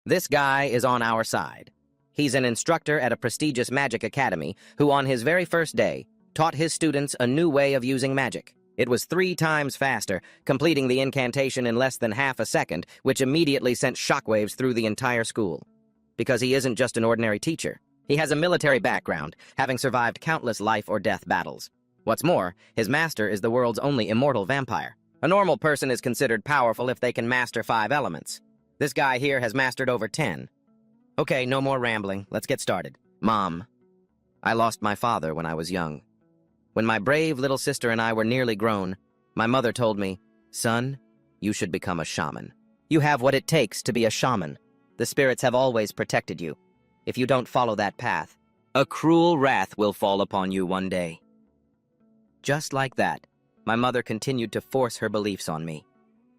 This guy is on our side. He's an instructor at a prestigious magic academy who, on his very first day, taught his students a new way of using magic. It was 3 times faster, completing the incantation in less than half a second, which immediately sent shockwaves through the entire school. Because he isn't just an ordinary teacher. He has a military background, having survived countless life-or-death battles. What's more, his master is the world's only immortal vampire. A normal person is considered powerful if they can master 5 elements. This guy here has mastered over 10. Okay, no more rambling. Let's get started. Mom, I lost my father when I was young. When my brave little sister and I were nearly grown, my mother told me, "Son, you should become a shaman. You have what it takes to be a shaman. The spirits have always protected you. If you don't follow that path, a cruel wrath will fall upon you one day." Just like that, my mother continued to force her beliefs on me.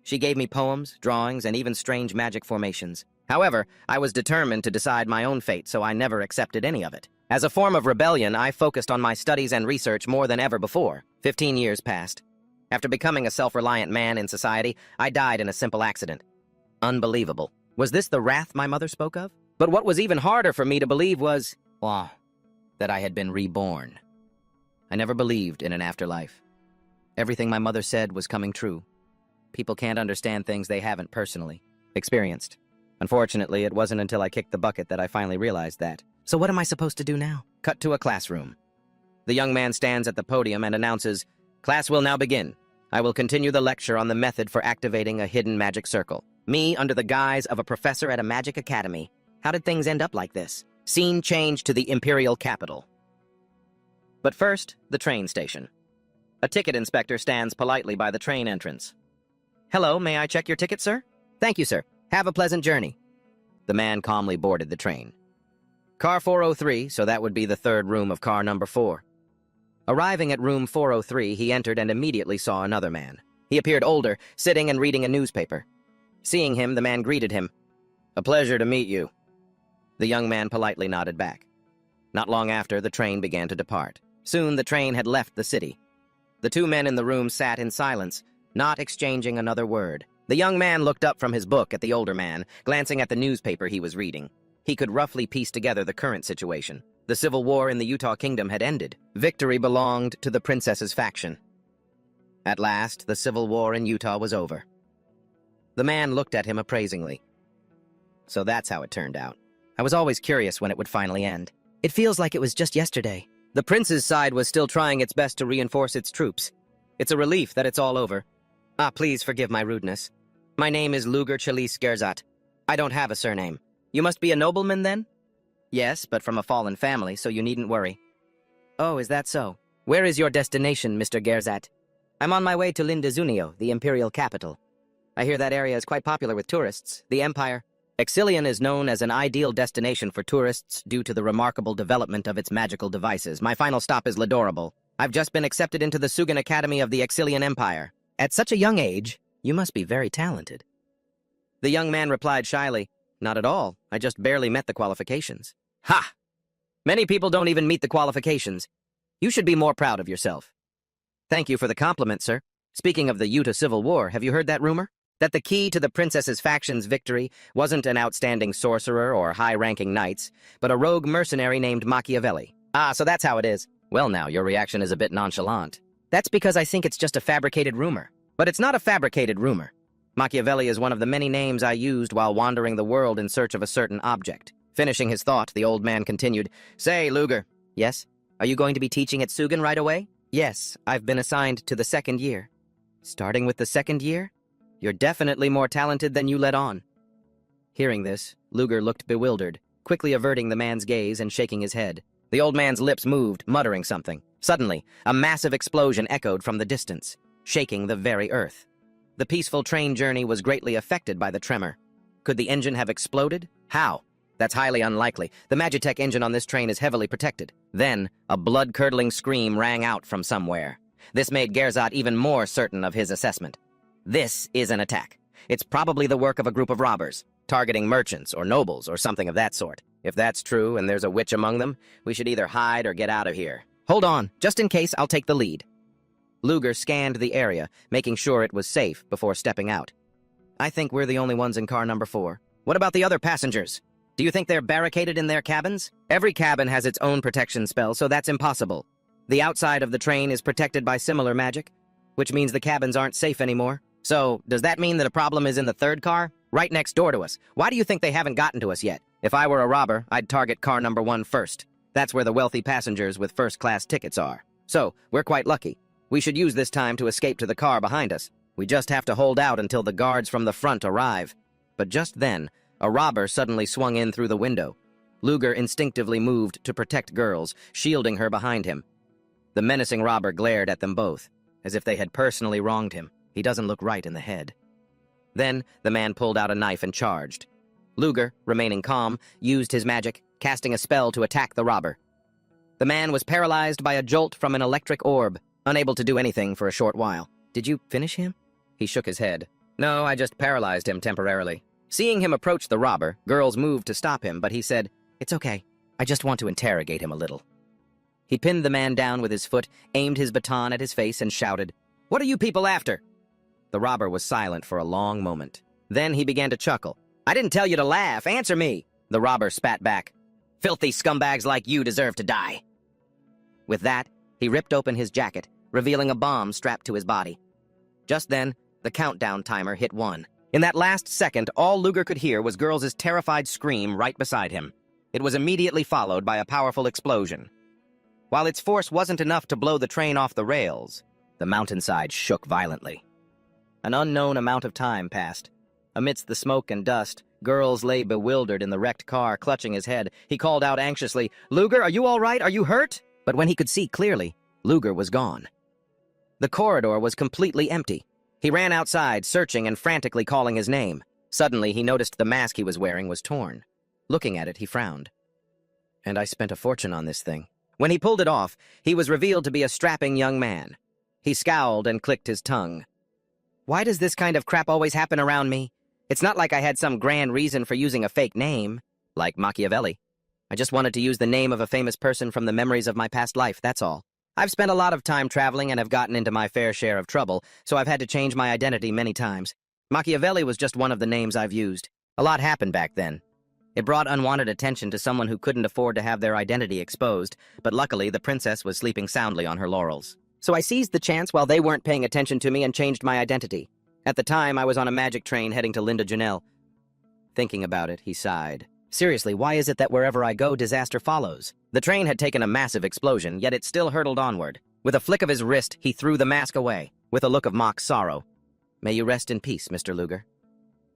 She gave me poems, drawings, and even strange magic formations. However, I was determined to decide my own fate, so I never accepted any of it. As a form of rebellion, I focused on my studies and research more than ever before. 15 years passed. After becoming a self-reliant man in society, I died in a simple accident. Unbelievable. Was this the wrath my mother spoke of? But what was even harder for me to believe was, that I had been reborn. I never believed in an afterlife. Everything my mother said was coming true. People can't understand things they haven't personally experienced. Unfortunately, it wasn't until I kicked the bucket that I finally realized that. So what am I supposed to do now? Cut to a classroom. The young man stands at the podium and announces, "Class will now begin. I will continue the lecture on the method for activating a hidden magic circle. Me, under the guise of a professor at a magic academy. How did things end up like this?" Scene change to the imperial capital. But first, the train station. A ticket inspector stands politely by the train entrance. "Hello, may I check your ticket, sir?" "Thank you, sir. Have a pleasant journey." The man calmly boarded the train. Car 403, so that would be the 3rd room of car number 4. Arriving at room 403, he entered and immediately saw another man. He appeared older, sitting and reading a newspaper. Seeing him, the man greeted him. "A pleasure to meet you." The young man politely nodded back. Not long after, the train began to depart. Soon, the train had left the city. The 2 men in the room sat in silence, not exchanging another word. The young man looked up from his book at the older man, glancing at the newspaper he was reading. He could roughly piece together the current situation. The civil war in the Utah Kingdom had ended. Victory belonged to the princess's faction. At last, the civil war in Utah was over. The man looked at him appraisingly. So that's how it turned out. I was always curious when it would finally end. It feels like it was just yesterday. The prince's side was still trying its best to reinforce its troops. It's a relief that it's all over. Please forgive my rudeness. My name is Luger Chalice Gerzat. I don't have a surname. You must be a nobleman, then? Yes, but from a fallen family, so you needn't worry. Oh, is that so? Where is your destination, Mr. Gerzat? I'm on my way to Lindazunio, the imperial capital. I hear that area is quite popular with tourists. The empire. Exilion is known as an ideal destination for tourists due to the remarkable development of its magical devices. My final stop is Ladorable. I've just been accepted into the Sugan Academy of the Exilion Empire. At such a young age, you must be very talented. The young man replied shyly, "Not at all. I just barely met the qualifications." Ha! Many people don't even meet the qualifications. You should be more proud of yourself. Thank you for the compliment, sir. Speaking of the Utah Civil War, have you heard that rumor? That the key to the princess's faction's victory wasn't an outstanding sorcerer or high-ranking knights, but a rogue mercenary named Machiavelli. So that's how it is. Well now, your reaction is a bit nonchalant. That's because I think it's just a fabricated rumor. But it's not a fabricated rumor. Machiavelli is one of the many names I used while wandering the world in search of a certain object. Finishing his thought, the old man continued, "Say, Luger." "Yes? Are you going to be teaching at Sugan right away?" "Yes, I've been assigned to the 2nd year." "Starting with the 2nd year? You're definitely more talented than you let on." Hearing this, Luger looked bewildered, quickly averting the man's gaze and shaking his head. The old man's lips moved, muttering something. Suddenly, a massive explosion echoed from the distance, shaking the very earth. The peaceful train journey was greatly affected by the tremor. Could the engine have exploded? How? That's highly unlikely. The Magitech engine on this train is heavily protected. Then, a blood-curdling scream rang out from somewhere. This made Gerzat even more certain of his assessment. This is an attack. It's probably the work of a group of robbers, targeting merchants or nobles or something of that sort. If that's true and there's a witch among them, we should either hide or get out of here. Hold on, just in case, I'll take the lead. Luger scanned the area, making sure it was safe before stepping out. I think we're the only ones in car number 4. What about the other passengers? Do you think they're barricaded in their cabins? Every cabin has its own protection spell, so that's impossible. The outside of the train is protected by similar magic, which means the cabins aren't safe anymore. So, does that mean that a problem is in the third car? Right next door to us. Why do you think they haven't gotten to us yet? If I were a robber, I'd target car number 1 first. That's where the wealthy passengers with first-class tickets are. So, we're quite lucky. We should use this time to escape to the car behind us. We just have to hold out until the guards from the front arrive. But just then, a robber suddenly swung in through the window. Luger instinctively moved to protect girls, shielding her behind him. The menacing robber glared at them both, as if they had personally wronged him. He doesn't look right in the head. Then, the man pulled out a knife and charged. Luger, remaining calm, used his magic, casting a spell to attack the robber. The man was paralyzed by a jolt from an electric orb, unable to do anything for a short while. Did you finish him? He shook his head. No, I just paralyzed him temporarily. Seeing him approach the robber, girls moved to stop him, but he said, "It's okay. I just want to interrogate him a little." He pinned the man down with his foot, aimed his baton at his face, and shouted, "What are you people after?" The robber was silent for a long moment. Then he began to chuckle. "I didn't tell you to laugh. Answer me!" The robber spat back. "Filthy scumbags like you deserve to die." With that, he ripped open his jacket, revealing a bomb strapped to his body. Just then, the countdown timer hit 1. In that last second, all Luger could hear was girls' terrified scream right beside him. It was immediately followed by a powerful explosion. While its force wasn't enough to blow the train off the rails, the mountainside shook violently. An unknown amount of time passed. Amidst the smoke and dust, girls lay bewildered in the wrecked car, clutching his head. He called out anxiously, "Luger, are you all right? Are you hurt?" But when he could see clearly, Luger was gone. The corridor was completely empty. He ran outside, searching and frantically calling his name. Suddenly, he noticed the mask he was wearing was torn. Looking at it, he frowned. "And I spent a fortune on this thing." When he pulled it off, he was revealed to be a strapping young man. He scowled and clicked his tongue. "Why does this kind of crap always happen around me? It's not like I had some grand reason for using a fake name, like Machiavelli. I just wanted to use the name of a famous person from the memories of my past life, that's all. I've spent a lot of time traveling and have gotten into my fair share of trouble, so I've had to change my identity many times. Machiavelli was just one of the names I've used. A lot happened back then. It brought unwanted attention to someone who couldn't afford to have their identity exposed, but luckily the princess was sleeping soundly on her laurels. So I seized the chance while they weren't paying attention to me and changed my identity. At the time, I was on a magic train heading to Linda Janelle." Thinking about it, he sighed. Seriously, why is it that wherever I go, disaster follows? The train had taken a massive explosion, yet it still hurtled onward. With a flick of his wrist, he threw the mask away, with a look of mock sorrow. "May you rest in peace, Mr. Luger.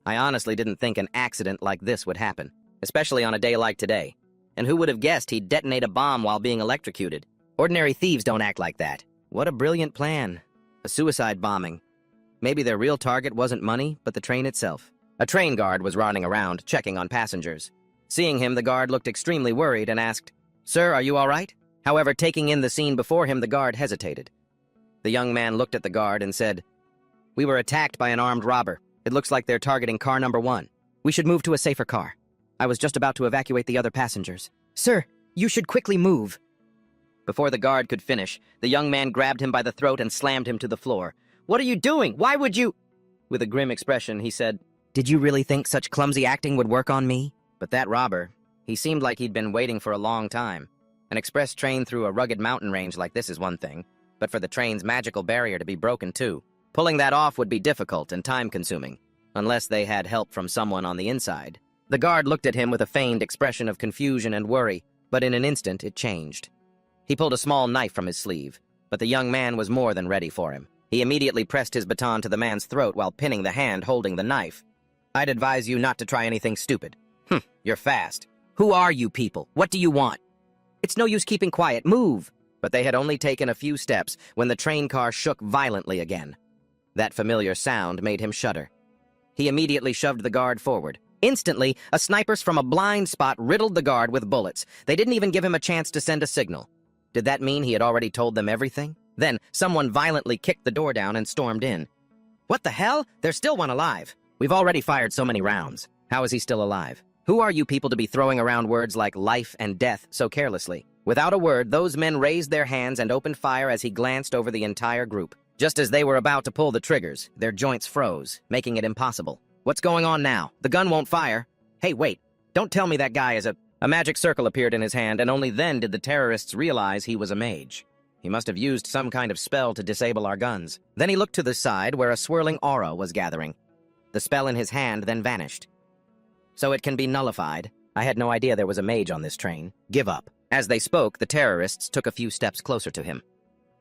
I honestly didn't think an accident like this would happen, especially on a day like today. And who would have guessed he'd detonate a bomb while being electrocuted? Ordinary thieves don't act like that. What a brilliant plan. A suicide bombing. Maybe their real target wasn't money, but the train itself." A train guard was running around, checking on passengers. Seeing him, the guard looked extremely worried and asked, "Sir, are you all right?" However, taking in the scene before him, the guard hesitated. The young man looked at the guard and said, "We were attacked by an armed robber. It looks like they're targeting car number 1. We should move to a safer car. I was just about to evacuate the other passengers." "Sir, you should quickly move." Before the guard could finish, the young man grabbed him by the throat and slammed him to the floor. "What are you doing? Why would you—" With a grim expression, he said, "Did you really think such clumsy acting would work on me?" But that robber, he seemed like he'd been waiting for a long time. An express train through a rugged mountain range like this is one thing, but for the train's magical barrier to be broken too. Pulling that off would be difficult and time-consuming, unless they had help from someone on the inside. The guard looked at him with a feigned expression of confusion and worry, but in an instant it changed. He pulled a small knife from his sleeve, but the young man was more than ready for him. He immediately pressed his baton to the man's throat while pinning the hand holding the knife. "I'd advise you not to try anything stupid." You're fast." "Who are you people? What do you want?" "It's no use keeping quiet. Move." But they had only taken a few steps when the train car shook violently again. That familiar sound made him shudder. He immediately shoved the guard forward. Instantly, a sniper from a blind spot riddled the guard with bullets. They didn't even give him a chance to send a signal. Did that mean he had already told them everything? Then, someone violently kicked the door down and stormed in. "What the hell? There's still one alive. We've already fired so many rounds. How is he still alive? Who are you people to be throwing around words like life and death so carelessly?" Without a word, those men raised their hands and opened fire as he glanced over the entire group. Just as they were about to pull the triggers, their joints froze, making it impossible. "What's going on now? The gun won't fire." Hey, wait. Don't tell me that guy is a... A magic circle appeared in his hand, and only then did the terrorists realize he was a mage. He must have used some kind of spell to disable our guns. Then he looked to the side where a swirling aura was gathering. The spell in his hand then vanished. So it can be nullified. I had no idea there was a mage on this train. Give up. As they spoke, the terrorists took a few steps closer to him.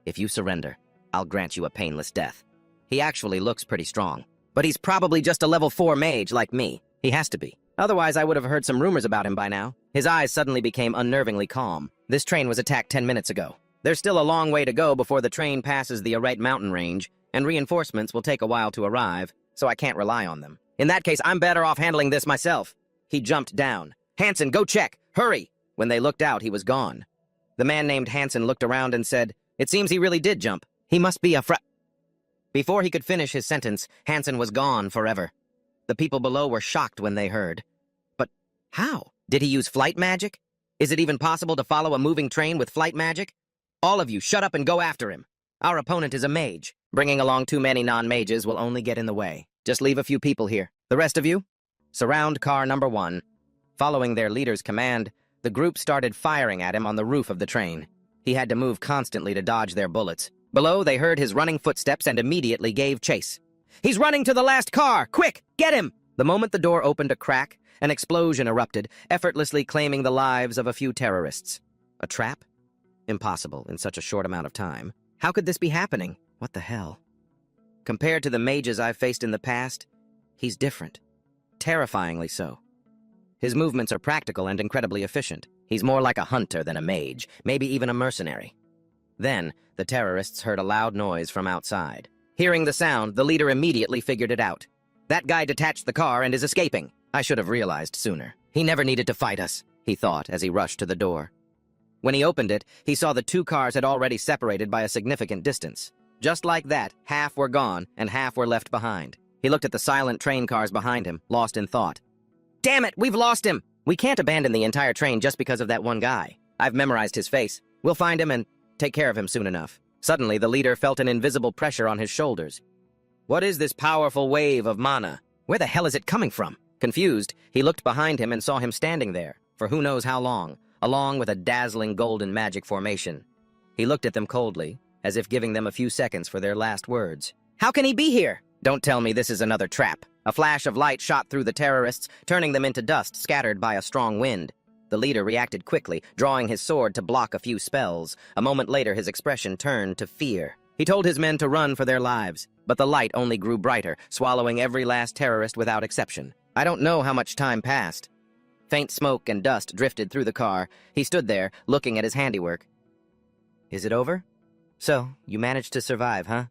If you surrender, I'll grant you a painless death. He actually looks pretty strong. But he's probably just a level 4 mage like me. He has to be. Otherwise, I would have heard some rumors about him by now. His eyes suddenly became unnervingly calm. This train was attacked 10 minutes ago. There's still a long way to go before the train passes the Arite mountain range, and reinforcements will take a while to arrive, so I can't rely on them. In that case, I'm better off handling this myself. He jumped down. Hansen, go check! Hurry! When they looked out, he was gone. The man named Hansen looked around and said, "It seems he really did jump. He must be a Before he could finish his sentence, Hansen was gone forever. The people below were shocked when they heard. But how? Did he use flight magic? Is it even possible to follow a moving train with flight magic? All of you, shut up and go after him. Our opponent is a mage. Bringing along too many non-mages will only get in the way. Just leave a few people here. The rest of you, surround car number 1. Following their leader's command, the group started firing at him on the roof of the train. He had to move constantly to dodge their bullets. Below, they heard his running footsteps and immediately gave chase. He's running to the last car! Quick, get him! The moment the door opened a crack, an explosion erupted, effortlessly claiming the lives of a few terrorists. A trap? Impossible in such a short amount of time. How could this be happening? What the hell? Compared to the mages I've faced in the past, he's different. Terrifyingly so. His movements are practical and incredibly efficient. He's more like a hunter than a mage, maybe even a mercenary. Then, the terrorists heard a loud noise from outside. Hearing the sound, the leader immediately figured it out. That guy detached the car and is escaping. I should have realized sooner. He never needed to fight us, he thought as he rushed to the door. When he opened it, he saw the 2 cars had already separated by a significant distance. Just like that, half were gone and half were left behind. He looked at the silent train cars behind him, lost in thought. Damn it, we've lost him! We can't abandon the entire train just because of that one guy. I've memorized his face. We'll find him and take care of him soon enough. Suddenly, the leader felt an invisible pressure on his shoulders. What is this powerful wave of mana? Where the hell is it coming from? Confused, he looked behind him and saw him standing there, for who knows how long, along with a dazzling golden magic formation. He looked at them coldly, as if giving them a few seconds for their last words. How can he be here? Don't tell me this is another trap. A flash of light shot through the terrorists, turning them into dust scattered by a strong wind. The leader reacted quickly, drawing his sword to block a few spells. A moment later, his expression turned to fear. He told his men to run for their lives, but the light only grew brighter, swallowing every last terrorist without exception. I don't know how much time passed. Faint smoke and dust drifted through the car. He stood there, looking at his handiwork. Is it over? So, you managed to survive, huh?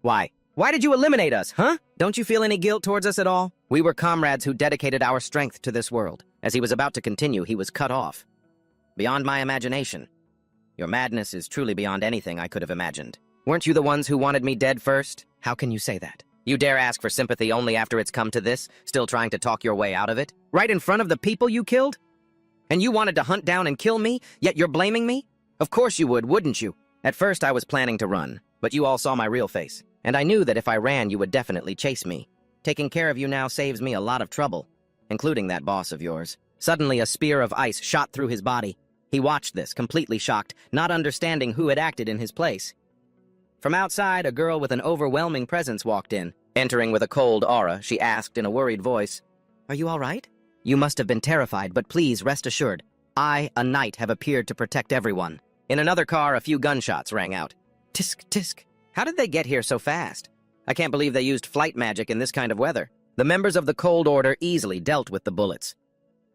Why? Why did you eliminate us, huh? Don't you feel any guilt towards us at all? We were comrades who dedicated our strength to this world. As he was about to continue, he was cut off. Beyond my imagination. Your madness is truly beyond anything I could have imagined. Weren't you the ones who wanted me dead first? How can you say that? You dare ask for sympathy only after it's come to this, still trying to talk your way out of it? Right in front of the people you killed? And you wanted to hunt down and kill me, yet you're blaming me? Of course you would, wouldn't you? At first I was planning to run, but you all saw my real face. And I knew that if I ran, you would definitely chase me. Taking care of you now saves me a lot of trouble, including that boss of yours. Suddenly, a spear of ice shot through his body. He watched this, completely shocked, not understanding who had acted in his place. From outside, a girl with an overwhelming presence walked in. Entering with a cold aura, she asked in a worried voice, "Are you all right? You must have been terrified, but please rest assured. I, a knight, have appeared to protect everyone." In another car, a few gunshots rang out. Tisk, tisk. How did they get here so fast? I can't believe they used flight magic in this kind of weather. The members of the Cold Order easily dealt with the bullets.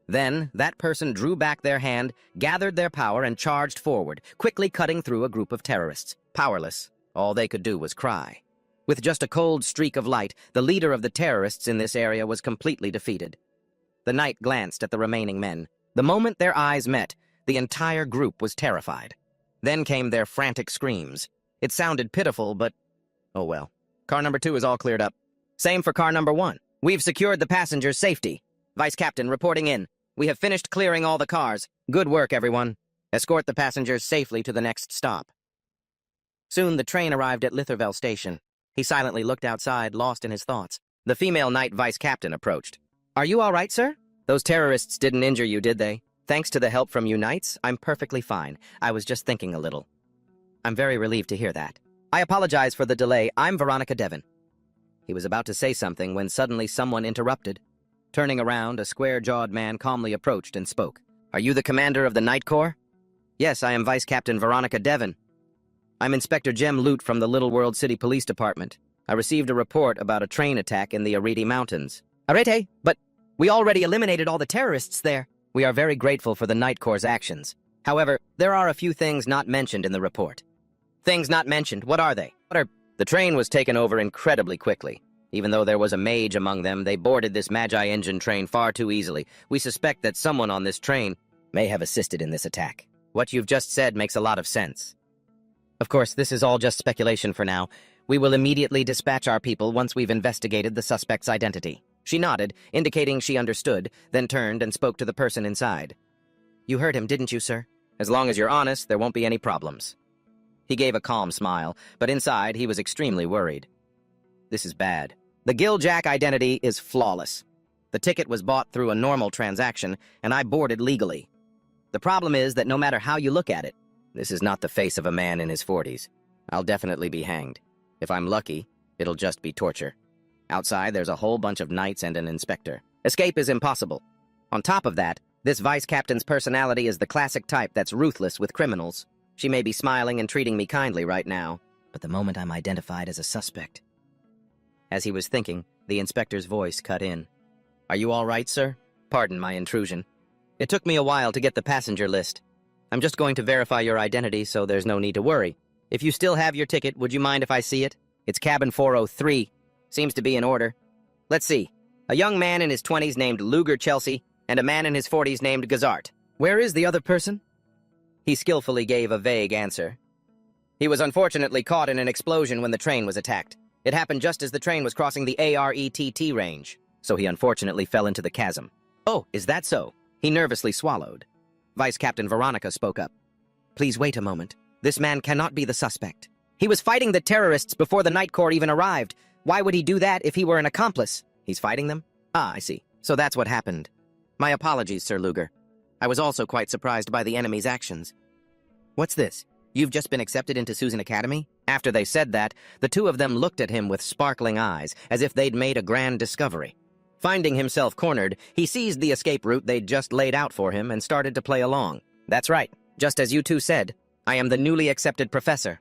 Then, that person drew back their hand, gathered their power, and charged forward, quickly cutting through a group of terrorists. Powerless, all they could do was cry. With just a cold streak of light, the leader of the terrorists in this area was completely defeated. The knight glanced at the remaining men. The moment their eyes met, the entire group was terrified. Then came their frantic screams. It sounded pitiful, but oh well. Car number 2 is all cleared up. Same for car number 1. We've secured the passengers' safety. Vice Captain reporting in. We have finished clearing all the cars. Good work, everyone. Escort the passengers safely to the next stop. Soon the train arrived at Litherville Station. He silently looked outside, lost in his thoughts. The female knight Vice Captain approached. Are you all right, sir? Those terrorists didn't injure you, did they? Thanks to the help from you knights, I'm perfectly fine. I was just thinking a little. I'm very relieved to hear that. I apologize for the delay. I'm Veronica Devon. He was about to say something when suddenly someone interrupted. Turning around, a square-jawed man calmly approached and spoke. Are you the commander of the Night Corps? Yes, I am Vice Captain Veronica Devon. I'm Inspector Jem Lute from the Little World City Police Department. I received a report about a train attack in the Arete Mountains. Arete? But we already eliminated all the terrorists there. We are very grateful for the Night Corps' actions. However, there are a few things not mentioned in the report. Things not mentioned? What are they? The train was taken over incredibly quickly. Even though there was a mage among them, they boarded this Magi engine train far too easily. We suspect that someone on this train may have assisted in this attack. What you've just said makes a lot of sense. Of course, this is all just speculation for now. We will immediately dispatch our people once we've investigated the suspect's identity. She nodded, indicating she understood, then turned and spoke to the person inside. You heard him, didn't you, sir? As long as you're honest, there won't be any problems. He gave a calm smile, but inside he was extremely worried. This is bad. The Giljack identity is flawless. The ticket was bought through a normal transaction, and I boarded legally. The problem is that no matter how you look at it, this is not the face of a man in his 40s. I'll definitely be hanged. If I'm lucky, it'll just be torture. Outside, there's a whole bunch of knights and an inspector. Escape is impossible. On top of that, this vice captain's personality is the classic type that's ruthless with criminals. She may be smiling and treating me kindly right now, but the moment I'm identified as a suspect... As he was thinking, the inspector's voice cut in. Are you all right, sir? Pardon my intrusion. It took me a while to get the passenger list. I'm just going to verify your identity, so there's no need to worry. If you still have your ticket, would you mind if I see it? It's cabin 403. Seems to be in order. Let's see. A young man in his 20s named Luger Chelsea, and a man in his 40s named Gazart. Where is the other person? He skillfully gave a vague answer. He was unfortunately caught in an explosion when the train was attacked. It happened just as the train was crossing the ARETT range, so he unfortunately fell into the chasm. Oh, is that so? He nervously swallowed. Vice Captain Veronica spoke up. Please wait a moment. This man cannot be the suspect. He was fighting the terrorists before the Night Corps even arrived. Why would he do that if he were an accomplice? He's fighting them? Ah, I see. So that's what happened. My apologies, Sir Luger. I was also quite surprised by the enemy's actions. What's this? You've just been accepted into Susan Academy? After they said that, the two of them looked at him with sparkling eyes, as if they'd made a grand discovery. Finding himself cornered, he seized the escape route they'd just laid out for him and started to play along. That's right. Just as you two said, I am the newly accepted professor.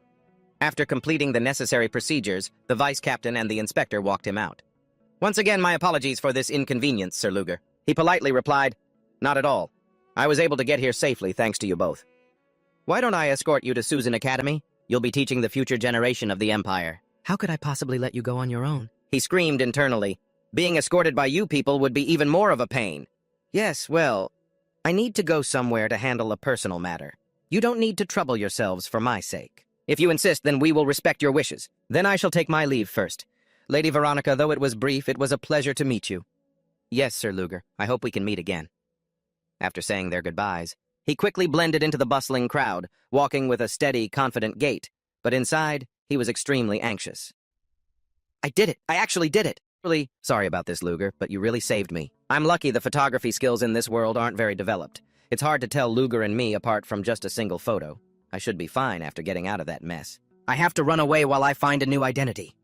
After completing the necessary procedures, the vice captain and the inspector walked him out. Once again, my apologies for this inconvenience, Sir Luger. He politely replied, Not at all. I was able to get here safely thanks to you both. Why don't I escort you to Susan Academy? You'll be teaching the future generation of the Empire. How could I possibly let you go on your own? He screamed internally. Being escorted by you people would be even more of a pain. Yes, well, I need to go somewhere to handle a personal matter. You don't need to trouble yourselves for my sake. If you insist, then we will respect your wishes. Then I shall take my leave first. Lady Veronica, though it was brief, it was a pleasure to meet you. Yes, Sir Luger. I hope we can meet again. After saying their goodbyes, he quickly blended into the bustling crowd, walking with a steady, confident gait. But inside, he was extremely anxious. I did it! I actually did it! Really, sorry about this, Luger, but you really saved me. I'm lucky the photography skills in this world aren't very developed. It's hard to tell Luger and me apart from just a single photo. I should be fine after getting out of that mess. I have to run away while I find a new identity.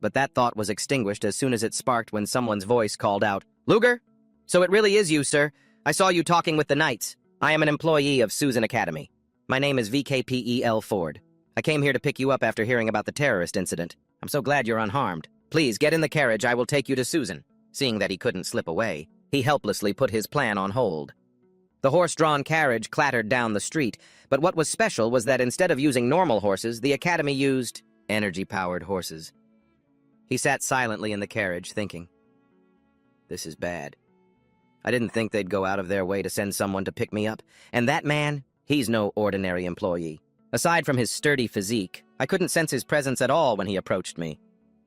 But that thought was extinguished as soon as it sparked when someone's voice called out, Luger? So it really is you, sir. I saw you talking with the knights. I am an employee of Susan Academy. My name is VKPEL Ford. I came here to pick you up after hearing about the terrorist incident. I'm so glad you're unharmed. Please, get in the carriage. I will take you to Susan. Seeing that he couldn't slip away, he helplessly put his plan on hold. The horse-drawn carriage clattered down the street, but what was special was that instead of using normal horses, the Academy used energy-powered horses. He sat silently in the carriage, thinking, This is bad. I didn't think they'd go out of their way to send someone to pick me up, and that man, he's no ordinary employee. Aside from his sturdy physique, I couldn't sense his presence at all when he approached me.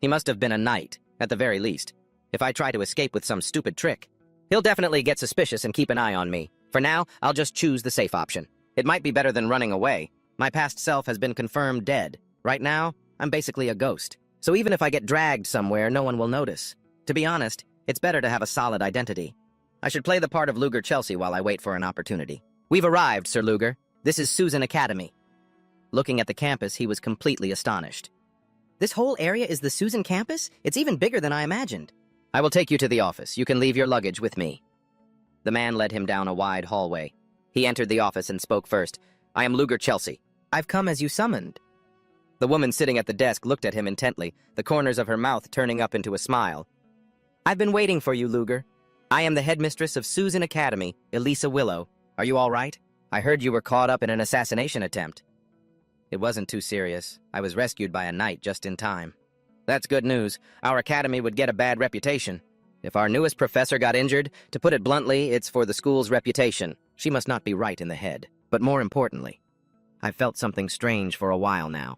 He must have been a knight, at the very least. If I try to escape with some stupid trick, he'll definitely get suspicious and keep an eye on me. For now, I'll just choose the safe option. It might be better than running away. My past self has been confirmed dead. Right now, I'm basically a ghost. So even if I get dragged somewhere, no one will notice. To be honest, it's better to have a solid identity. I should play the part of Luger Chelsea while I wait for an opportunity. We've arrived, Sir Luger. This is Susan Academy. Looking at the campus, he was completely astonished. This whole area is the Susan campus? It's even bigger than I imagined. I will take you to the office. You can leave your luggage with me. The man led him down a wide hallway. He entered the office and spoke first. I am Luger Chelsea. I've come as you summoned. The woman sitting at the desk looked at him intently, the corners of her mouth turning up into a smile. I've been waiting for you, Luger. I am the headmistress of Susan Academy, Elisa Willow. Are you all right? I heard you were caught up in an assassination attempt. It wasn't too serious. I was rescued by a knight just in time. That's good news. Our academy would get a bad reputation. If our newest professor got injured, to put it bluntly, it's for the school's reputation. She must not be right in the head. But more importantly, I've felt something strange for a while now.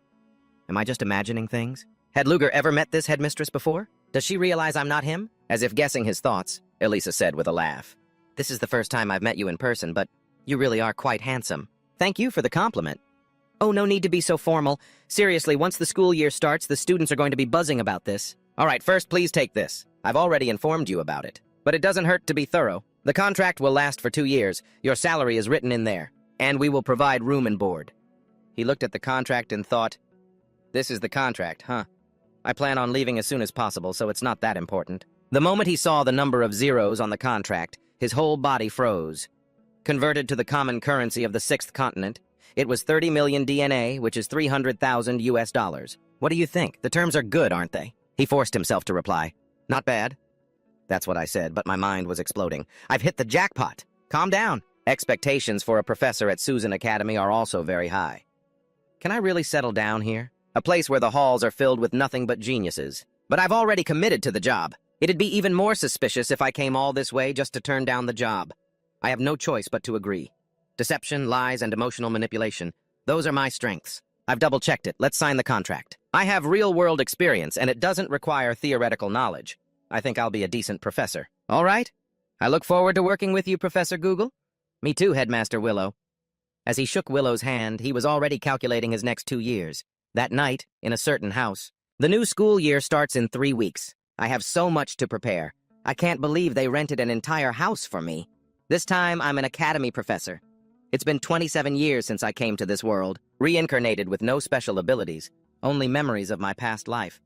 Am I just imagining things? Had Luger ever met this headmistress before? Does she realize I'm not him? As if guessing his thoughts, Elisa said with a laugh. This is the first time I've met you in person, but you really are quite handsome. Thank you for the compliment. Oh, no need to be so formal. Seriously, once the school year starts, the students are going to be buzzing about this. All right, first, please take this. I've already informed you about it. But it doesn't hurt to be thorough. The contract will last for 2 years. Your salary is written in there. And we will provide room and board. He looked at the contract and thought, this is the contract, huh? I plan on leaving as soon as possible, so it's not that important. The moment he saw the number of zeros on the contract, his whole body froze. Converted to the common currency of the 6th continent, it was 30 million DNA, which is 300,000 US dollars. What do you think? The terms are good, aren't they? He forced himself to reply. Not bad. That's what I said, but my mind was exploding. I've hit the jackpot. Calm down. Expectations for a professor at Susan Academy are also very high. Can I really settle down here? A place where the halls are filled with nothing but geniuses. But I've already committed to the job. It'd be even more suspicious if I came all this way just to turn down the job. I have no choice but to agree. Deception, lies, and emotional manipulation. Those are my strengths. I've double-checked it. Let's sign the contract. I have real-world experience, and it doesn't require theoretical knowledge. I think I'll be a decent professor. All right? I look forward to working with you, Professor Google. Me too, Headmaster Willow. As he shook Willow's hand, he was already calculating his next 2 years. That night, in a certain house. The new school year starts in 3 weeks. I have so much to prepare. I can't believe they rented an entire house for me. This time, I'm an academy professor. It's been 27 years since I came to this world, reincarnated with no special abilities, only memories of my past life.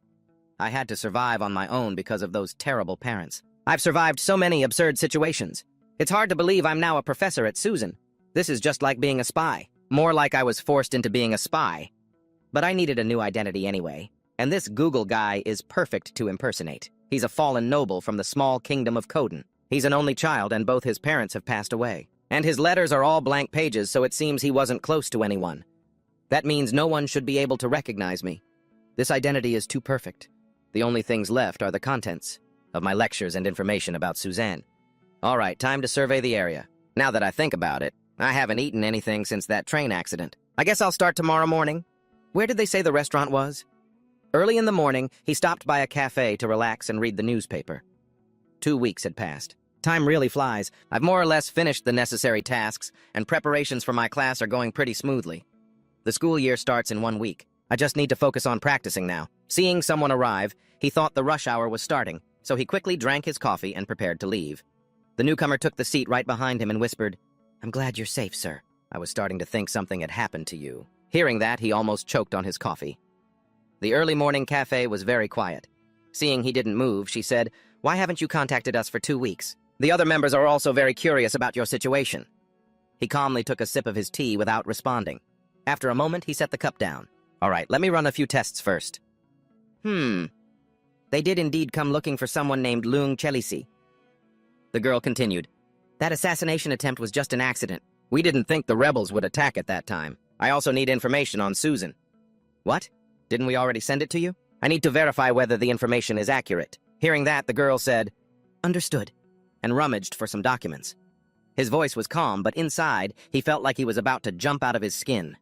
I had to survive on my own because of those terrible parents. I've survived so many absurd situations. It's hard to believe I'm now a professor at Susan. This is just like being a spy. More like I was forced into being a spy. But I needed a new identity anyway, and this Google guy is perfect to impersonate. He's a fallen noble from the small kingdom of Coden. He's an only child, and both his parents have passed away. And his letters are all blank pages, so it seems he wasn't close to anyone. That means no one should be able to recognize me. This identity is too perfect. The only things left are the contents of my lectures and information about Suzanne. All right, time to survey the area. Now that I think about it, I haven't eaten anything since that train accident. I guess I'll start tomorrow morning. Where did they say the restaurant was? Early in the morning, he stopped by a cafe to relax and read the newspaper. 2 weeks had passed. Time really flies. I've more or less finished the necessary tasks, and preparations for my class are going pretty smoothly. The school year starts in 1 week. I just need to focus on practicing now. Seeing someone arrive, he thought the rush hour was starting, so he quickly drank his coffee and prepared to leave. The newcomer took the seat right behind him and whispered, "I'm glad you're safe, sir. I was starting to think something had happened to you." Hearing that, he almost choked on his coffee. The early morning cafe was very quiet. Seeing he didn't move, she said, "Why haven't you contacted us for 2 weeks? The other members are also very curious about your situation." He calmly took a sip of his tea without responding. After a moment, he set the cup down. "All right, let me run a few tests first." They did indeed come looking for someone named Lung Chelisi. The girl continued, "That assassination attempt was just an accident. We didn't think the rebels would attack at that time. I also need information on Susan." "What? Didn't we already send it to you? I need to verify whether the information is accurate." Hearing that, the girl said, "Understood," and rummaged for some documents. His voice was calm, but inside, he felt like he was about to jump out of his skin.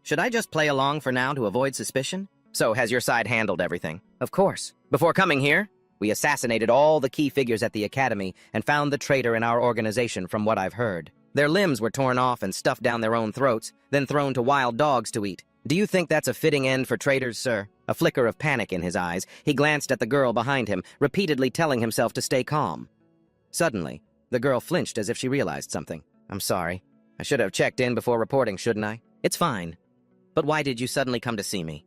"Should I just play along for now to avoid suspicion? So, has your side handled everything?" "Of course. Before coming here, we assassinated all the key figures at the academy and found the traitor in our organization from what I've heard. Their limbs were torn off and stuffed down their own throats, then thrown to wild dogs to eat. Do you think that's a fitting end for traitors, sir?" A flicker of panic in his eyes, he glanced at the girl behind him, repeatedly telling himself to stay calm. Suddenly, The girl flinched as if she realized something. I'm sorry. I should have checked in before reporting, shouldn't I? It's fine. But why did you suddenly come to see me?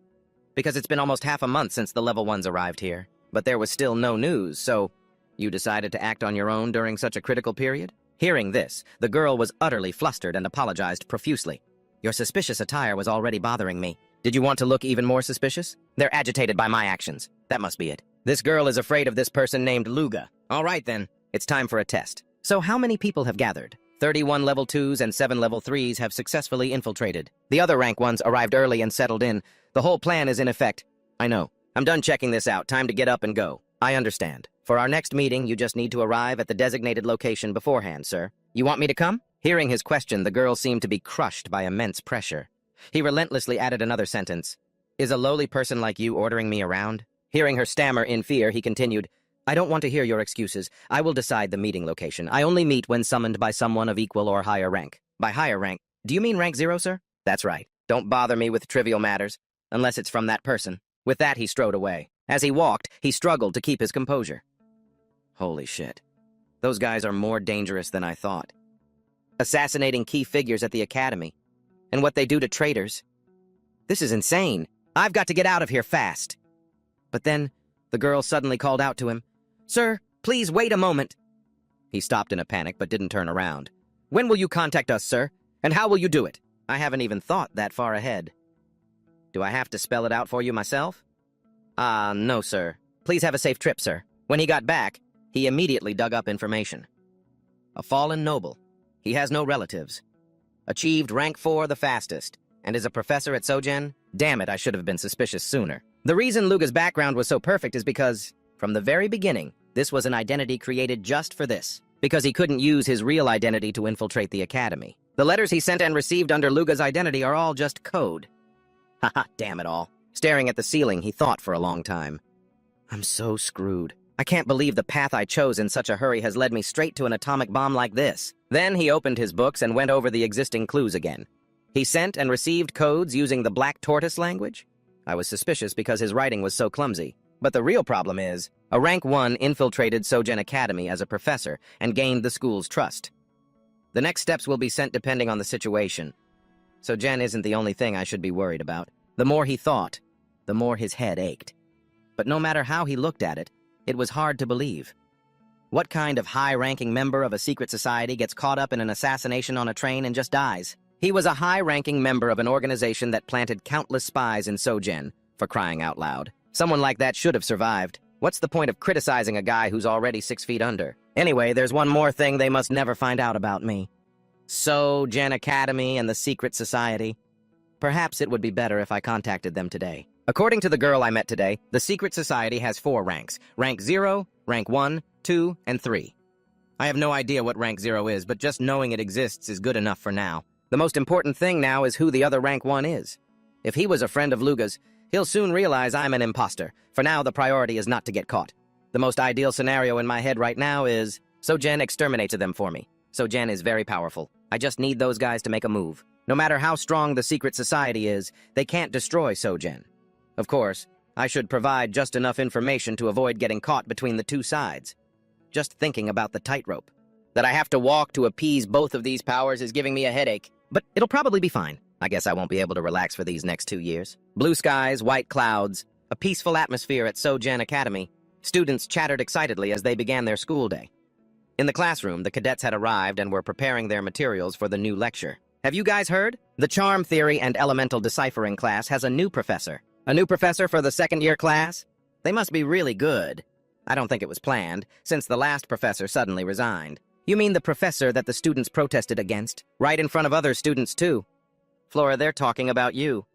Because it's been almost half a month since the level 1s arrived here. But there was still no news, so you decided to act on your own during such a critical period? Hearing this, the girl was utterly flustered and apologized profusely. Your suspicious attire was already bothering me. Did you want to look even more suspicious? They're agitated by my actions. That must be it. This girl is afraid of this person named Luga. All right, then. It's time for a test. So how many people have gathered? 31 level 2s and 7 level 3s have successfully infiltrated. The other rank 1s arrived early and settled in. The whole plan is in effect. I know. I'm done checking this out. Time to get up and go. I understand. For our next meeting, you just need to arrive at the designated location beforehand, sir. You want me to come? Hearing his question, the girl seemed to be crushed by immense pressure. He relentlessly added another sentence. Is a lowly person like you ordering me around? Hearing her stammer in fear, he continued, I don't want to hear your excuses. I will decide the meeting location. I only meet when summoned by someone of equal or higher rank. By higher rank, do you mean rank 0, sir? That's right. Don't bother me with trivial matters, unless it's from that person. With that, he strode away. As he walked, he struggled to keep his composure. Holy shit. Those guys are more dangerous than I thought. Assassinating key figures at the academy. And what they do to traitors. This is insane. I've got to get out of here fast. But then, the girl suddenly called out to him, Sir, please wait a moment. He stopped in a panic but didn't turn around. When will you contact us, sir? And how will you do it? I haven't even thought that far ahead. Do I have to spell it out for you myself? No, sir. Please have a safe trip, sir. When he got back, he immediately dug up information. A fallen noble. He has no relatives. Achieved rank 4 the fastest, and is a professor at Sogen? Damn it, I should have been suspicious sooner. The reason Luga's background was so perfect is because, from the very beginning, this was an identity created just for this. Because he couldn't use his real identity to infiltrate the academy. The letters he sent and received under Luga's identity are all just code. Haha, damn it all. Staring at the ceiling, he thought for a long time. I'm so screwed. I can't believe the path I chose in such a hurry has led me straight to an atomic bomb like this. Then he opened his books and went over the existing clues again. He sent and received codes using the Black Tortoise language? I was suspicious because his writing was so clumsy. But the real problem is, a rank 1 infiltrated Sogen Academy as a professor and gained the school's trust. The next steps will be sent depending on the situation. Sogen isn't the only thing I should be worried about. The more he thought, the more his head ached. But no matter how he looked at it, it was hard to believe. What kind of high-ranking member of a secret society gets caught up in an assassination on a train and just dies? He was a high-ranking member of an organization that planted countless spies in Sogen, for crying out loud. Someone like that should have survived. What's the point of criticizing a guy who's already 6 feet under? Anyway, there's one more thing they must never find out about me. Sogen Academy and the secret society. Perhaps it would be better if I contacted them today. According to the girl I met today, the secret society has 4 ranks. Rank 0, rank 1, 2, and 3. I have no idea what rank 0 is, but just knowing it exists is good enough for now. The most important thing now is who the other rank 1 is. If he was a friend of Luga's, he'll soon realize I'm an imposter. For now, the priority is not to get caught. The most ideal scenario in my head right now is Sogen exterminates them for me. Sogen is very powerful. I just need those guys to make a move. No matter how strong the secret society is, they can't destroy Sogen. Of course, I should provide just enough information to avoid getting caught between the two sides. Just thinking about the tightrope. That I have to walk to appease both of these powers is giving me a headache. But it'll probably be fine. I guess I won't be able to relax for these next 2 years. Blue skies, white clouds, a peaceful atmosphere at Sogen Academy. Students chattered excitedly as they began their school day. In the classroom, the cadets had arrived and were preparing their materials for the new lecture. Have you guys heard? The Charm Theory and Elemental Deciphering class has a new professor. A new professor for the second-year class? They must be really good. I don't think it was planned, since the last professor suddenly resigned. You mean the professor that the students protested against? Right in front of other students, too. Flora, they're talking about you.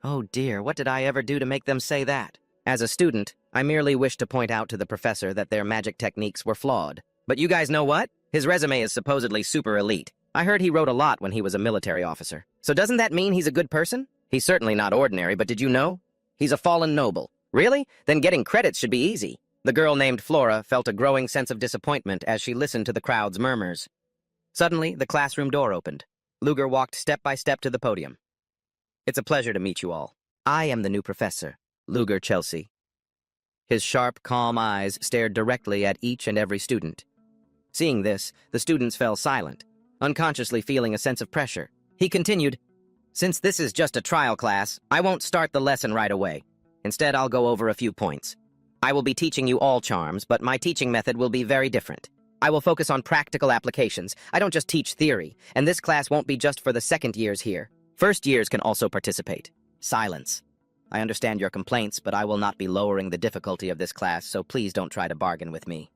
Oh dear, what did I ever do to make them say that? As a student, I merely wished to point out to the professor that their magic techniques were flawed. But you guys know what? His resume is supposedly super elite. I heard he wrote a lot when he was a military officer. So doesn't that mean he's a good person? He's certainly not ordinary, but did you know? He's a fallen noble. Really? Then getting credits should be easy. The girl named Flora felt a growing sense of disappointment as she listened to the crowd's murmurs. Suddenly, the classroom door opened. Luger walked step by step to the podium. It's a pleasure to meet you all. I am the new professor, Luger Chelsea. His sharp, calm eyes stared directly at each and every student. Seeing this, the students fell silent, unconsciously feeling a sense of pressure. He continued, "Since this is just a trial class, I won't start the lesson right away. Instead, I'll go over a few points. I will be teaching you all charms, but my teaching method will be very different. I will focus on practical applications. I don't just teach theory, and this class won't be just for the second years here. First years can also participate." Silence. "I understand your complaints, but I will not be lowering the difficulty of this class, so please don't try to bargain with me."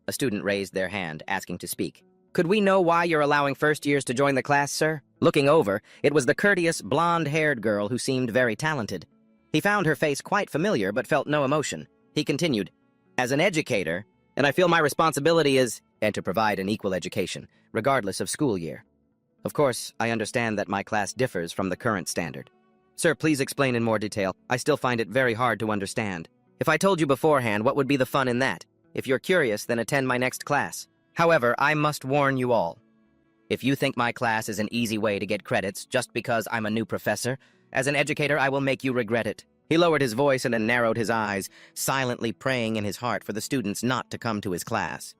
A student raised their hand, asking to speak. "Could we know why you're allowing first years to join the class, sir?" Looking over, it was the courteous, blonde-haired girl who seemed very talented. He found her face quite familiar, but felt no emotion. He continued, "As an educator, and I feel my responsibility is and to provide an equal education, regardless of school year. Of course, I understand that my class differs from the current standard. Sir, please explain in more detail. I still find it very hard to understand. If I told you beforehand, what would be the fun in that? If you're curious, then attend my next class. However, I must warn you all. If you think my class is an easy way to get credits just because I'm a new professor, as an educator, I will make you regret it." He lowered his voice and then narrowed his eyes, silently praying in his heart for the students not to come to his class.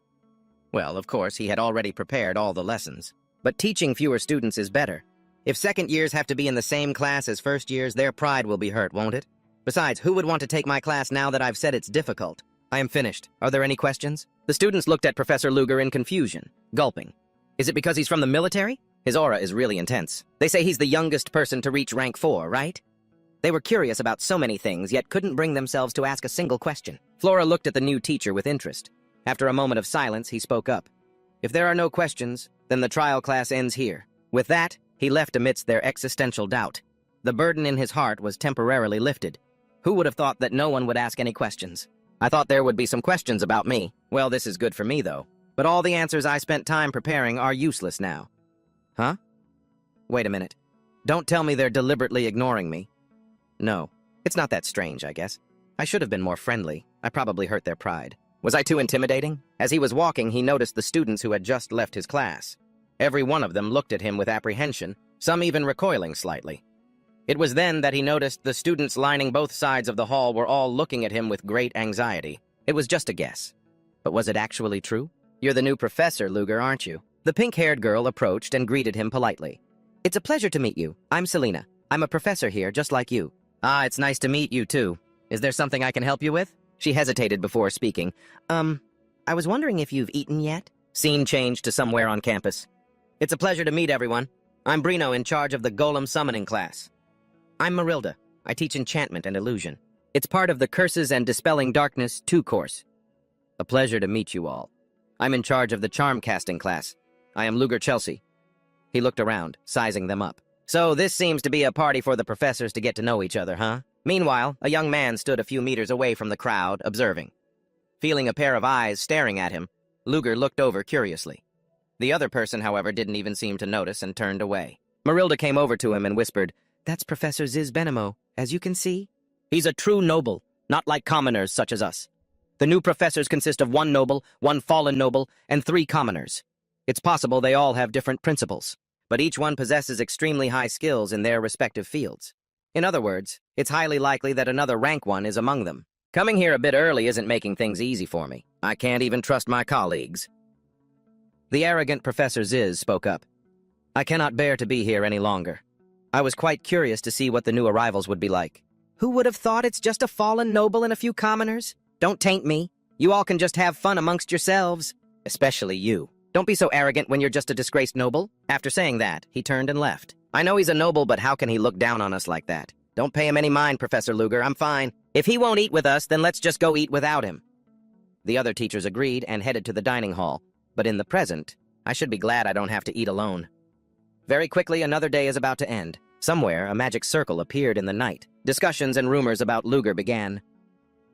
Well, of course, he had already prepared all the lessons. But teaching fewer students is better. If second years have to be in the same class as first years, their pride will be hurt, won't it? Besides, who would want to take my class now that I've said it's difficult? I am finished. Are there any questions? The students looked at Professor Luger in confusion, gulping. Is it because he's from the military? His aura is really intense. They say he's the youngest person to reach rank 4, right? They were curious about so many things, yet couldn't bring themselves to ask a single question. Flora looked at the new teacher with interest. After a moment of silence, he spoke up. "If there are no questions, then the trial class ends here." With that, he left amidst their existential doubt. The burden in his heart was temporarily lifted. Who would have thought that no one would ask any questions? I thought there would be some questions about me. Well, this is good for me, though. But all the answers I spent time preparing are useless now. Huh? Wait a minute. Don't tell me they're deliberately ignoring me. No, it's not that strange, I guess. I should have been more friendly. I probably hurt their pride. Was I too intimidating? As he was walking, he noticed the students who had just left his class. Every one of them looked at him with apprehension, some even recoiling slightly. It was then that he noticed the students lining both sides of the hall were all looking at him with great anxiety. It was just a guess. But was it actually true? "You're the new professor, Luger, aren't you?" The pink-haired girl approached and greeted him politely. "It's a pleasure to meet you. I'm Selena. I'm a professor here, just like you." "Ah, it's nice to meet you, too. Is there something I can help you with?" She hesitated before speaking. I was wondering if you've eaten yet?" Scene changed to somewhere on campus. "It's a pleasure to meet everyone. I'm Brino, in charge of the Golem Summoning class." "I'm Marilda. I teach enchantment and illusion. It's part of the Curses and Dispelling Darkness 2 course." "A pleasure to meet you all. I'm in charge of the charm casting class. I am Luger Chelsea." He looked around, sizing them up. "So this seems to be a party for the professors to get to know each other, huh?" Meanwhile, a young man stood a few meters away from the crowd, observing. Feeling a pair of eyes staring at him, Luger looked over curiously. The other person, however, didn't even seem to notice and turned away. Marilda came over to him and whispered, "That's Professor Ziz Benamo, as you can see. He's a true noble, not like commoners such as us. The new professors consist of 1 noble, 1 fallen noble, and 3 commoners. It's possible they all have different principles, but each one possesses extremely high skills in their respective fields. In other words, it's highly likely that another rank 1 is among them. Coming here a bit early isn't making things easy for me. I can't even trust my colleagues." The arrogant Professor Ziz spoke up. "I cannot bear to be here any longer. I was quite curious to see what the new arrivals would be like." "Who would have thought it's just a fallen noble and a few commoners? Don't taint me. You all can just have fun amongst yourselves. Especially you. Don't be so arrogant when you're just a disgraced noble." After saying that, he turned and left. "I know he's a noble, but how can he look down on us like that? Don't pay him any mind, Professor Luger. I'm fine. If he won't eat with us, then let's just go eat without him." The other teachers agreed and headed to the dining hall. But in the present, I should be glad I don't have to eat alone. Very quickly, another day is about to end. Somewhere, a magic circle appeared in the night. Discussions and rumors about Luger began.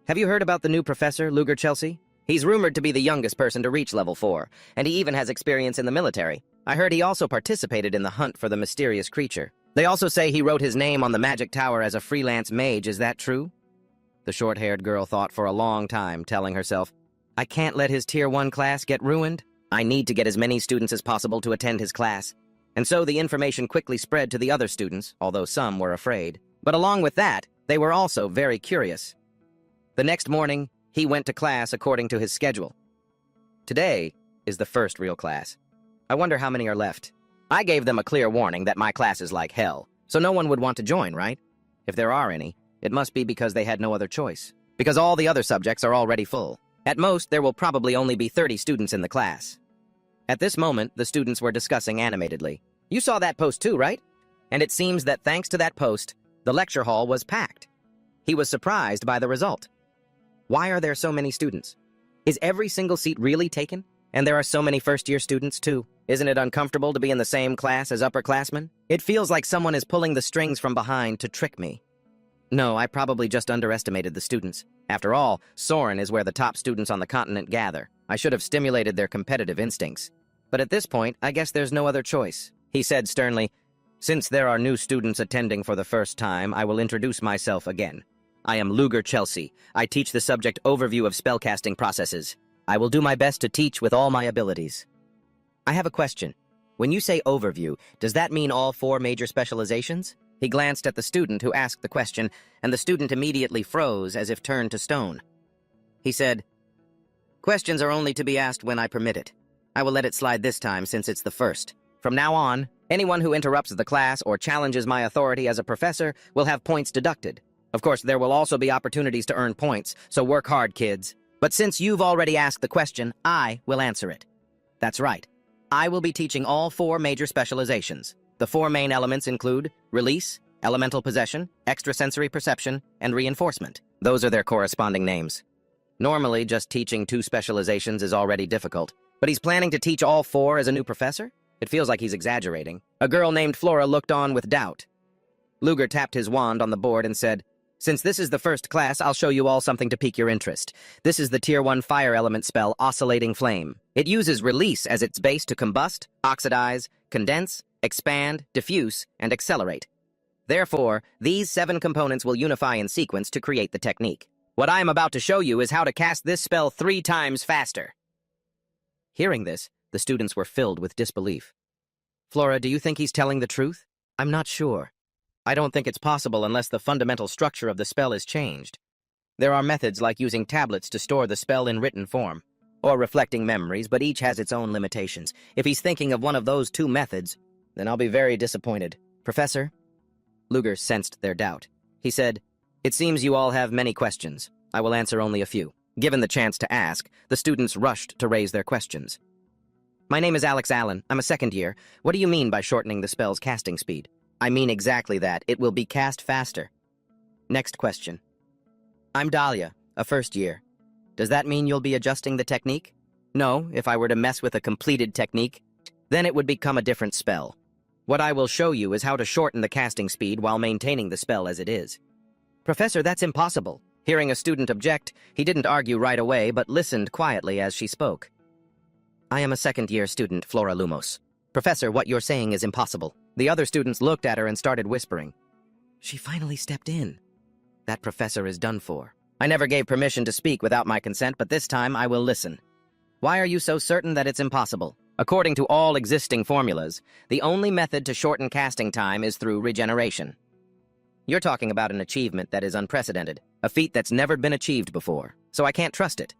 "Have you heard about the new professor, Luger Chelsea? He's rumored to be the youngest person to reach level 4, and he even has experience in the military. I heard he also participated in the hunt for the mysterious creature. They also say he wrote his name on the magic tower as a freelance mage. Is that true?" The short-haired girl thought for a long time, telling herself, "I can't let his Tier 1 class get ruined. I need to get as many students as possible to attend his class." And so the information quickly spread to the other students, although some were afraid. But along with that, they were also very curious. The next morning, he went to class according to his schedule. Today, is the first real class. I wonder how many are left. I gave them a clear warning that my class is like hell, so no one would want to join, right? If there are any, it must be because they had no other choice. Because all the other subjects are already full. At most, there will probably only be 30 students in the class. At this moment, the students were discussing animatedly. You saw that post too, right? And it seems that thanks to that post, the lecture hall was packed. He was surprised by the result. Why are there so many students? Is every single seat really taken? And there are so many first-year students too. Isn't it uncomfortable to be in the same class as upperclassmen? It feels like someone is pulling the strings from behind to trick me. No, I probably just underestimated the students. After all, Soren is where the top students on the continent gather. I should have stimulated their competitive instincts. But at this point, I guess there's no other choice. He said sternly, "Since there are new students attending for the first time, I will introduce myself again. I am Luger Chelsea. I teach the subject overview of spellcasting processes. I will do my best to teach with all my abilities." I have a question. When you say overview, does that mean all 4 major specializations? He glanced at the student who asked the question, and the student immediately froze as if turned to stone. He said, "Questions are only to be asked when I permit it. I will let it slide this time since it's the first. From now on, anyone who interrupts the class or challenges my authority as a professor will have points deducted. Of course, there will also be opportunities to earn points, so work hard, kids. But since you've already asked the question, I will answer it. That's right. I will be teaching all 4 major specializations. The 4 main elements include release, elemental possession, extrasensory perception, and reinforcement. Those are their corresponding names. Normally, just teaching 2 specializations is already difficult, but he's planning to teach all 4 as a new professor? It feels like he's exaggerating. A girl named Flora looked on with doubt. Luger tapped his wand on the board and said, "Since this is the first class, I'll show you all something to pique your interest. This is the Tier 1 fire element spell, Oscillating Flame. It uses release as its base to combust, oxidize, condense, expand, diffuse, and accelerate. Therefore, these 7 components will unify in sequence to create the technique. What I am about to show you is how to cast this spell 3 times faster." Hearing this, the students were filled with disbelief. "Flora, do you think he's telling the truth?" "I'm not sure. I don't think it's possible unless the fundamental structure of the spell is changed. There are methods like using tablets to store the spell in written form, or reflecting memories, but each has its own limitations. If he's thinking of one of those 2 methods, then I'll be very disappointed." "Professor?" Luger sensed their doubt. He said, "It seems you all have many questions. I will answer only a few." Given the chance to ask, the students rushed to raise their questions. "My name is Alex Allen. I'm a 2nd year. What do you mean by shortening the spell's casting speed?" "I mean exactly that. It will be cast faster." Next question. "I'm Dahlia, a 1st year. Does that mean you'll be adjusting the technique?" "No, if I were to mess with a completed technique, then it would become a different spell. What I will show you is how to shorten the casting speed while maintaining the spell as it is." "Professor, that's impossible." Hearing a student object, he didn't argue right away, but listened quietly as she spoke. "I am a 2nd-year student, Flora Lumos. Professor, what you're saying is impossible." The other students looked at her and started whispering. She finally stepped in. That professor is done for. "I never gave permission to speak without my consent, but this time I will listen. Why are you so certain that it's impossible? According to all existing formulas, the only method to shorten casting time is through regeneration. You're talking about an achievement that is unprecedented, a feat that's never been achieved before, so I can't trust it.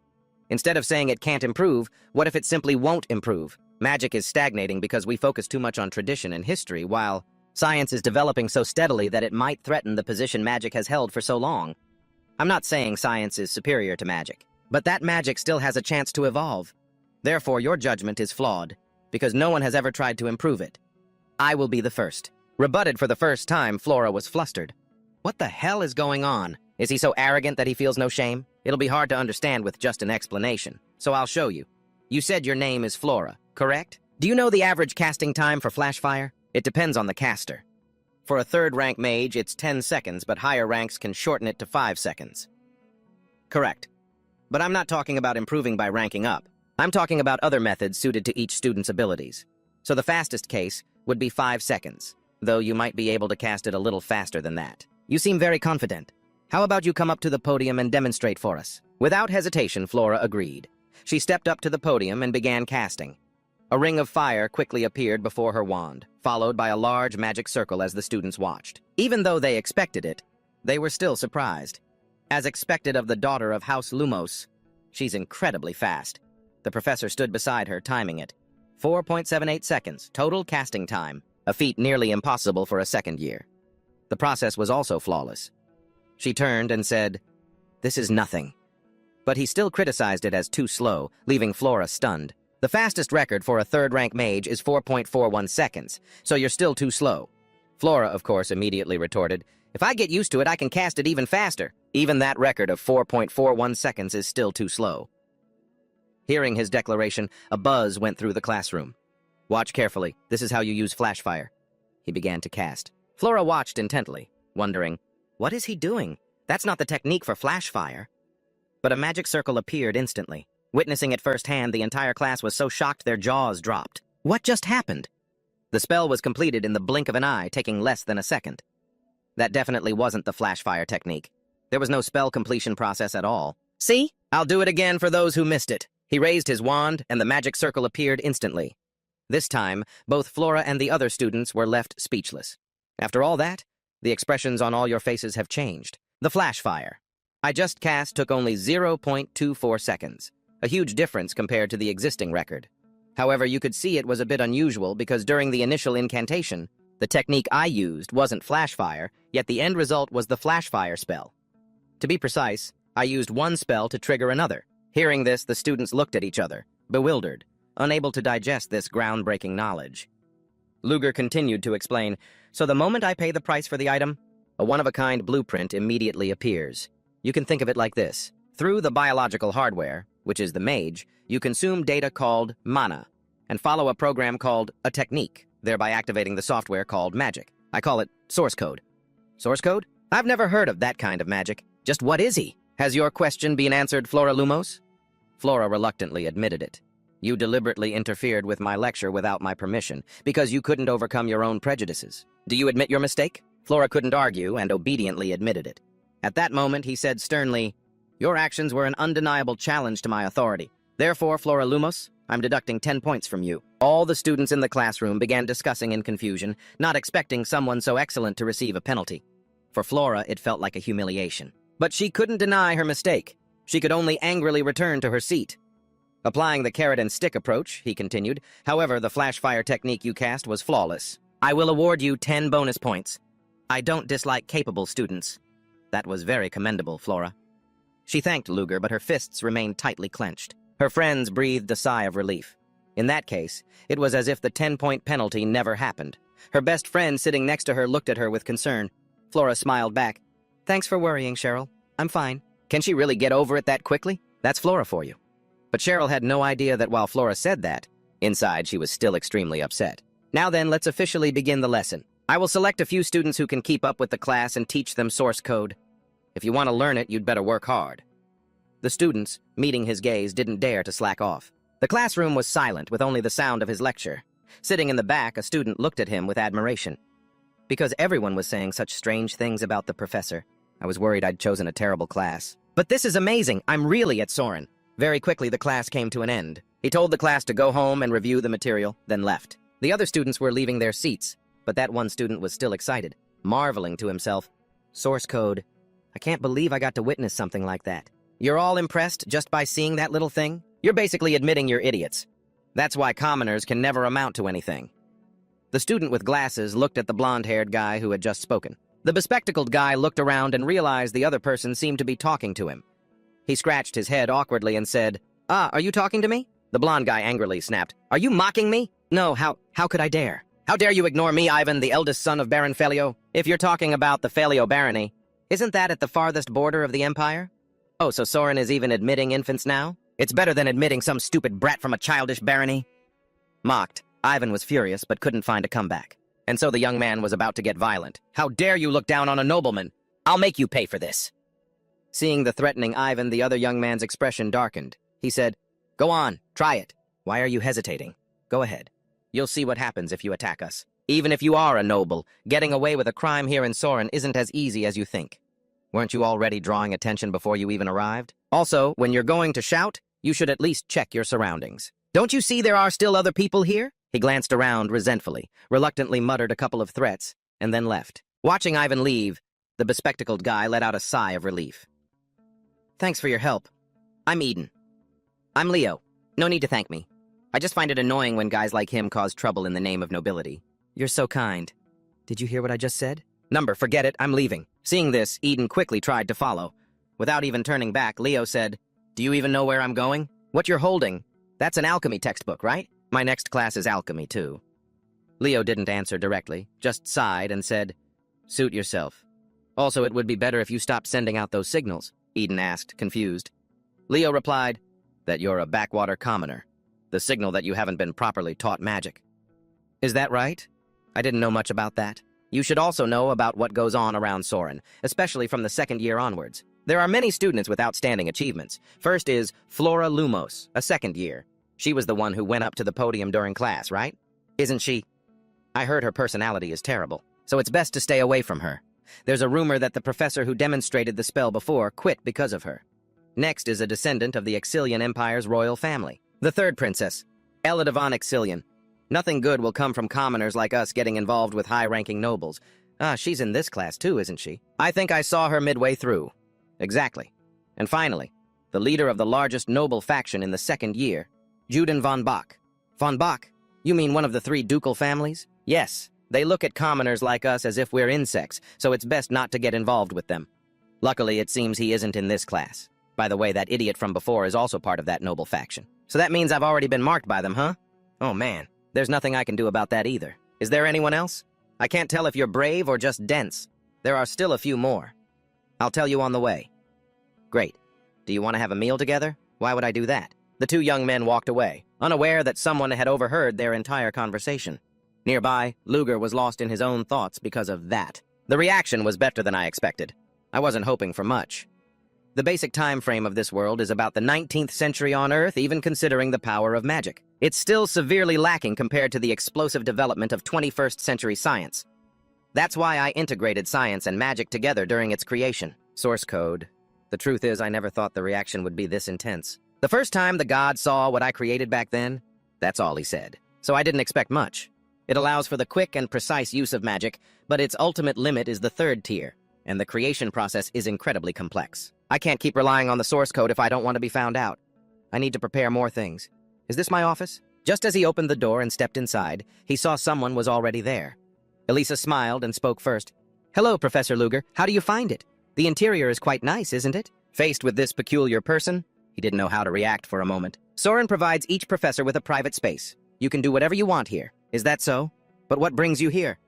Instead of saying it can't improve, what if it simply won't improve? Magic is stagnating because we focus too much on tradition and history, while science is developing so steadily that it might threaten the position magic has held for so long. I'm not saying science is superior to magic, but that magic still has a chance to evolve. Therefore, your judgment is flawed, because no one has ever tried to improve it. I will be the first." Rebutted for the first time, Flora was flustered. What the hell is going on? Is he so arrogant that he feels no shame? It'll be hard to understand with just an explanation, so I'll show you. You said your name is Flora, correct? Do you know the average casting time for flash fire? It depends on the caster. For a 3rd-rank mage, it's 10 seconds, but higher ranks can shorten it to 5 seconds. Correct. But I'm not talking about improving by ranking up. I'm talking about other methods suited to each student's abilities. So the fastest case would be 5 seconds, though you might be able to cast it a little faster than that. You seem very confident. How about you come up to the podium and demonstrate for us? Without hesitation, Flora agreed. She stepped up to the podium and began casting. A ring of fire quickly appeared before her wand, followed by a large magic circle as the students watched. Even though they expected it, they were still surprised. As expected of the daughter of House Lumos, she's incredibly fast. The professor stood beside her, timing it. 4.78 seconds, total casting time, a feat nearly impossible for a second year. The process was also flawless. She turned and said, "This is nothing." But he still criticized it as too slow, leaving Flora stunned. The fastest record for a third-rank mage is 4.41 seconds, so you're still too slow. Flora, of course, immediately retorted, "If I get used to it, I can cast it even faster." Even that record of 4.41 seconds is still too slow. Hearing his declaration, a buzz went through the classroom. "Watch carefully. This is how you use flash fire." He began to cast. Flora watched intently, wondering, what is he doing? That's not the technique for flash fire. But a magic circle appeared instantly. Witnessing it firsthand, the entire class was so shocked their jaws dropped. What just happened? The spell was completed in the blink of an eye, taking less than a second. That definitely wasn't the flash fire technique. There was no spell completion process at all. "See? I'll do it again for those who missed it." He raised his wand, and the magic circle appeared instantly. This time, both Flora and the other students were left speechless. After all that, the expressions on all your faces have changed. The flash fire I just cast took only 0.24 seconds, a huge difference compared to the existing record. However, you could see it was a bit unusual because during the initial incantation, the technique I used wasn't flash fire, yet the end result was the flash fire spell. To be precise, I used one spell to trigger another. Hearing this, the students looked at each other, bewildered, unable to digest this groundbreaking knowledge. Luger continued to explain, "So the moment I pay the price for the item, a one-of-a-kind blueprint immediately appears. You can think of it like this. Through the biological hardware, which is the MAGE, you consume data called mana, and follow a program called a technique, thereby activating the software called magic. I call it source code." Source code? I've never heard of that kind of magic. Just what is he? Has your question been answered, Flora Lumos? Flora reluctantly admitted it. "You deliberately interfered with my lecture without my permission, because you couldn't overcome your own prejudices. Do you admit your mistake?" Flora couldn't argue and obediently admitted it. At that moment, he said sternly, "Your actions were an undeniable challenge to my authority. Therefore, Flora Lumos, I'm deducting 10 points from you." All the students in the classroom began discussing in confusion, not expecting someone so excellent to receive a penalty. For Flora, it felt like a humiliation. But she couldn't deny her mistake. She could only angrily return to her seat. Applying the carrot and stick approach, he continued, "However, the flash fire technique you cast was flawless. I will award you 10 bonus points. I don't dislike capable students." That was very commendable, Flora. She thanked Luger, but her fists remained tightly clenched. Her friends breathed a sigh of relief. In that case, it was as if the 10-point penalty never happened. Her best friend sitting next to her looked at her with concern. Flora smiled back. "Thanks for worrying, Cheryl. I'm fine." Can she really get over it that quickly? That's Flora for you. But Cheryl had no idea that while Flora said that, inside she was still extremely upset. "Now then, let's officially begin the lesson. I will select a few students who can keep up with the class and teach them source code. If you want to learn it, you'd better work hard." The students, meeting his gaze, didn't dare to slack off. The classroom was silent, with only the sound of his lecture. Sitting in the back, a student looked at him with admiration. Because everyone was saying such strange things about the professor, I was worried I'd chosen a terrible class. "But this is amazing! I'm really at Soren." Very quickly, the class came to an end. He told the class to go home and review the material, then left. The other students were leaving their seats, but that one student was still excited, marveling to himself. "Source code. I can't believe I got to witness something like that." You're all impressed just by seeing that little thing? You're basically admitting you're idiots. That's why commoners can never amount to anything. The student with glasses looked at the blonde-haired guy who had just spoken. The bespectacled guy looked around and realized the other person seemed to be talking to him. He scratched his head awkwardly and said, "Ah, are you talking to me?" The blonde guy angrily snapped, "Are you mocking me?" "No, how could I dare? How dare you ignore me, Ivan, the eldest son of Baron Felio? If you're talking about the Felio barony, isn't that at the farthest border of the Empire? Oh, so Soren is even admitting infants now? It's better than admitting some stupid brat from a childish barony." Mocked, Ivan was furious but couldn't find a comeback. And so the young man was about to get violent. "How dare you look down on a nobleman? I'll make you pay for this." Seeing the threatening Ivan, the other young man's expression darkened. He said, "Go on, try it. Why are you hesitating? Go ahead. You'll see what happens if you attack us. Even if you are a noble, getting away with a crime here in Soren isn't as easy as you think. Weren't you already drawing attention before you even arrived? Also, when you're going to shout, you should at least check your surroundings. Don't you see there are still other people here?" He glanced around resentfully, reluctantly muttered a couple of threats, and then left. Watching Ivan leave, the bespectacled guy let out a sigh of relief. "Thanks for your help. I'm Eden." "I'm Leo. No need to thank me. I just find it annoying when guys like him cause trouble in the name of nobility. You're so kind. Did you hear what I just said? Number, forget it, I'm leaving. Seeing this, Eden quickly tried to follow. Without even turning back, Leo said, Do you even know where I'm going? What you're holding? That's an alchemy textbook, right? My next class is alchemy, too. Leo didn't answer directly, just sighed and said, Suit yourself. Also, it would be better if you stopped sending out those signals, Eden asked, confused. Leo replied, That you're a backwater commoner. The signal that you haven't been properly taught magic. Is that right? I didn't know much about that. You should also know about what goes on around Soren, especially from the second year onwards. There are many students with outstanding achievements. First is Flora Lumos, a second year. She was the one who went up to the podium during class, right? Isn't she? I heard her personality is terrible, so it's best to stay away from her. There's a rumor that the professor who demonstrated the spell before quit because of her. Next is a descendant of the Exilian Empire's royal family. The third princess, Elida von Exilian. Nothing good will come from commoners like us getting involved with high-ranking nobles. She's in this class too, isn't she? I think I saw her midway through. Exactly. And finally, the leader of the largest noble faction in the second year, Juden von Bach. Von Bach? You mean one of the three ducal families? Yes. They look at commoners like us as if we're insects, so it's best not to get involved with them. Luckily, it seems he isn't in this class. By the way, that idiot from before is also part of that noble faction. So that means I've already been marked by them, huh? Oh man, there's nothing I can do about that either. Is there anyone else? I can't tell if you're brave or just dense. There are still a few more. I'll tell you on the way. Great. Do you want to have a meal together? Why would I do that? The two young men walked away, unaware that someone had overheard their entire conversation. Nearby, Luger was lost in his own thoughts because of that. The reaction was better than I expected. I wasn't hoping for much. The basic time frame of this world is about the 19th century on Earth, even considering the power of magic. It's still severely lacking compared to the explosive development of 21st century science. That's why I integrated science and magic together during its creation. Source code. The truth is, I never thought the reaction would be this intense. The first time the god saw what I created back then, that's all he said. So I didn't expect much. It allows for the quick and precise use of magic, but its ultimate limit is the third tier, and the creation process is incredibly complex. I can't keep relying on the source code if I don't want to be found out. I need to prepare more things. Is this my office? Just as he opened the door and stepped inside, he saw someone was already there. Elisa smiled and spoke first. Hello, Professor Luger. How do you find it? The interior is quite nice, isn't it? Faced with this peculiar person, he didn't know how to react for a moment. Soren provides each professor with a private space. You can do whatever you want here. Is that so? But what brings you here?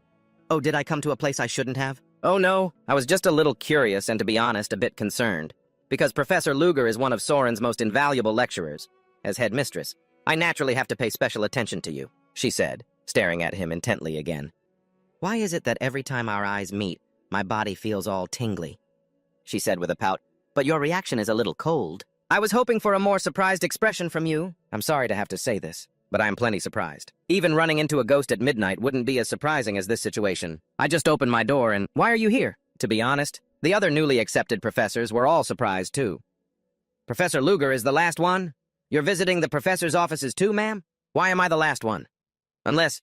Oh, did I come to a place I shouldn't have? Oh no, I was just a little curious and, to be honest, a bit concerned. Because Professor Luger is one of Soren's most invaluable lecturers. As headmistress, I naturally have to pay special attention to you, she said, staring at him intently again. Why is it that every time our eyes meet, my body feels all tingly? She said with a pout, but your reaction is a little cold. I was hoping for a more surprised expression from you. I'm sorry to have to say this, but I am plenty surprised. Even running into a ghost at midnight wouldn't be as surprising as this situation. I just opened my door and, why are you here? To be honest, the other newly accepted professors were all surprised too. Professor Luger is the last one? You're visiting the professor's offices too, ma'am? Why am I the last one? Unless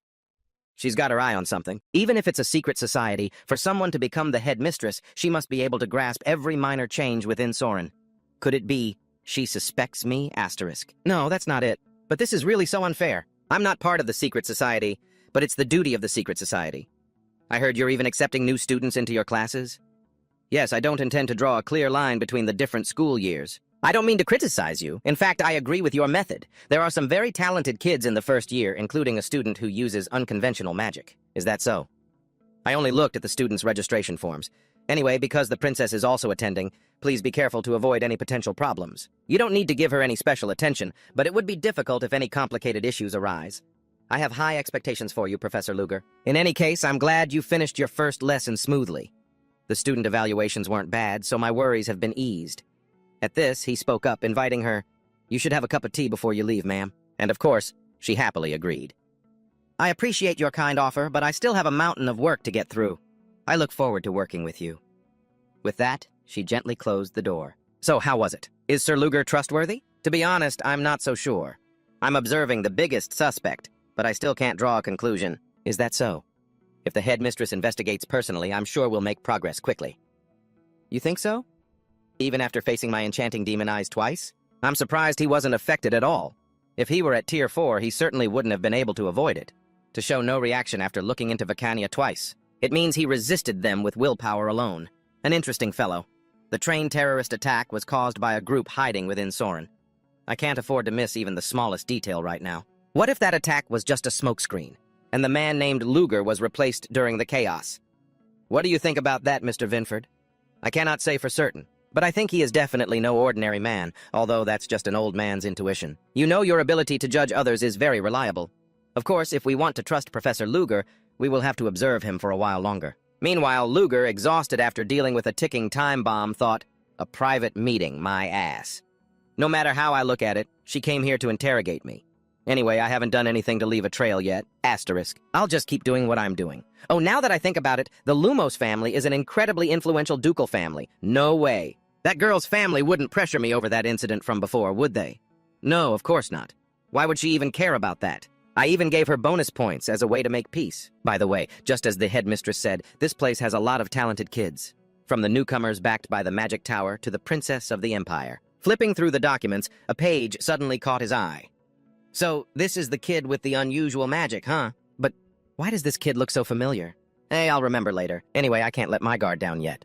she's got her eye on something. Even if it's a secret society, for someone to become the headmistress, she must be able to grasp every minor change within Soren. Could it be, she suspects me, asterisk? No, that's not it. But this is really so unfair. I'm not part of the secret society, but it's the duty of the secret society. I heard you're even accepting new students into your classes? Yes, I don't intend to draw a clear line between the different school years. I don't mean to criticize you. In fact, I agree with your method. There are some very talented kids in the first year, including a student who uses unconventional magic. Is that so? I only looked at the students' registration forms. Anyway, because the princess is also attending, please be careful to avoid any potential problems. You don't need to give her any special attention, but it would be difficult if any complicated issues arise. I have high expectations for you, Professor Luger. In any case, I'm glad you finished your first lesson smoothly. The student evaluations weren't bad, so my worries have been eased. At this, he spoke up, inviting her, You should have a cup of tea before you leave, ma'am. And of course, she happily agreed. I appreciate your kind offer, but I still have a mountain of work to get through. I look forward to working with you. With that, she gently closed the door. So, how was it? Is Sir Luger trustworthy? To be honest, I'm not so sure. I'm observing the biggest suspect, but I still can't draw a conclusion. Is that so? If the headmistress investigates personally, I'm sure we'll make progress quickly. You think so? Even after facing my enchanting demon eyes twice? I'm surprised he wasn't affected at all. If he were at Tier 4, he certainly wouldn't have been able to avoid it. To show no reaction after looking into Vacania twice. It means he resisted them with willpower alone. An interesting fellow. The train terrorist attack was caused by a group hiding within Soren. I can't afford to miss even the smallest detail right now. What if that attack was just a smokescreen, and the man named Luger was replaced during the chaos? What do you think about that, Mr. Vinford? I cannot say for certain, but I think he is definitely no ordinary man, although that's just an old man's intuition. You know your ability to judge others is very reliable. Of course, if we want to trust Professor Luger, we will have to observe him for a while longer. Meanwhile, Luger, exhausted after dealing with a ticking time bomb, thought, a private meeting, my ass. No matter how I look at it, she came here to interrogate me. Anyway, I haven't done anything to leave a trail yet. Asterisk. I'll just keep doing what I'm doing. Oh, now that I think about it, the Lumos family is an incredibly influential ducal family. No way. That girl's family wouldn't pressure me over that incident from before, would they? No, of course not. Why would she even care about that? I even gave her bonus points as a way to make peace. By the way, just as the headmistress said, this place has a lot of talented kids. From the newcomers backed by the magic tower to the princess of the empire. Flipping through the documents, a page suddenly caught his eye. So, this is the kid with the unusual magic, huh? But why does this kid look so familiar? Hey, I'll remember later. Anyway, I can't let my guard down yet.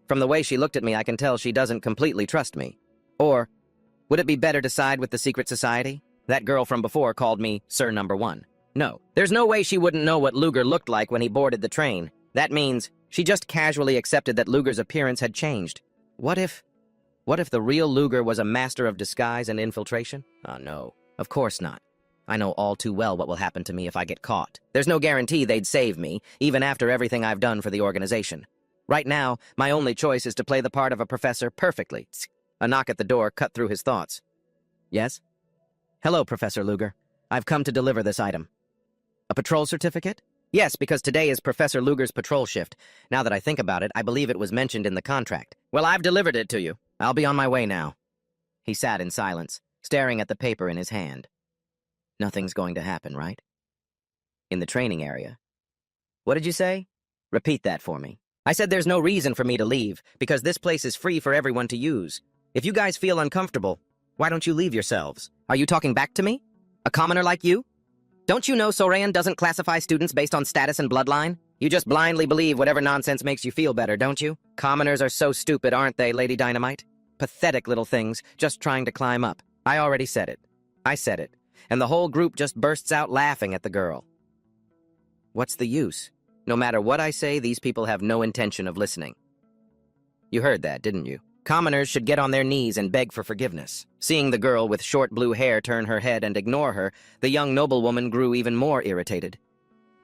From the way she looked at me, I can tell she doesn't completely trust me. Or, would it be better to side with the secret society? That girl from before called me Sir Number 1. No, there's no way she wouldn't know what Luger looked like when he boarded the train. That means she just casually accepted that Luger's appearance had changed. What if the real Luger was a master of disguise and infiltration? Oh, no. Of course not. I know all too well what will happen to me if I get caught. There's no guarantee they'd save me, even after everything I've done for the organization. Right now, my only choice is to play the part of a professor perfectly. A knock at the door cut through his thoughts. Yes? Hello, Professor Luger. I've come to deliver this item. A patrol certificate? Yes, because today is Professor Luger's patrol shift. Now that I think about it, I believe it was mentioned in the contract. Well, I've delivered it to you. I'll be on my way now. He sat in silence, staring at the paper in his hand. Nothing's going to happen, right? In the training area. What did you say? Repeat that for me. I said there's no reason for me to leave, because this place is free for everyone to use. If you guys feel uncomfortable, why don't you leave yourselves? Are you talking back to me? A commoner like you? Don't you know Sorayan doesn't classify students based on status and bloodline? You just blindly believe whatever nonsense makes you feel better, don't you? Commoners are so stupid, aren't they, Lady Dynamite? Pathetic little things, just trying to climb up. I already said it. I said it. And the whole group just bursts out laughing at the girl. What's the use? No matter what I say, these people have no intention of listening. You heard that, didn't you? Commoners should get on their knees and beg for forgiveness. Seeing the girl with short blue hair turn her head and ignore her, the young noblewoman grew even more irritated.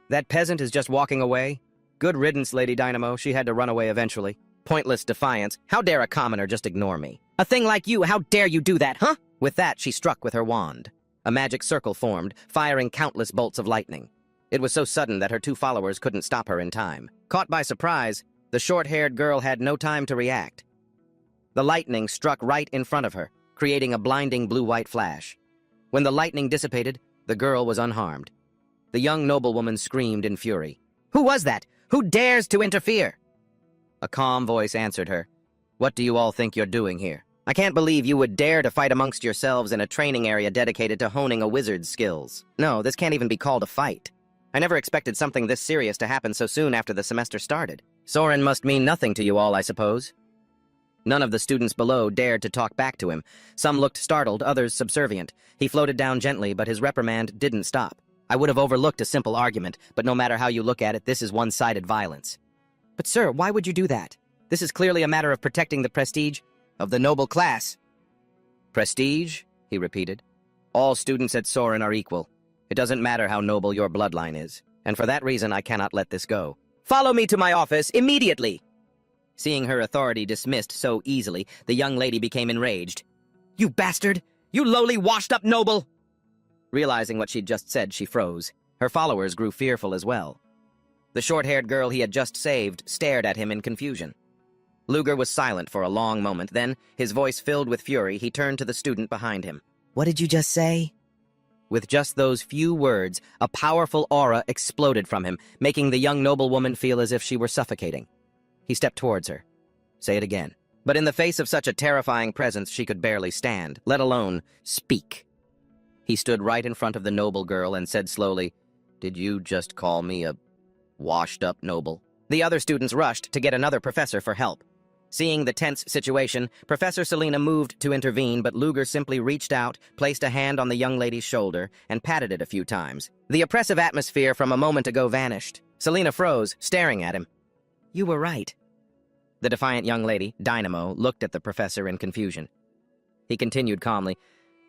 That peasant is just walking away? Good riddance, Lady Dynamo. She had to run away eventually. Pointless defiance. How dare a commoner just ignore me? A thing like you, how dare you do that, huh? With that, she struck with her wand. A magic circle formed, firing countless bolts of lightning. It was so sudden that her two followers couldn't stop her in time. Caught by surprise, the short-haired girl had no time to react. The lightning struck right in front of her, creating a blinding blue-white flash. When the lightning dissipated, the girl was unharmed. The young noblewoman screamed in fury. Who was that? Who dares to interfere? A calm voice answered her. What do you all think you're doing here? I can't believe you would dare to fight amongst yourselves in a training area dedicated to honing a wizard's skills. No, this can't even be called a fight. I never expected something this serious to happen so soon after the semester started. Soren must mean nothing to you all, I suppose. None of the students below dared to talk back to him. Some looked startled, others subservient. He floated down gently, but his reprimand didn't stop. I would have overlooked a simple argument, but no matter how you look at it, this is one-sided violence. But sir, why would you do that? This is clearly a matter of protecting the prestige of the noble class. Prestige? He repeated. All students at Soren are equal. It doesn't matter how noble your bloodline is, and for that reason I cannot let this go. Follow me to my office immediately! Seeing her authority dismissed so easily, the young lady became enraged. You bastard! You lowly, washed-up noble! Realizing what she'd just said, she froze. Her followers grew fearful as well. The short-haired girl he had just saved stared at him in confusion. Luger was silent for a long moment, then, his voice filled with fury, he turned to the student behind him. What did you just say? With just those few words, a powerful aura exploded from him, making the young noblewoman feel as if she were suffocating. He stepped towards her. Say it again. But in the face of such a terrifying presence, she could barely stand, let alone speak. He stood right in front of the noble girl and said slowly, "Did you just call me a washed-up noble?" The other students rushed to get another professor for help. Seeing the tense situation, Professor Selena moved to intervene, but Luger simply reached out, placed a hand on the young lady's shoulder, and patted it a few times. The oppressive atmosphere from a moment ago vanished. Selena froze, staring at him. "You were right." The defiant young lady, Dynamo, looked at the professor in confusion. He continued calmly,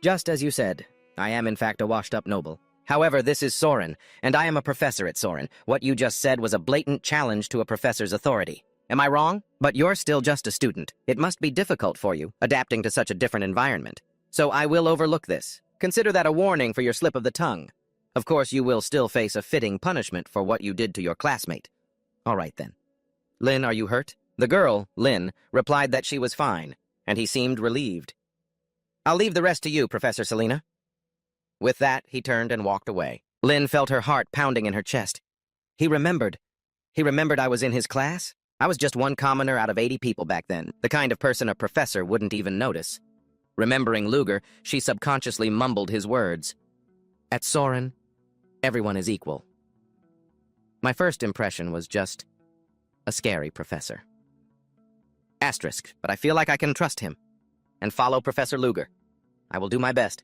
"Just as you said, I am in fact a washed-up noble. However, this is Soren, and I am a professor at Soren. What you just said was a blatant challenge to a professor's authority. Am I wrong? But you're still just a student. It must be difficult for you, adapting to such a different environment. So I will overlook this. Consider that a warning for your slip of the tongue. Of course, you will still face a fitting punishment for what you did to your classmate. All right, then. Lynn, are you hurt?" The girl, Lynn, replied that she was fine, and he seemed relieved. "I'll leave the rest to you, Professor Selena." With that, he turned and walked away. Lynn felt her heart pounding in her chest. He remembered. He remembered I was in his class? I was just one commoner out of 80 people back then, the kind of person a professor wouldn't even notice. Remembering Luger, she subconsciously mumbled his words. At Soren, everyone is equal. My first impression was just a scary professor. Asterisk, but I feel like I can trust him and follow Professor Luger. I will do my best.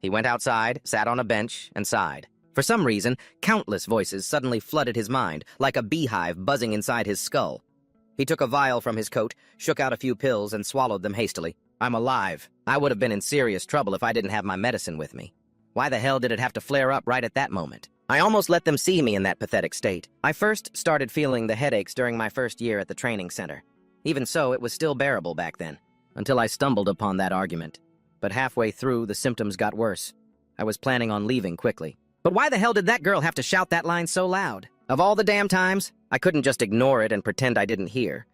He went outside, sat on a bench, and sighed. For some reason, countless voices suddenly flooded his mind, like a beehive buzzing inside his skull. He took a vial from his coat, shook out a few pills, and swallowed them hastily. I'm alive. I would have been in serious trouble if I didn't have my medicine with me. Why the hell did it have to flare up right at that moment? I almost let them see me in that pathetic state. I first started feeling the headaches during my first year at the training center. Even so, it was still bearable back then, until I stumbled upon that argument. But halfway through, the symptoms got worse. I was planning on leaving quickly. But why the hell did that girl have to shout that line so loud? Of all the damn times, I couldn't just ignore it and pretend I didn't hear.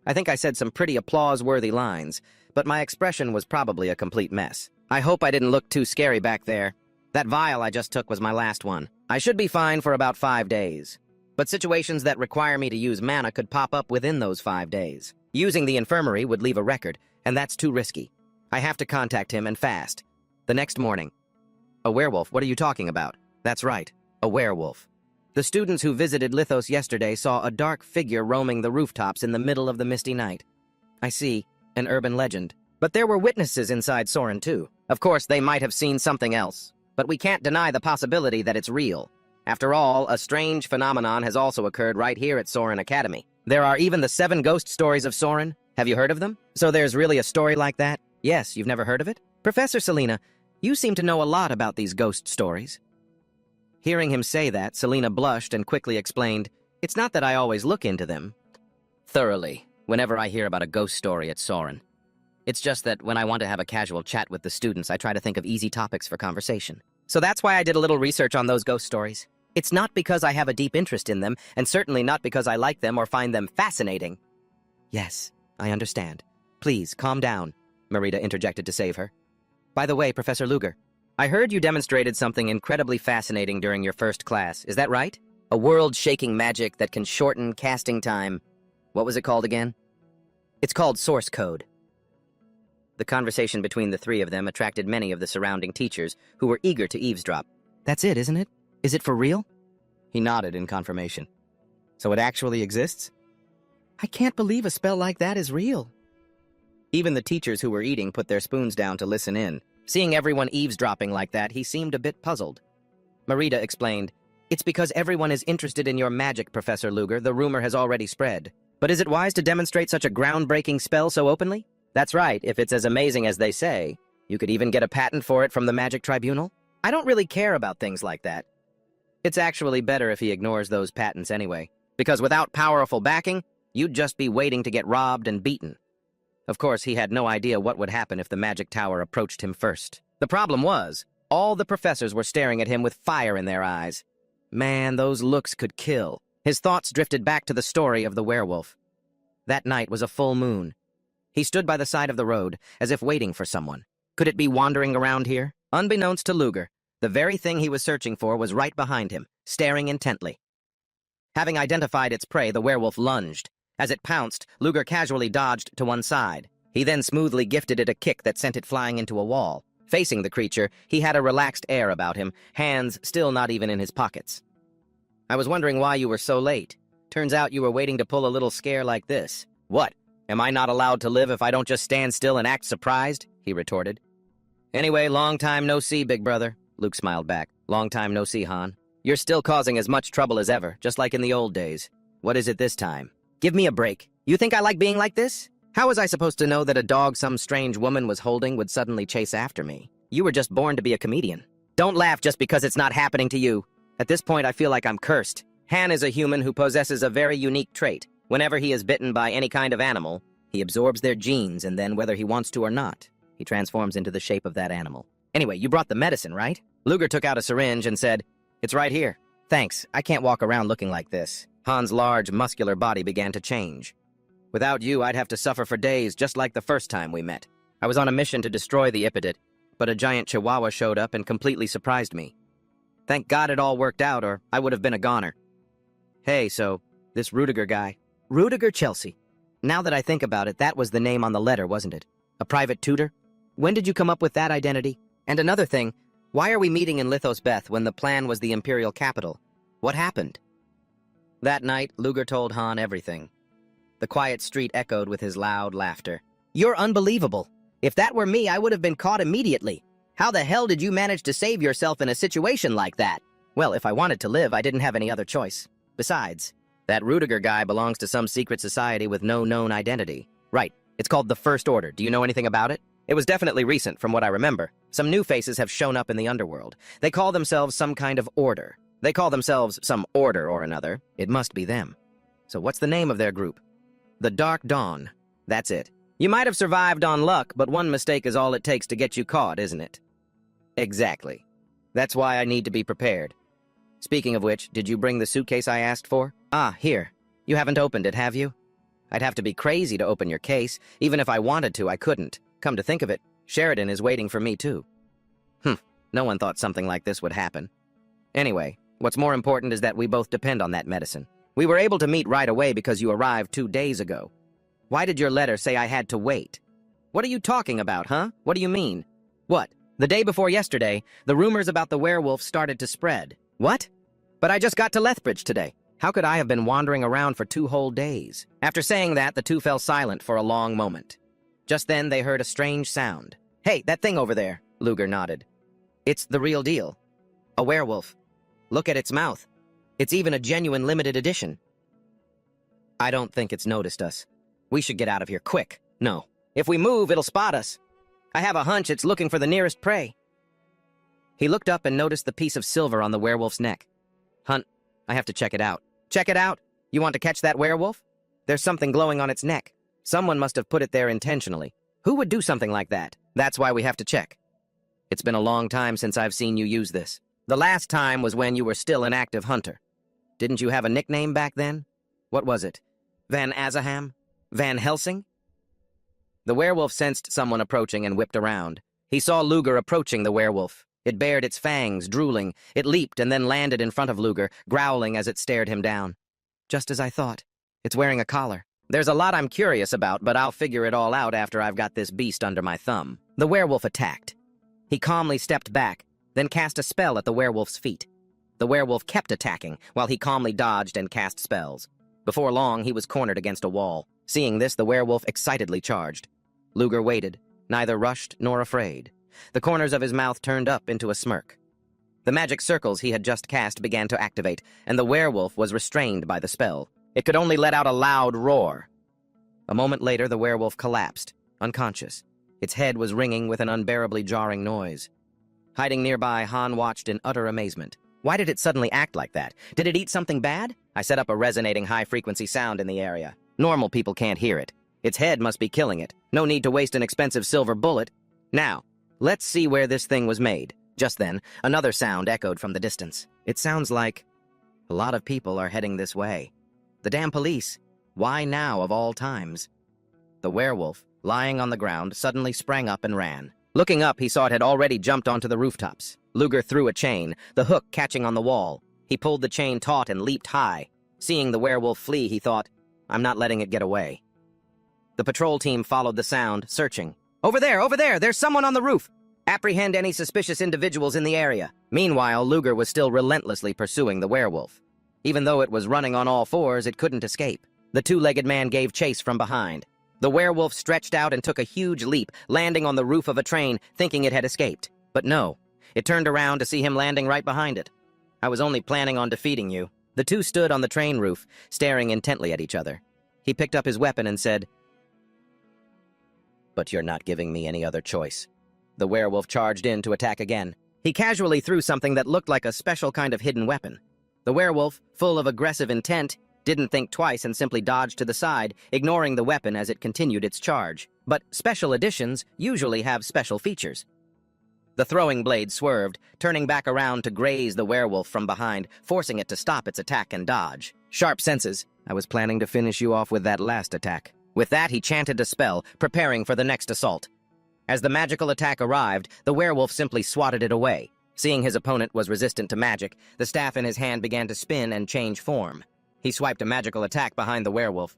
I think I said some pretty applause-worthy lines, but my expression was probably a complete mess. I hope I didn't look too scary back there. That vial I just took was my last one. I should be fine for about 5 days. But situations that require me to use mana could pop up within those 5 days. Using the infirmary would leave a record, and that's too risky. I have to contact him, and fast. The next morning. A werewolf? What are you talking about? That's right, a werewolf. The students who visited Lithos yesterday saw a dark figure roaming the rooftops in the middle of the misty night. I see, an urban legend. But there were witnesses inside Soren too. Of course, they might have seen something else. But we can't deny the possibility that it's real. After all, a strange phenomenon has also occurred right here at Soren Academy. There are even the 7 ghost stories of Soren. Have you heard of them? So there's really a story like that? Yes, you've never heard of it? Professor Selena, you seem to know a lot about these ghost stories. Hearing him say that, Selena blushed and quickly explained, It's not that I always look into them thoroughly whenever I hear about a ghost story at Soren. It's just that when I want to have a casual chat with the students, I try to think of easy topics for conversation. So that's why I did a little research on those ghost stories. It's not because I have a deep interest in them, and certainly not because I like them or find them fascinating. Yes, I understand. Please, calm down, Marita interjected to save her. By the way, Professor Luger, I heard you demonstrated something incredibly fascinating during your first class. Is that right? A world-shaking magic that can shorten casting time. What was it called again? It's called source code. The conversation between the three of them attracted many of the surrounding teachers who were eager to eavesdrop. That's it, isn't it? Is it for real? He nodded in confirmation. So it actually exists? I can't believe a spell like that is real. Even the teachers who were eating put their spoons down to listen in. Seeing everyone eavesdropping like that, he seemed a bit puzzled. Marita explained, It's because everyone is interested in your magic, Professor Luger. The rumor has already spread. But is it wise to demonstrate such a groundbreaking spell so openly? That's right, if it's as amazing as they say. You could even get a patent for it from the Magic Tribunal. I don't really care about things like that. It's actually better if he ignores those patents anyway, because without powerful backing, you'd just be waiting to get robbed and beaten. Of course, he had no idea what would happen if the magic tower approached him first. The problem was, all the professors were staring at him with fire in their eyes. Man, those looks could kill. His thoughts drifted back to the story of the werewolf. That night was a full moon. He stood by the side of the road, as if waiting for someone. Could it be wandering around here? Unbeknownst to Luger, the very thing he was searching for was right behind him, staring intently. Having identified its prey, the werewolf lunged. As it pounced, Luger casually dodged to one side. He then smoothly gifted it a kick that sent it flying into a wall. Facing the creature, he had a relaxed air about him, hands still not even in his pockets. "I was wondering why you were so late. Turns out you were waiting to pull a little scare like this." "What? Am I not allowed to live if I don't just stand still and act surprised?" he retorted. "Anyway, long time no see, big brother," Luke smiled back. "Long time no see, Han. You're still causing as much trouble as ever, just like in the old days. What is it this time? Give me a break. You think I like being like this? How was I supposed to know that a dog some strange woman was holding would suddenly chase after me? You were just born to be a comedian. Don't laugh just because it's not happening to you. At this point, I feel like I'm cursed. Han is a human who possesses a very unique trait. Whenever he is bitten by any kind of animal, he absorbs their genes, and then, whether he wants to or not, he transforms into the shape of that animal. Anyway, you brought the medicine, right?" Luger took out a syringe and said, "It's right here." "Thanks. I can't walk around looking like this." Han's large, muscular body began to change. "Without you, I'd have to suffer for days, just like the first time we met. I was on a mission to destroy the Ipodit, but a giant chihuahua showed up and completely surprised me. Thank God it all worked out, or I would have been a goner. Hey, so, this Rudiger guy. Rudiger Chelsea. Now that I think about it, that was the name on the letter, wasn't it? A private tutor? When did you come up with that identity? And another thing, why are we meeting in Lithos Beth when the plan was the Imperial capital? What happened?" That night, Luger told Han everything. The quiet street echoed with his loud laughter. "You're unbelievable. If that were me, I would have been caught immediately. How the hell did you manage to save yourself in a situation like that?" "Well, if I wanted to live, I didn't have any other choice. Besides, that Rudiger guy belongs to some secret society with no known identity." "Right. It's called the First Order. Do you know anything about it?" "It was definitely recent, from what I remember. Some new faces have shown up in the underworld. They call themselves some kind of order. They call themselves some order or another. It must be them. So what's the name of their group?" "The Dark Dawn. That's it. You might have survived on luck, but one mistake is all it takes to get you caught, isn't it?" "Exactly. That's why I need to be prepared. Speaking of which, did you bring the suitcase I asked for?" "Ah, here. You haven't opened it, have you?" "I'd have to be crazy to open your case. Even if I wanted to, I couldn't. Come to think of it, Sheridan is waiting for me, too." No one thought something like this would happen. Anyway, what's more important is that we both depend on that medicine. We were able to meet right away because you arrived 2 days ago. Why did your letter say I had to wait? What are you talking about, huh? What do you mean? What? The day before yesterday, the rumors about the werewolf started to spread. What? But I just got to Lethbridge today. How could I have been wandering around for 2 whole days? After saying that, the two fell silent for a long moment. Just then, they heard a strange sound. "Hey, that thing over there," Luger nodded. "It's the real deal. A werewolf. Look at its mouth. It's even a genuine limited edition." "I don't think it's noticed us. We should get out of here quick." "No. If we move, it'll spot us. I have a hunch it's looking for the nearest prey." He looked up and noticed the piece of silver on the werewolf's neck. "Hunt, I have to check it out." "Check it out? You want to catch that werewolf? There's something glowing on its neck. Someone must have put it there intentionally. Who would do something like that? That's why we have to check. It's been a long time since I've seen you use this. The last time was when you were still an active hunter. Didn't you have a nickname back then? What was it? Van Azaham? Van Helsing?" The werewolf sensed someone approaching and whipped around. He saw Luger approaching the werewolf. It bared its fangs, drooling. It leaped and then landed in front of Luger, growling as it stared him down. "Just as I thought. It's wearing a collar. There's a lot I'm curious about, but I'll figure it all out after I've got this beast under my thumb." The werewolf attacked. He calmly stepped back, then cast a spell at the werewolf's feet. The werewolf kept attacking, while he calmly dodged and cast spells. Before long, he was cornered against a wall. Seeing this, the werewolf excitedly charged. Luger waited, neither rushed nor afraid. The corners of his mouth turned up into a smirk. The magic circles he had just cast began to activate, and the werewolf was restrained by the spell. It could only let out a loud roar. A moment later, the werewolf collapsed, unconscious. Its head was ringing with an unbearably jarring noise. Hiding nearby, Han watched in utter amazement. Why did it suddenly act like that? Did it eat something bad? I set up a resonating high-frequency sound in the area. Normal people can't hear it. Its head must be killing it. No need to waste an expensive silver bullet. Now, let's see where this thing was made. Just then, another sound echoed from the distance. It sounds like a lot of people are heading this way. The damn police. Why now of all times? The werewolf, lying on the ground, suddenly sprang up and ran. Looking up, he saw it had already jumped onto the rooftops. Luger threw a chain, the hook catching on the wall. He pulled the chain taut and leaped high. Seeing the werewolf flee, he thought, I'm not letting it get away. The patrol team followed the sound, searching. Over there! There's someone on the roof! Apprehend any suspicious individuals in the area. Meanwhile, Luger was still relentlessly pursuing the werewolf. Even though it was running on all fours, it couldn't escape. The two-legged man gave chase from behind. The werewolf stretched out and took a huge leap, landing on the roof of a train, thinking it had escaped. But no, it turned around to see him landing right behind it. I was only planning on defeating you. The two stood on the train roof, staring intently at each other. He picked up his weapon and said, "But you're not giving me any other choice." The werewolf charged in to attack again. He casually threw something that looked like a special kind of hidden weapon. The werewolf, full of aggressive intent, didn't think twice and simply dodged to the side, ignoring the weapon as it continued its charge. But special editions usually have special features. The throwing blade swerved, turning back around to graze the werewolf from behind, forcing it to stop its attack and dodge. Sharp senses. I was planning to finish you off with that last attack. With that, he chanted a spell, preparing for the next assault. As the magical attack arrived, the werewolf simply swatted it away. Seeing his opponent was resistant to magic, the staff in his hand began to spin and change form. He swiped a magical attack behind the werewolf.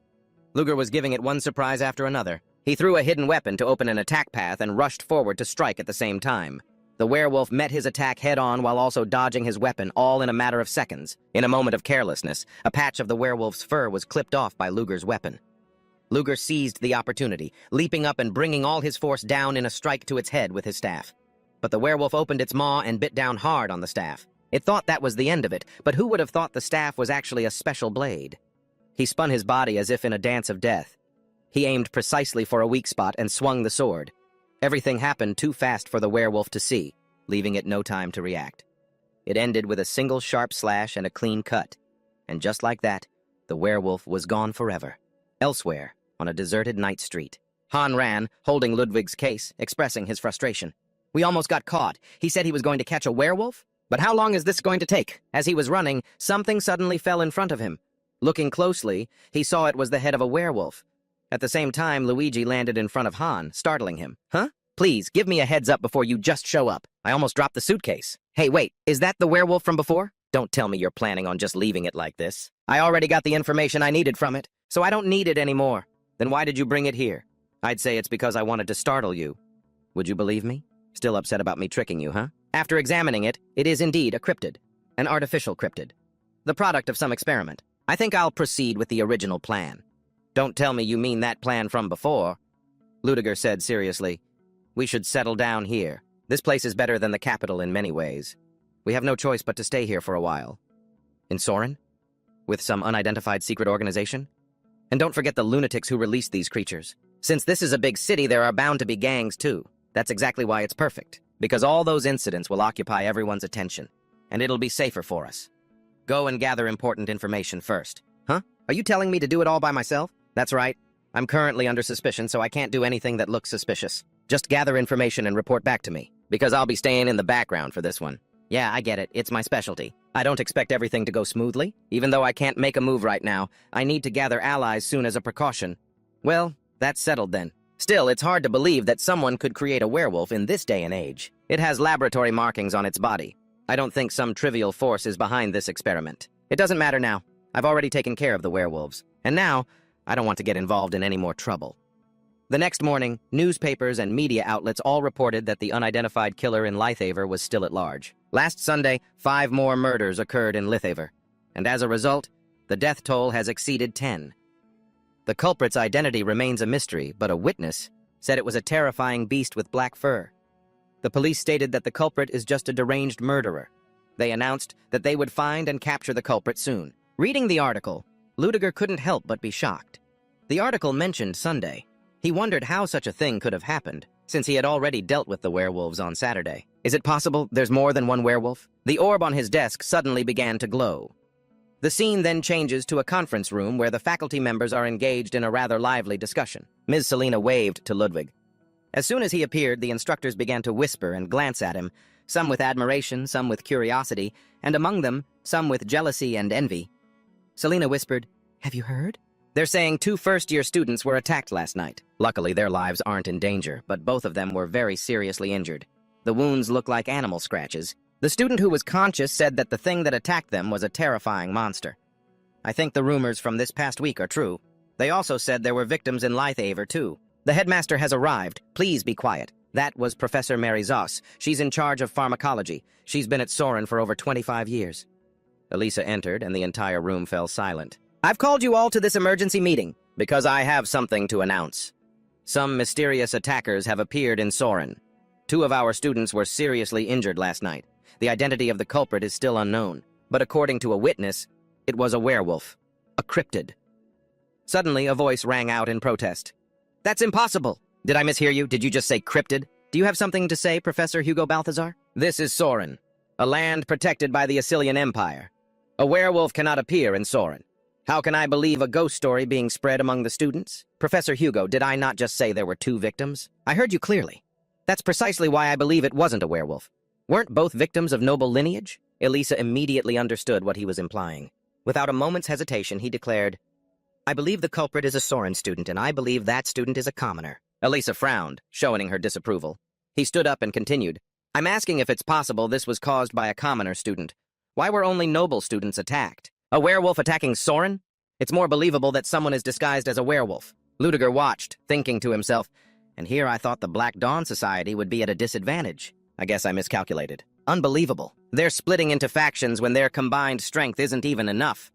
Luger was giving it one surprise after another. He threw a hidden weapon to open an attack path and rushed forward to strike at the same time. The werewolf met his attack head-on while also dodging his weapon, all in a matter of seconds. In a moment of carelessness, a patch of the werewolf's fur was clipped off by Luger's weapon. Luger seized the opportunity, leaping up and bringing all his force down in a strike to its head with his staff. But the werewolf opened its maw and bit down hard on the staff. It thought that was the end of it, but who would have thought the staff was actually a special blade? He spun his body as if in a dance of death. He aimed precisely for a weak spot and swung the sword. Everything happened too fast for the werewolf to see, leaving it no time to react. It ended with a single sharp slash and a clean cut. And just like that, the werewolf was gone forever. Elsewhere, on a deserted night street, Han ran, holding Ludwig's case, expressing his frustration. "We almost got caught. He said he was going to catch a werewolf? But how long is this going to take?" As he was running, something suddenly fell in front of him. Looking closely, he saw it was the head of a werewolf. At the same time, Luigi landed in front of Han, startling him. "Huh? Please, give me a heads up before you just show up. I almost dropped the suitcase." "Hey, wait, is that the werewolf from before? Don't tell me you're planning on just leaving it like this. I already got the information I needed from it, so I don't need it anymore. Then why did you bring it here?" "I'd say it's because I wanted to startle you. Would you believe me? Still upset about me tricking you, huh?" After examining it, it is indeed a cryptid. An artificial cryptid. The product of some experiment. I think I'll proceed with the original plan. "Don't tell me you mean that plan from before," Ludiger said seriously. "We should settle down here. This place is better than the capital in many ways. We have no choice but to stay here for a while." "In Soren? With some unidentified secret organization? And don't forget the lunatics who released these creatures. Since this is a big city, there are bound to be gangs too. That's exactly why it's perfect. Because all those incidents will occupy everyone's attention. And it'll be safer for us. Go and gather important information first." "Huh? Are you telling me to do it all by myself?" "That's right. I'm currently under suspicion, so I can't do anything that looks suspicious. Just gather information and report back to me. Because I'll be staying in the background for this one." "Yeah, I get it. It's my specialty. I don't expect everything to go smoothly. Even though I can't make a move right now, I need to gather allies soon as a precaution." "Well, that's settled then. Still, it's hard to believe that someone could create a werewolf in this day and age. It has laboratory markings on its body. I don't think some trivial force is behind this experiment. It doesn't matter now. I've already taken care of the werewolves. And now, I don't want to get involved in any more trouble." The next morning, newspapers and media outlets all reported that the unidentified killer in Lithaver was still at large. Last Sunday, 5 more murders occurred in Lithaver. And as a result, the death toll has exceeded 10. The culprit's identity remains a mystery, but a witness said it was a terrifying beast with black fur. The police stated that the culprit is just a deranged murderer. They announced that they would find and capture the culprit soon. Reading the article, Ludiger couldn't help but be shocked. The article mentioned Sunday. He wondered how such a thing could have happened, since he had already dealt with the werewolves on Saturday. Is it possible there's more than one werewolf? The orb on his desk suddenly began to glow. The scene then changes to a conference room where the faculty members are engaged in a rather lively discussion. Ms. Selina waved to Ludwig. As soon as he appeared, the instructors began to whisper and glance at him, some with admiration, some with curiosity, and among them, some with jealousy and envy. Selina whispered, "Have you heard? They're saying 2 first-year students were attacked last night. Luckily, their lives aren't in danger, but both of them were very seriously injured. The wounds look like animal scratches. The student who was conscious said that the thing that attacked them was a terrifying monster. I think the rumors from this past week are true. They also said there were victims in Lithaver, too. The headmaster has arrived. Please be quiet." That was Professor Mary Zoss. She's in charge of pharmacology. She's been at Soren for over 25 years. Elisa entered, and the entire room fell silent. I've called you all to this emergency meeting because I have something to announce. Some mysterious attackers have appeared in Soren. 2 of our students were seriously injured last night. The identity of the culprit is still unknown, but according to a witness, it was a werewolf, a cryptid. Suddenly, a voice rang out in protest. That's impossible! Did I mishear you? Did you just say cryptid? Do you have something to say, Professor Hugo Balthazar? This is Soren, a land protected by the Assylian Empire. A werewolf cannot appear in Soren. How can I believe a ghost story being spread among the students? Professor Hugo, did I not just say there were 2 victims? I heard you clearly. That's precisely why I believe it wasn't a werewolf. Weren't both victims of noble lineage? Elisa immediately understood what he was implying. Without a moment's hesitation, he declared, I believe the culprit is a Soren student, and I believe that student is a commoner. Elisa frowned, showing her disapproval. He stood up and continued, I'm asking if it's possible this was caused by a commoner student. Why were only noble students attacked? A werewolf attacking Soren? It's more believable that someone is disguised as a werewolf. Ludiger watched, thinking to himself, and here I thought the Black Dawn Society would be at a disadvantage. I guess I miscalculated. Unbelievable. They're splitting into factions when their combined strength isn't even enough.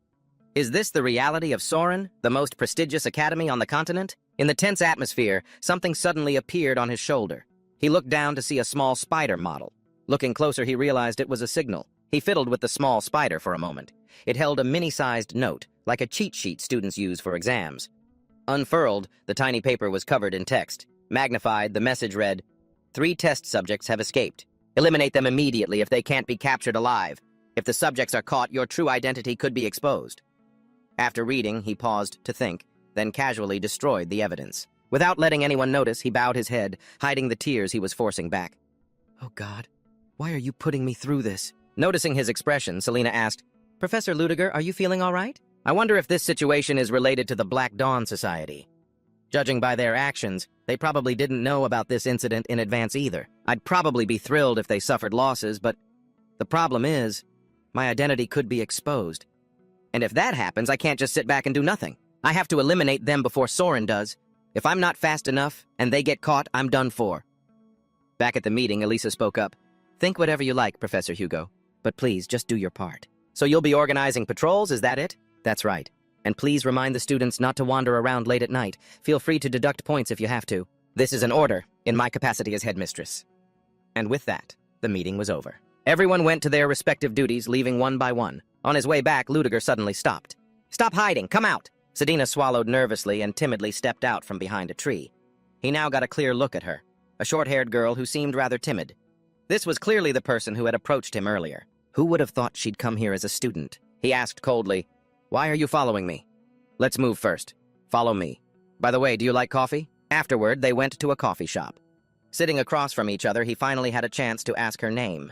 Is this the reality of Soren, the most prestigious academy on the continent? In the tense atmosphere, something suddenly appeared on his shoulder. He looked down to see a small spider model. Looking closer, he realized it was a signal. He fiddled with the small spider for a moment. It held a mini-sized note, like a cheat sheet students use for exams. Unfurled, the tiny paper was covered in text. Magnified, the message read, 3 test subjects have escaped. Eliminate them immediately if they can't be captured alive. If the subjects are caught, your true identity could be exposed. After reading, he paused to think, then casually destroyed the evidence. Without letting anyone notice, he bowed his head, hiding the tears he was forcing back. Oh God, why are you putting me through this? Noticing his expression, Selena asked, Professor Ludiger, are you feeling all right? I wonder if this situation is related to the Black Dawn Society. Judging by their actions, they probably didn't know about this incident in advance either. I'd probably be thrilled if they suffered losses, but the problem is, my identity could be exposed. And if that happens, I can't just sit back and do nothing. I have to eliminate them before Soren does. If I'm not fast enough and they get caught, I'm done for. Back at the meeting, Elisa spoke up. Think whatever you like, Professor Hugo, but please just do your part. So you'll be organizing patrols, is that it? That's right. And please remind the students not to wander around late at night. Feel free to deduct points if you have to. This is an order, in my capacity as headmistress. And with that, the meeting was over. Everyone went to their respective duties, leaving one by one. On his way back, Ludiger suddenly stopped. Stop hiding! Come out! Sedina swallowed nervously and timidly stepped out from behind a tree. He now got a clear look at her, a short-haired girl who seemed rather timid. This was clearly the person who had approached him earlier. Who would have thought she'd come here as a student? He asked coldly, Why are you following me? Let's move first. Follow me. By the way, do you like coffee? Afterward, they went to a coffee shop. Sitting across from each other, he finally had a chance to ask her name.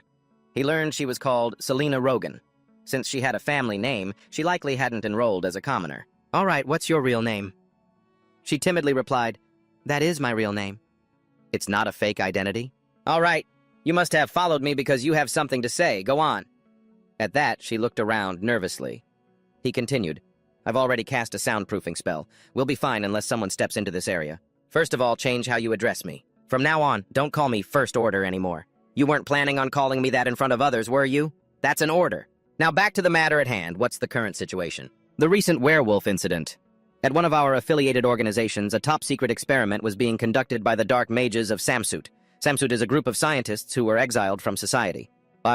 He learned she was called Selena Rogan. Since she had a family name, she likely hadn't enrolled as a commoner. All right, what's your real name? She timidly replied, That is my real name. It's not a fake identity? All right, you must have followed me because you have something to say. Go on. At that, she looked around nervously. He continued, I've already cast a soundproofing spell. We'll be fine unless someone steps into this area. First of all, change how you address me. From now on, don't call me First Order anymore. You weren't planning on calling me that in front of others, were you? That's an order. Now back to the matter at hand. What's the current situation? The recent werewolf incident. At one of our affiliated organizations, a top-secret experiment was being conducted by the Dark Mages of Samsut. Samsut is a group of scientists who were exiled from society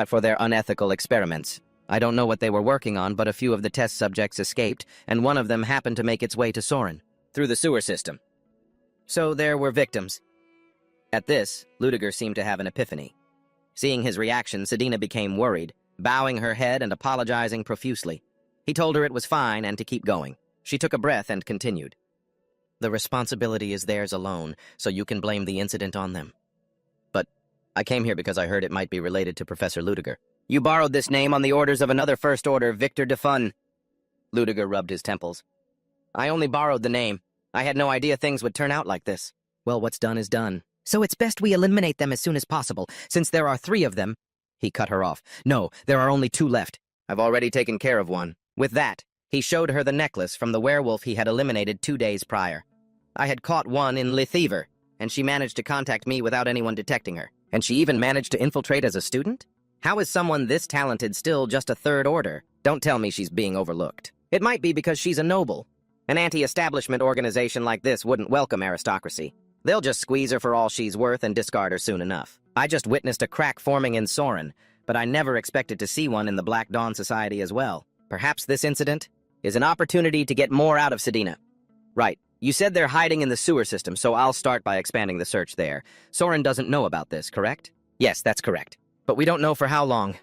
for their unethical experiments. I don't know what they were working on, but a few of the test subjects escaped, and one of them happened to make its way to Soren, through the sewer system. So there were victims. At this, Ludiger seemed to have an epiphany. Seeing his reaction, Sedina became worried, bowing her head and apologizing profusely. He told her it was fine and to keep going. She took a breath and continued. The responsibility is theirs alone, so you can blame the incident on them. But I came here because I heard it might be related to Professor Ludiger. You borrowed this name on the orders of another First Order, Victor Defun. Ludiger rubbed his temples. I only borrowed the name. I had no idea things would turn out like this. Well, what's done is done. So it's best we eliminate them as soon as possible, since there are 3 of them. He cut her off. No, there are only 2 left. I've already taken care of one. With that, he showed her the necklace from the werewolf he had eliminated 2 days prior. I had caught one in Lithiver, and she managed to contact me without anyone detecting her. And she even managed to infiltrate as a student? How is someone this talented still just a third order? Don't tell me she's being overlooked. It might be because she's a noble. An anti-establishment organization like this wouldn't welcome aristocracy. They'll just squeeze her for all she's worth and discard her soon enough. I just witnessed a crack forming in Soren, but I never expected to see one in the Black Dawn Society as well. Perhaps this incident is an opportunity to get more out of Sedina. Right. You said they're hiding in the sewer system, so I'll start by expanding the search there. Soren doesn't know about this, correct? Yes, that's correct. But we don't know for how long.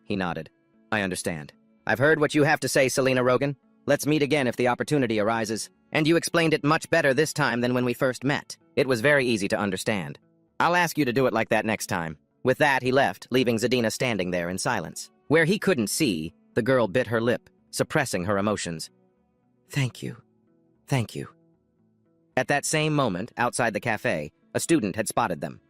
He nodded. I understand. I've heard what you have to say, Selena Rogan. Let's meet again if the opportunity arises. And you explained it much better this time than when we first met. It was very easy to understand. I'll ask you to do it like that next time. With that, he left, leaving Sedina standing there in silence. Where he couldn't see, the girl bit her lip, suppressing her emotions. Thank you. Thank you. At that same moment, outside the cafe, a student had spotted them.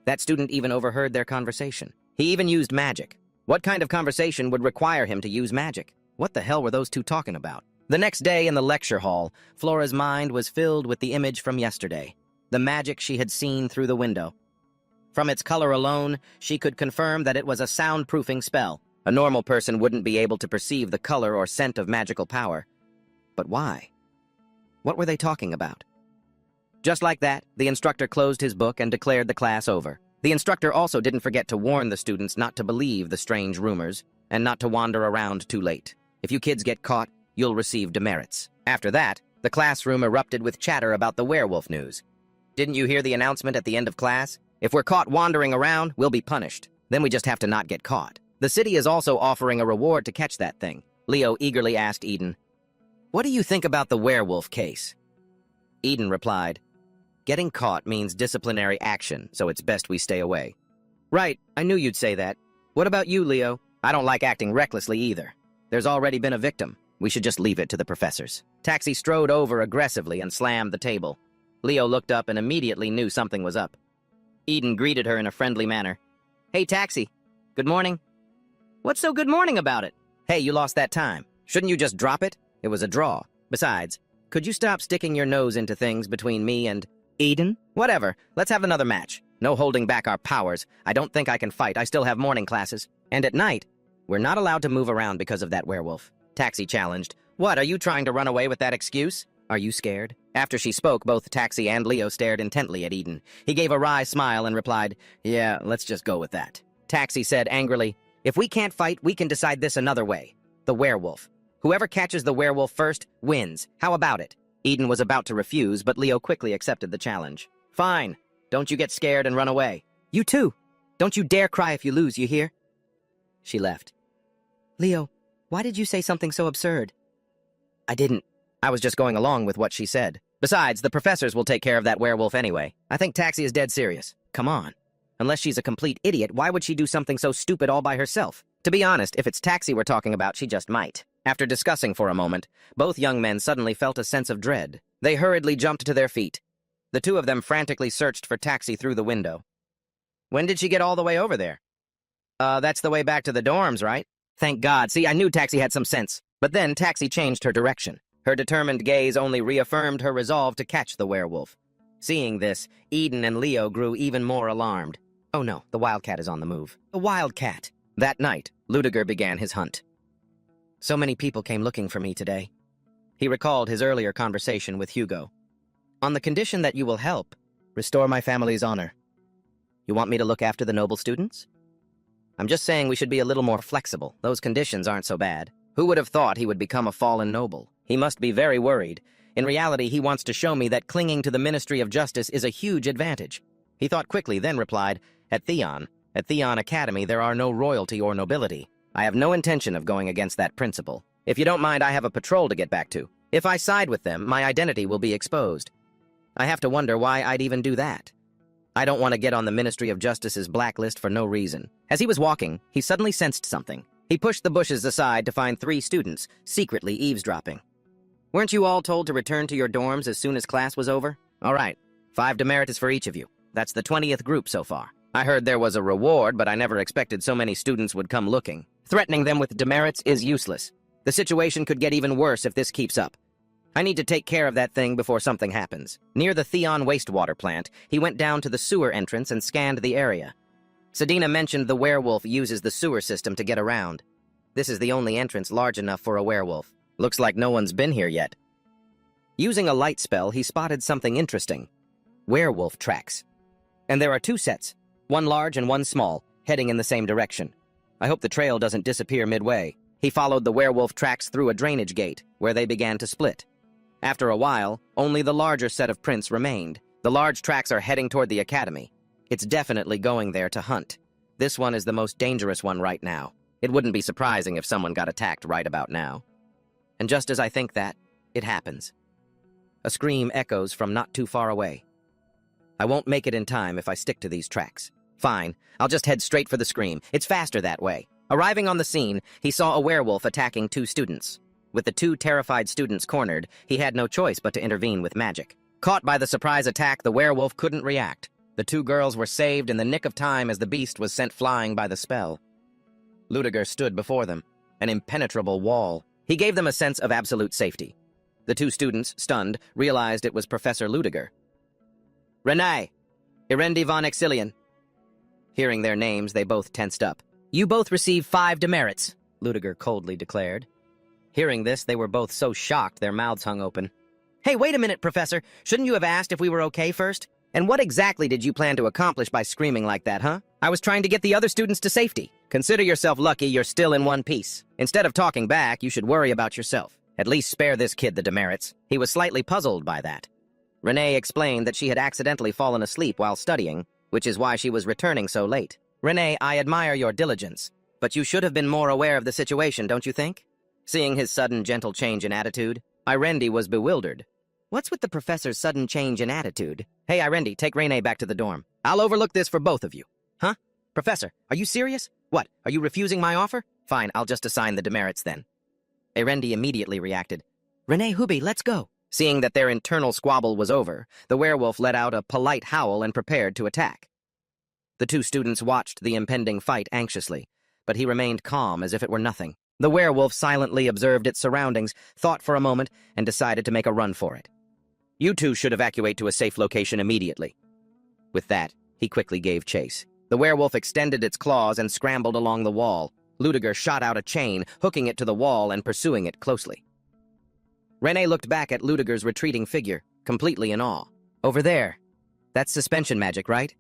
That student even overheard their conversation. He even used magic. What kind of conversation would require him to use magic? What the hell were those two talking about? The next day in the lecture hall, Flora's mind was filled with the image from yesterday, the magic she had seen through the window. From its color alone, she could confirm that it was a soundproofing spell. A normal person wouldn't be able to perceive the color or scent of magical power. But why? What were they talking about? Just like that, the instructor closed his book and declared the class over. The instructor also didn't forget to warn the students not to believe the strange rumors and not to wander around too late. If you kids get caught, you'll receive demerits. After that, the classroom erupted with chatter about the werewolf news. Didn't you hear the announcement at the end of class? If we're caught wandering around, we'll be punished. Then we just have to not get caught. The city is also offering a reward to catch that thing. Leo eagerly asked Eden, "What do you think about the werewolf case?" Eden replied, "Getting caught means disciplinary action, so it's best we stay away." Right, I knew you'd say that. What about you, Leo? I don't like acting recklessly either. There's already been a victim. We should just leave it to the professors. Taxi strode over aggressively and slammed the table. Leo looked up and immediately knew something was up. Eden greeted her in a friendly manner. "Hey, Taxi. Good morning." "What's so good morning about it?" "Hey, you lost that time. Shouldn't you just drop it? It was a draw. Besides, could you stop sticking your nose into things between me and Eden? Whatever. Let's have another match. No holding back our powers. I don't think I can fight. I still have morning classes. And at night, we're not allowed to move around because of that werewolf." Taxi challenged. "What, are you trying to run away with that excuse? Are you scared?" After she spoke, both Taxi and Leo stared intently at Eden. He gave a wry smile and replied, "Yeah, let's just go with that." Taxi said angrily, "If we can't fight, we can decide this another way. The werewolf. Whoever catches the werewolf first wins. How about it?" Eden was about to refuse, but Leo quickly accepted the challenge. "Fine. Don't you get scared and run away. You too. Don't you dare cry if you lose, you hear?" She left. "Leo, why did you say something so absurd?" "I didn't. I was just going along with what she said. Besides, the professors will take care of that werewolf anyway. I think Taxi is dead serious. Come on. Unless she's a complete idiot, why would she do something so stupid all by herself? To be honest, if it's Taxi we're talking about, she just might." After discussing for a moment, both young men suddenly felt a sense of dread. They hurriedly jumped to their feet. The two of them frantically searched for Taxi through the window. "When did she get all the way over there?" That's the way back to the dorms, right?" "Thank God. See, I knew Taxi had some sense." But then Taxi changed her direction. Her determined gaze only reaffirmed her resolve to catch the werewolf. Seeing this, Eden and Leo grew even more alarmed. Oh no, the wildcat is on the move. The wildcat! That night, Ludiger began his hunt. "So many people came looking for me today." He recalled his earlier conversation with Hugo. "On the condition that you will help restore my family's honor. You want me to look after the noble students?" "I'm just saying we should be a little more flexible. Those conditions aren't so bad." Who would have thought he would become a fallen noble? He must be very worried. In reality, he wants to show me that clinging to the Ministry of Justice is a huge advantage. He thought quickly, then replied, At Theon Academy, there are no royalty or nobility. I have no intention of going against that principle. If you don't mind, I have a patrol to get back to. If I side with them, my identity will be exposed. I have to wonder why I'd even do that. I don't want to get on the Ministry of Justice's blacklist for no reason." As he was walking, he suddenly sensed something. He pushed the bushes aside to find 3 students, secretly eavesdropping. "Weren't you all told to return to your dorms as soon as class was over? All right, 5 demeritus for each of you. That's the 20th group so far. I heard there was a reward, but I never expected so many students would come looking. Threatening them with demerits is useless. The situation could get even worse if this keeps up. I need to take care of that thing before something happens. Near the Theon wastewater plant, he went down to the sewer entrance and scanned the area. Sedina mentioned the werewolf uses the sewer system to get around. This is the only entrance large enough for a werewolf. Looks like no one's been here yet. Using a light spell, he spotted something interesting. Werewolf tracks. And there are two sets, one large and one small, heading in the same direction. I hope the trail doesn't disappear midway. He followed the werewolf tracks through a drainage gate, where they began to split. After a while, only the larger set of prints remained. The large tracks are heading toward the academy. It's definitely going there to hunt. This one is the most dangerous one right now. It wouldn't be surprising if someone got attacked right about now. And just as I think that, it happens. A scream echoes from not too far away. I won't make it in time if I stick to these tracks. Fine, I'll just head straight for the scream. It's faster that way. Arriving on the scene, he saw a werewolf attacking two students. With the two terrified students cornered, he had no choice but to intervene with magic. Caught by the surprise attack, the werewolf couldn't react. The two girls were saved in the nick of time as the beast was sent flying by the spell. Ludiger stood before them, an impenetrable wall. He gave them a sense of absolute safety. The two students, stunned, realized it was Professor Ludiger. Renee! Irendi von Exilian. Hearing their names, they both tensed up. You both receive 5 demerits, Ludiger coldly declared. Hearing this, they were both so shocked their mouths hung open. Hey, wait a minute, Professor. Shouldn't you have asked if we were okay first? And what exactly did you plan to accomplish by screaming like that, huh? I was trying to get the other students to safety. Consider yourself lucky you're still in one piece. Instead of talking back, you should worry about yourself. At least spare this kid the demerits. He was slightly puzzled by that. Renee explained that she had accidentally fallen asleep while studying, which is why she was returning so late. Renee, I admire your diligence, but you should have been more aware of the situation, don't you think? Seeing his sudden gentle change in attitude, Irendi was bewildered. What's with the professor's sudden change in attitude? Hey, Irendi, take Renee back to the dorm. I'll overlook this for both of you. Huh? Professor, are you serious? What, are you refusing my offer? Fine, I'll just assign the demerits then. Irendi immediately reacted. Renee, Hubi, let's go. Seeing that their internal squabble was over, the werewolf let out a polite howl and prepared to attack. The two students watched the impending fight anxiously, but he remained calm as if it were nothing. The werewolf silently observed its surroundings, thought for a moment, and decided to make a run for it. You two should evacuate to a safe location immediately. With that, he quickly gave chase. The werewolf extended its claws and scrambled along the wall. Ludiger shot out a chain, hooking it to the wall and pursuing it closely. Renee looked back at Ludiger's retreating figure, completely in awe. Over there. That's suspension magic, right?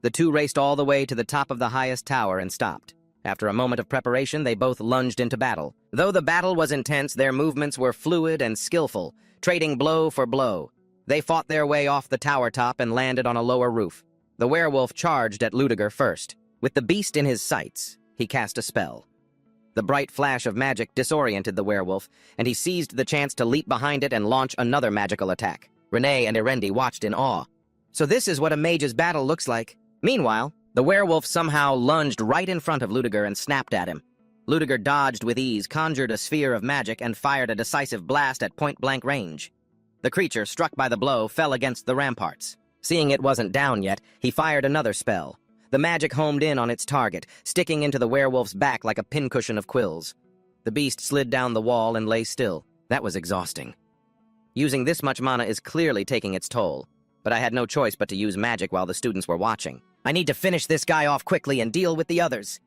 The two raced all the way to the top of the highest tower and stopped. After a moment of preparation, they both lunged into battle. Though the battle was intense, their movements were fluid and skillful, trading blow for blow. They fought their way off the tower top and landed on a lower roof. The werewolf charged at Ludiger first. With the beast in his sights, he cast a spell. The bright flash of magic disoriented the werewolf, and he seized the chance to leap behind it and launch another magical attack. Renee and Irendi watched in awe. So this is what a mage's battle looks like. Meanwhile, the werewolf somehow lunged right in front of Ludiger and snapped at him. Ludiger dodged with ease, conjured a sphere of magic, and fired a decisive blast at point-blank range. The creature, struck by the blow, fell against the ramparts. Seeing it wasn't down yet, he fired another spell. The magic homed in on its target, sticking into the werewolf's back like a pincushion of quills. The beast slid down the wall and lay still. That was exhausting. Using this much mana is clearly taking its toll, but I had no choice but to use magic while the students were watching. I need to finish this guy off quickly and deal with the others.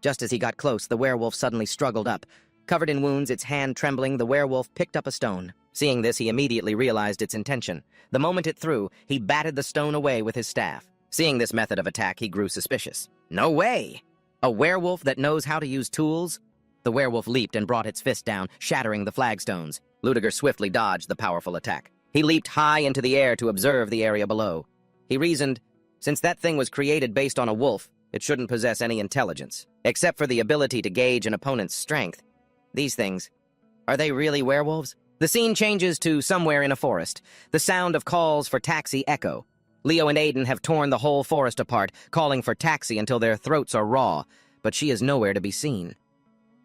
Just as he got close, the werewolf suddenly struggled up. Covered in wounds, its hand trembling, the werewolf picked up a stone. Seeing this, he immediately realized its intention. The moment it threw, he batted the stone away with his staff. Seeing this method of attack, he grew suspicious. No way! A werewolf that knows how to use tools? The werewolf leaped and brought its fist down, shattering the flagstones. Ludiger swiftly dodged the powerful attack. He leaped high into the air to observe the area below. He reasoned, since that thing was created based on a wolf, it shouldn't possess any intelligence, except for the ability to gauge an opponent's strength. These things, are they really werewolves? The scene changes to somewhere in a forest. The sound of calls for taxi echo. Leo and Aiden have torn the whole forest apart, calling for taxi until their throats are raw, but she is nowhere to be seen.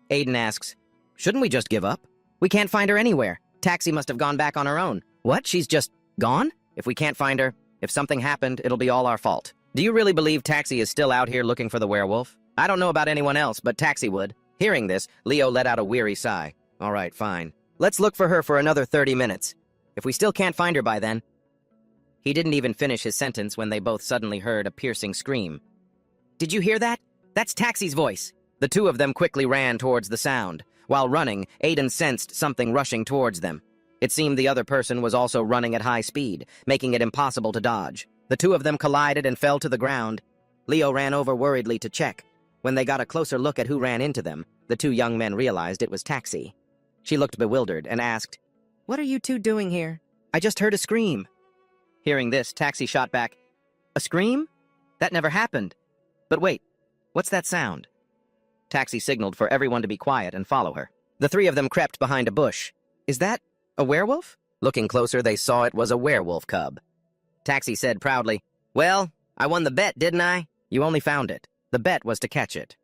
Aiden asks, shouldn't we just give up? We can't find her anywhere. Taxi must have gone back on her own. What? She's just gone? If we can't find her, if something happened, it'll be all our fault. Do you really believe Taxi is still out here looking for the werewolf? I don't know about anyone else, but Taxi would. Hearing this, Leo let out a weary sigh. All right, fine. Let's look for her for another 30 minutes. If we still can't find her by then. He didn't even finish his sentence when they both suddenly heard a piercing scream. Did you hear that? That's Taxi's voice. The two of them quickly ran towards the sound. While running, Aiden sensed something rushing towards them. It seemed the other person was also running at high speed, making it impossible to dodge. The two of them collided and fell to the ground. Leo ran over worriedly to check. When they got a closer look at who ran into them, the two young men realized it was Taxi. She looked bewildered and asked, "What are you two doing here? I just heard a scream." Hearing this, Taxi shot back, "A scream? That never happened. But wait, what's that sound?" Taxi signaled for everyone to be quiet and follow her. The three of them crept behind a bush. "Is that a werewolf?" Looking closer, they saw it was a werewolf cub. Taxi said proudly, "Well, I won the bet, didn't I? You only found it. The bet was to catch it."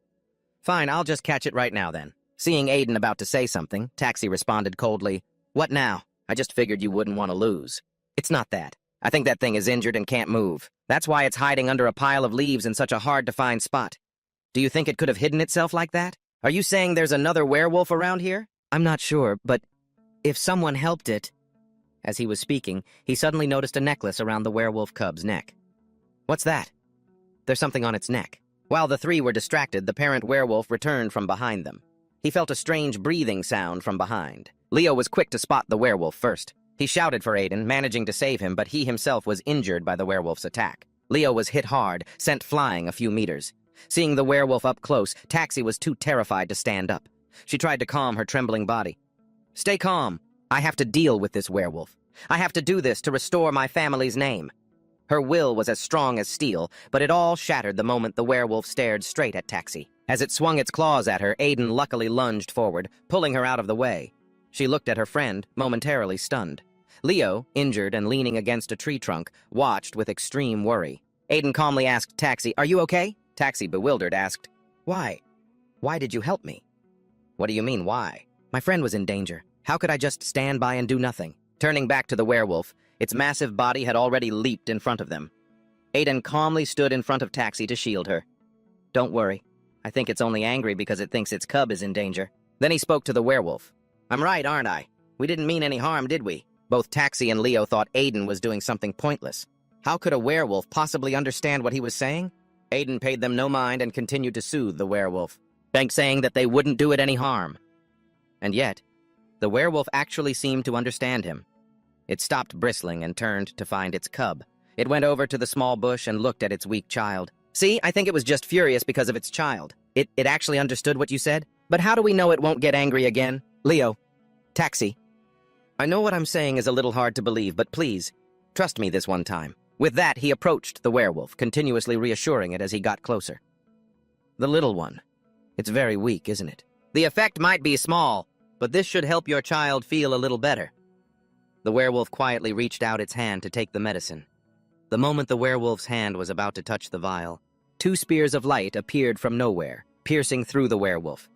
"Fine, I'll just catch it right now then." Seeing Aiden about to say something, Taxi responded coldly, "What now? I just figured you wouldn't want to lose." "It's not that. I think that thing is injured and can't move. That's why it's hiding under a pile of leaves in such a hard-to-find spot. Do you think it could have hidden itself like that? Are you saying there's another werewolf around here?" "I'm not sure, but if someone helped it..." As he was speaking, he suddenly noticed a necklace around the werewolf cub's neck. "What's that?" "There's something on its neck." While the three were distracted, the parent werewolf returned from behind them. He felt a strange breathing sound from behind. Leo was quick to spot the werewolf first. He shouted for Aiden, managing to save him, but he himself was injured by the werewolf's attack. Leo was hit hard, sent flying a few meters. Seeing the werewolf up close, Taxi was too terrified to stand up. She tried to calm her trembling body. "Stay calm. I have to deal with this werewolf. I have to do this to restore my family's name." Her will was as strong as steel, but it all shattered the moment the werewolf stared straight at Taxi. As it swung its claws at her, Aiden luckily lunged forward, pulling her out of the way. She looked at her friend, momentarily stunned. Leo, injured and leaning against a tree trunk, watched with extreme worry. Aiden calmly asked Taxi, "Are you okay?" Taxi, bewildered, asked, "Why? Why did you help me?" "What do you mean, why?" "My friend was in danger. How could I just stand by and do nothing?" Turning back to the werewolf, its massive body had already leaped in front of them. Aiden calmly stood in front of Taxi to shield her. "Don't worry. I think it's only angry because it thinks its cub is in danger." Then he spoke to the werewolf. "I'm right, aren't I? We didn't mean any harm, did we?" Both Taxi and Leo thought Aiden was doing something pointless. How could a werewolf possibly understand what he was saying? Aiden paid them no mind and continued to soothe the werewolf, saying that they wouldn't do it any harm. And yet, the werewolf actually seemed to understand him. It stopped bristling and turned to find its cub. It went over to the small bush and looked at its weak child. "See, I think it was just furious because of its child. It actually understood what you said? But how do we know it won't get angry again?" "Leo, Taxi, I know what I'm saying is a little hard to believe, but please, trust me this one time." With that, he approached the werewolf, continuously reassuring it as he got closer. "The little one. It's very weak, isn't it? The effect might be small, but this should help your child feel a little better." The werewolf quietly reached out its hand to take the medicine. The moment the werewolf's hand was about to touch the vial, two spears of light appeared from nowhere, piercing through the werewolf.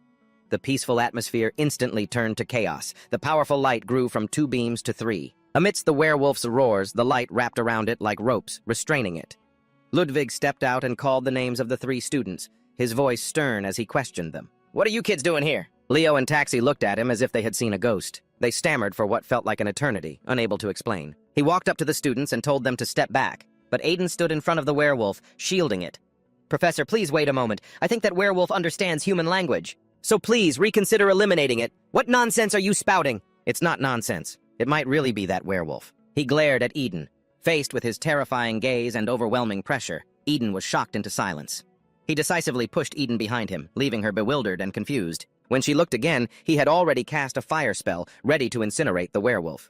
The peaceful atmosphere instantly turned to chaos. The powerful light grew from 2 beams to 3. Amidst the werewolf's roars, the light wrapped around it like ropes, restraining it. Ludwig stepped out and called the names of the 3 students, his voice stern as he questioned them. "What are you kids doing here?" Leo and Taxi looked at him as if they had seen a ghost. They stammered for what felt like an eternity, unable to explain. He walked up to the students and told them to step back, but Aiden stood in front of the werewolf, shielding it. "Professor, please wait a moment. I think that werewolf understands human language. So please, reconsider eliminating it. What nonsense are you spouting?" "It's not nonsense. It might really be that werewolf." He glared at Eden. Faced with his terrifying gaze and overwhelming pressure, Eden was shocked into silence. He decisively pushed Eden behind him, leaving her bewildered and confused. When she looked again, he had already cast a fire spell, ready to incinerate the werewolf.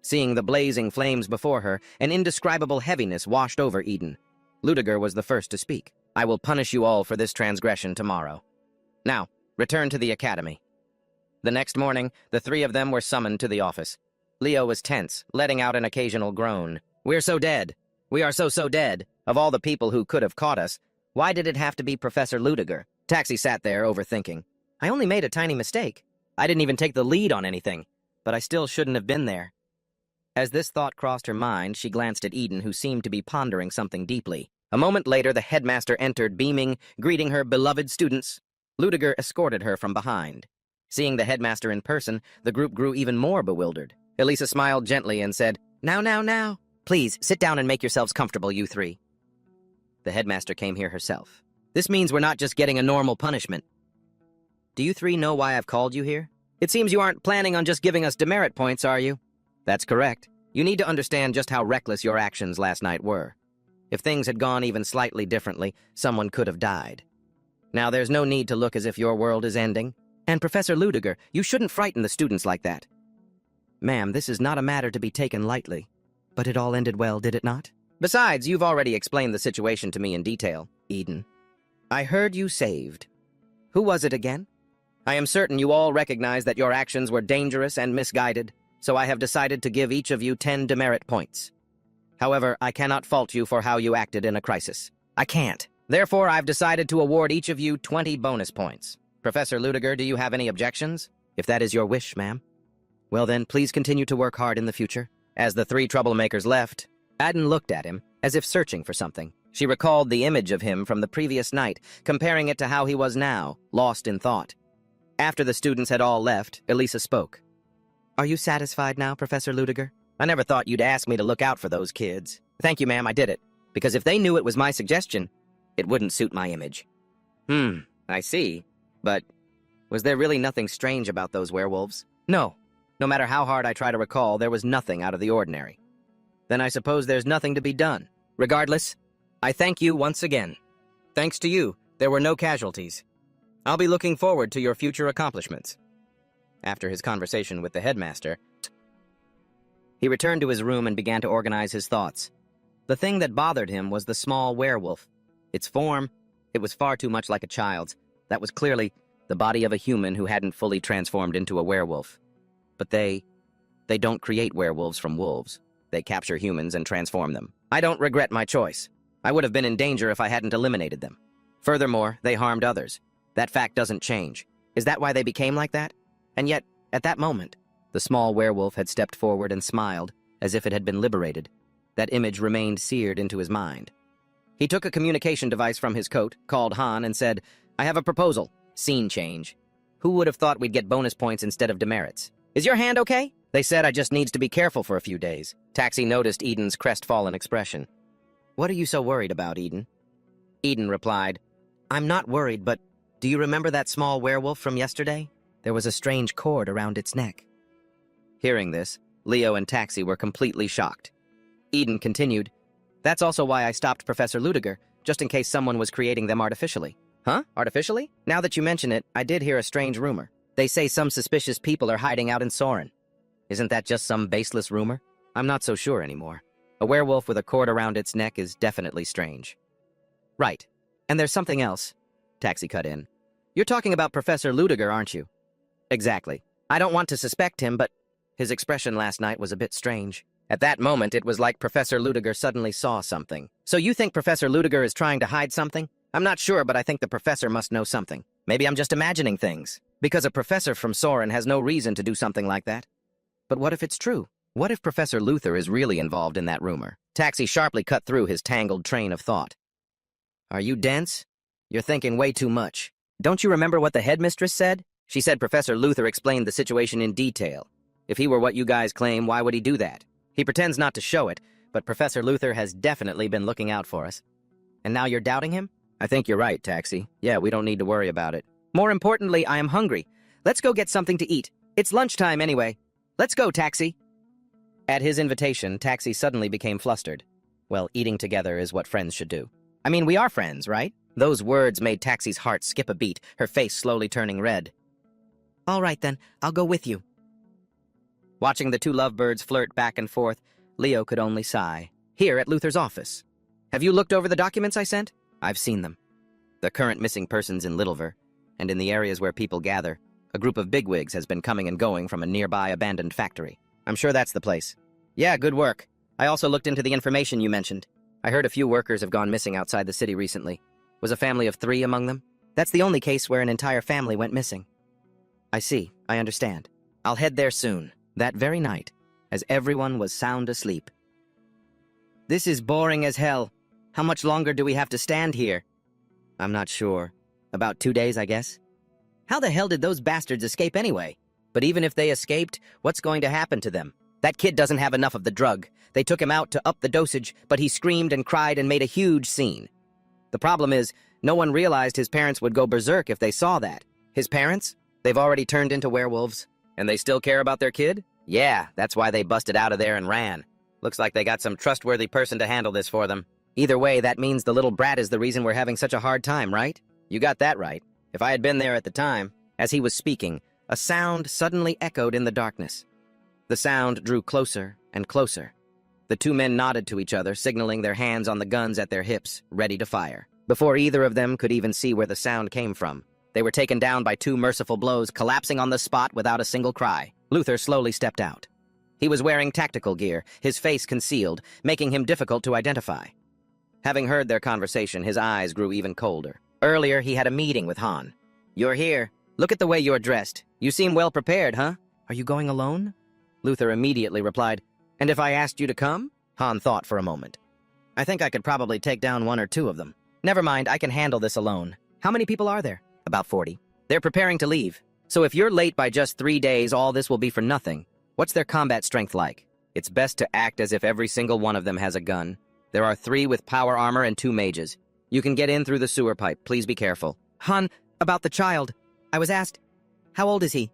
Seeing the blazing flames before her, an indescribable heaviness washed over Eden. Ludiger was the first to speak. "I will punish you all for this transgression tomorrow. Now, return to the academy." The next morning, the 3 of them were summoned to the office. Leo was tense, letting out an occasional groan. "We're so dead. We are so dead. Of all the people who could have caught us, why did it have to be Professor Ludiger?" Taxi sat there, overthinking. "I only made a tiny mistake. I didn't even take the lead on anything, but I still shouldn't have been there." As this thought crossed her mind, she glanced at Eden, who seemed to be pondering something deeply. A moment later, the headmaster entered, beaming, greeting her beloved students. Ludiger escorted her from behind. Seeing the headmaster in person, the group grew even more bewildered. Elisa smiled gently and said, Now. Please, sit down and make yourselves comfortable, you three. The headmaster came here herself. This means we're not just getting a normal punishment. Do you three know why I've called you here? It seems you aren't planning on just giving us demerit points, are you? That's correct. You need to understand just how reckless your actions last night were. If things had gone even slightly differently, someone could have died. Now, there's no need to look as if your world is ending. And Professor Ludiger, you shouldn't frighten the students like that. Ma'am, this is not a matter to be taken lightly. But it all ended well, did it not? Besides, you've already explained the situation to me in detail, Eden. I heard you saved. Who was it again? I am certain you all recognize that your actions were dangerous and misguided, so I have decided to give each of you 10 demerit points. However, I cannot fault you for how you acted in a crisis. I can't. Therefore, I've decided to award each of you 20 bonus points. Professor Ludiger, do you have any objections? If that is your wish, ma'am. Well then, please continue to work hard in the future. As the three troublemakers left, Aden looked at him, as if searching for something. She recalled the image of him from the previous night, comparing it to how he was now, lost in thought. After the students had all left, Elisa spoke. Are you satisfied now, Professor Ludiger? I never thought you'd ask me to look out for those kids. Thank you, ma'am, I did it. Because if they knew it was my suggestion, it wouldn't suit my image. I see. But was there really nothing strange about those werewolves? No. No matter how hard I try to recall, there was nothing out of the ordinary. Then I suppose there's nothing to be done. Regardless, I thank you once again. Thanks to you, there were no casualties. I'll be looking forward to your future accomplishments. After his conversation with the headmaster, he returned to his room and began to organize his thoughts. The thing that bothered him was the small werewolf. Its form, it was far too much like a child's. That was clearly the body of a human who hadn't fully transformed into a werewolf. But they don't create werewolves from wolves. They capture humans and transform them. I don't regret my choice. I would have been in danger if I hadn't eliminated them. Furthermore, they harmed others. That fact doesn't change. Is that why they became like that? And yet, at that moment, the small werewolf had stepped forward and smiled, as if it had been liberated. That image remained seared into his mind. He took a communication device from his coat, called Han, and said, I have a proposal. Scene change. Who would have thought we'd get bonus points instead of demerits? Is your hand okay? They said I just needs to be careful for a few days. Taxi noticed Eden's crestfallen expression. What are you so worried about, Eden? Eden replied, I'm not worried, but do you remember that small werewolf from yesterday? There was a strange cord around its neck. Hearing this, Leo and Taxi were completely shocked. Eden continued, That's also why I stopped Professor Ludiger, just in case someone was creating them artificially. Huh? Artificially? Now that you mention it, I did hear a strange rumor. They say some suspicious people are hiding out in Soren. Isn't that just some baseless rumor? I'm not so sure anymore. A werewolf with a cord around its neck is definitely strange. Right. And there's something else. Taxi cut in. You're talking about Professor Ludiger, aren't you? Exactly. I don't want to suspect him, but his expression last night was a bit strange. At that moment, it was like Professor Ludiger suddenly saw something. So you think Professor Ludiger is trying to hide something? I'm not sure, but I think the professor must know something. Maybe I'm just imagining things. Because a professor from Soren has no reason to do something like that. But what if it's true? What if Professor Luther is really involved in that rumor? Taxi sharply cut through his tangled train of thought. Are you dense? You're thinking way too much. Don't you remember what the headmistress said? She said Professor Luther explained the situation in detail. If he were what you guys claim, why would he do that? He pretends not to show it, but Professor Luther has definitely been looking out for us. And now you're doubting him? I think you're right, Taxi. Yeah, we don't need to worry about it. More importantly, I am hungry. Let's go get something to eat. It's lunchtime anyway. Let's go, Taxi. At his invitation, Taxi suddenly became flustered. Well, eating together is what friends should do. I mean, we are friends, right? Those words made Taxi's heart skip a beat, her face slowly turning red. All right, then. I'll go with you. Watching the two lovebirds flirt back and forth, Leo could only sigh. Here at Luther's office. Have you looked over the documents I sent? I've seen them. The current missing persons in Littlever, and in the areas where people gather, a group of bigwigs has been coming and going from a nearby abandoned factory. I'm sure that's the place. Yeah, good work. I also looked into the information you mentioned. I heard a few workers have gone missing outside the city recently. Was a family of 3 among them? That's the only case where an entire family went missing. I see. I understand. I'll head there soon, that very night, as everyone was sound asleep. This is boring as hell. How much longer do we have to stand here? I'm not sure. About 2 days, I guess. How the hell did those bastards escape anyway? But even if they escaped, what's going to happen to them? That kid doesn't have enough of the drug. They took him out to up the dosage, but he screamed and cried and made a huge scene. The problem is, no one realized his parents would go berserk if they saw that. His parents? They've already turned into werewolves. And they still care about their kid? Yeah, that's why they busted out of there and ran. Looks like they got some trustworthy person to handle this for them. Either way, that means the little brat is the reason we're having such a hard time, right? You got that right. If I had been there at the time. As he was speaking, a sound suddenly echoed in the darkness. The sound drew closer and closer. The two men nodded to each other, signaling their hands on the guns at their hips, ready to fire. Before either of them could even see where the sound came from, they were taken down by two merciful blows, collapsing on the spot without a single cry. Luther slowly stepped out. He was wearing tactical gear, his face concealed, making him difficult to identify. Having heard their conversation, his eyes grew even colder. Earlier, he had a meeting with Han. "You're here. Look at the way you're dressed. You seem well prepared, huh? Are you going alone?" Luther immediately replied, "And if I asked you to come?" Han thought for a moment. "I think I could probably take down one or two of them. Never mind, I can handle this alone. How many people are there?" "About 40. They're preparing to leave. So if you're late by just 3 days, all this will be for nothing. What's their combat strength like?" "It's best to act as if every single one of them has a gun. There are 3 with power armor and 2 mages. You can get in through the sewer pipe. Please be careful." "Han, about the child. I was asked, how old is he?"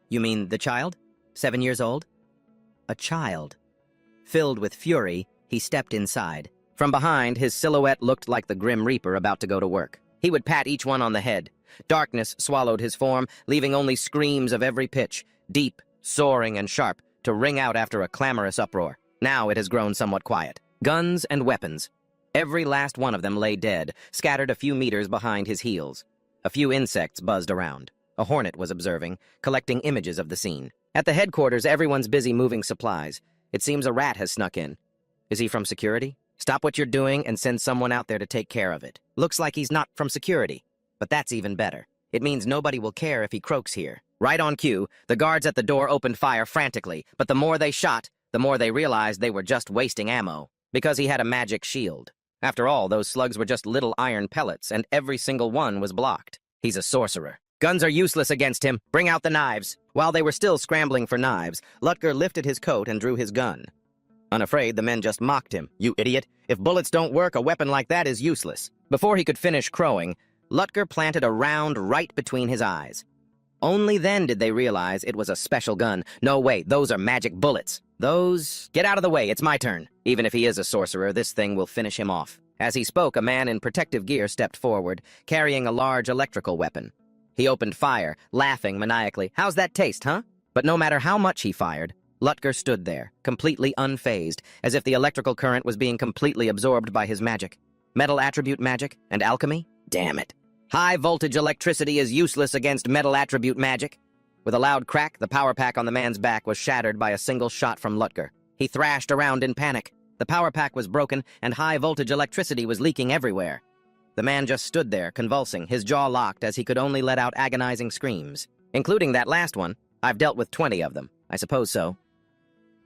"You mean the child? 7 years old?" A child. Filled with fury, he stepped inside. From behind, his silhouette looked like the Grim Reaper about to go to work. He would pat each one on the head. Darkness swallowed his form, leaving only screams of every pitch, deep, soaring, and sharp, to ring out after a clamorous uproar. Now it has grown somewhat quiet. Guns and weapons. Every last one of them lay dead, scattered a few meters behind his heels. A few insects buzzed around. A hornet was observing, collecting images of the scene. At the headquarters, everyone's busy moving supplies. It seems a rat has snuck in. Is he from security? Stop what you're doing and send someone out there to take care of it. Looks like he's not from security, but that's even better. It means nobody will care if he croaks here. Right on cue, the guards at the door opened fire frantically, but the more they shot, the more they realized they were just wasting ammo, because he had a magic shield. After all, those slugs were just little iron pellets, and every single one was blocked. He's a sorcerer. Guns are useless against him. Bring out the knives. While they were still scrambling for knives, Lutger lifted his coat and drew his gun. Unafraid, the men just mocked him. "You idiot. If bullets don't work, a weapon like that is useless." Before he could finish crowing, Lutger planted a round right between his eyes. Only then did they realize it was a special gun. "No, wait, those are magic bullets. Those... Get out of the way, it's my turn. Even if he is a sorcerer, this thing will finish him off." As he spoke, a man in protective gear stepped forward, carrying a large electrical weapon. He opened fire, laughing maniacally. "How's that taste, huh?" But no matter how much he fired, Lutger stood there, completely unfazed, as if the electrical current was being completely absorbed by his magic. Metal attribute magic and alchemy? Damn it. High-voltage electricity is useless against metal attribute magic. With a loud crack, the power pack on the man's back was shattered by a single shot from Lutger. He thrashed around in panic. The power pack was broken, and high-voltage electricity was leaking everywhere. The man just stood there, convulsing, his jaw locked as he could only let out agonizing screams. Including that last one. I've dealt with 20 of them. I suppose so.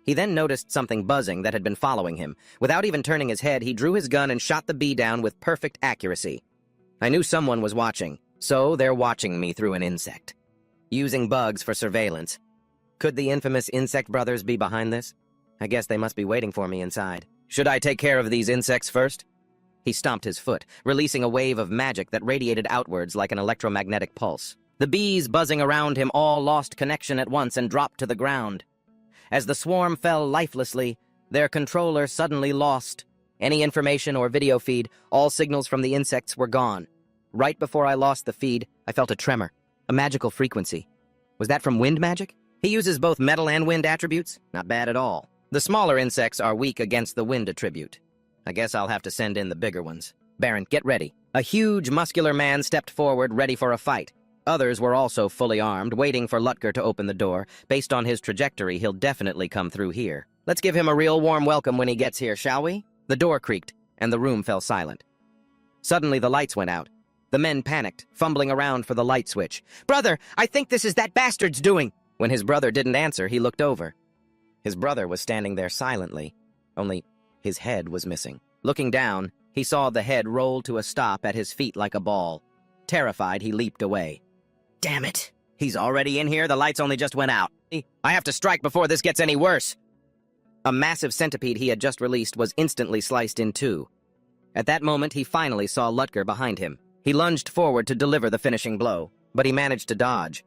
He then noticed something buzzing that had been following him. Without even turning his head, he drew his gun and shot the bee down with perfect accuracy. I knew someone was watching, so they're watching me through an insect. Using bugs for surveillance. Could the infamous Insect Brothers be behind this? I guess they must be waiting for me inside. Should I take care of these insects first? He stomped his foot, releasing a wave of magic that radiated outwards like an electromagnetic pulse. The bees buzzing around him all lost connection at once and dropped to the ground. As the swarm fell lifelessly, their controller suddenly lost any information or video feed. All signals from the insects were gone. Right before I lost the feed, I felt a tremor, a magical frequency. Was that from wind magic? He uses both metal and wind attributes? Not bad at all. The smaller insects are weak against the wind attribute. I guess I'll have to send in the bigger ones. Baron, get ready. A huge, muscular man stepped forward, ready for a fight. Others were also fully armed, waiting for Lutger to open the door. Based on his trajectory, he'll definitely come through here. Let's give him a real warm welcome when he gets here, shall we? The door creaked, and the room fell silent. Suddenly, the lights went out. The men panicked, fumbling around for the light switch. "Brother, I think this is that bastard's doing!" When his brother didn't answer, he looked over. His brother was standing there silently, only his head was missing. Looking down, he saw the head roll to a stop at his feet like a ball. Terrified, he leaped away. Damn it. He's already in here? The lights only just went out. I have to strike before this gets any worse. A massive centipede he had just released was instantly sliced in two. At that moment, he finally saw Lutger behind him. He lunged forward to deliver the finishing blow, but he managed to dodge.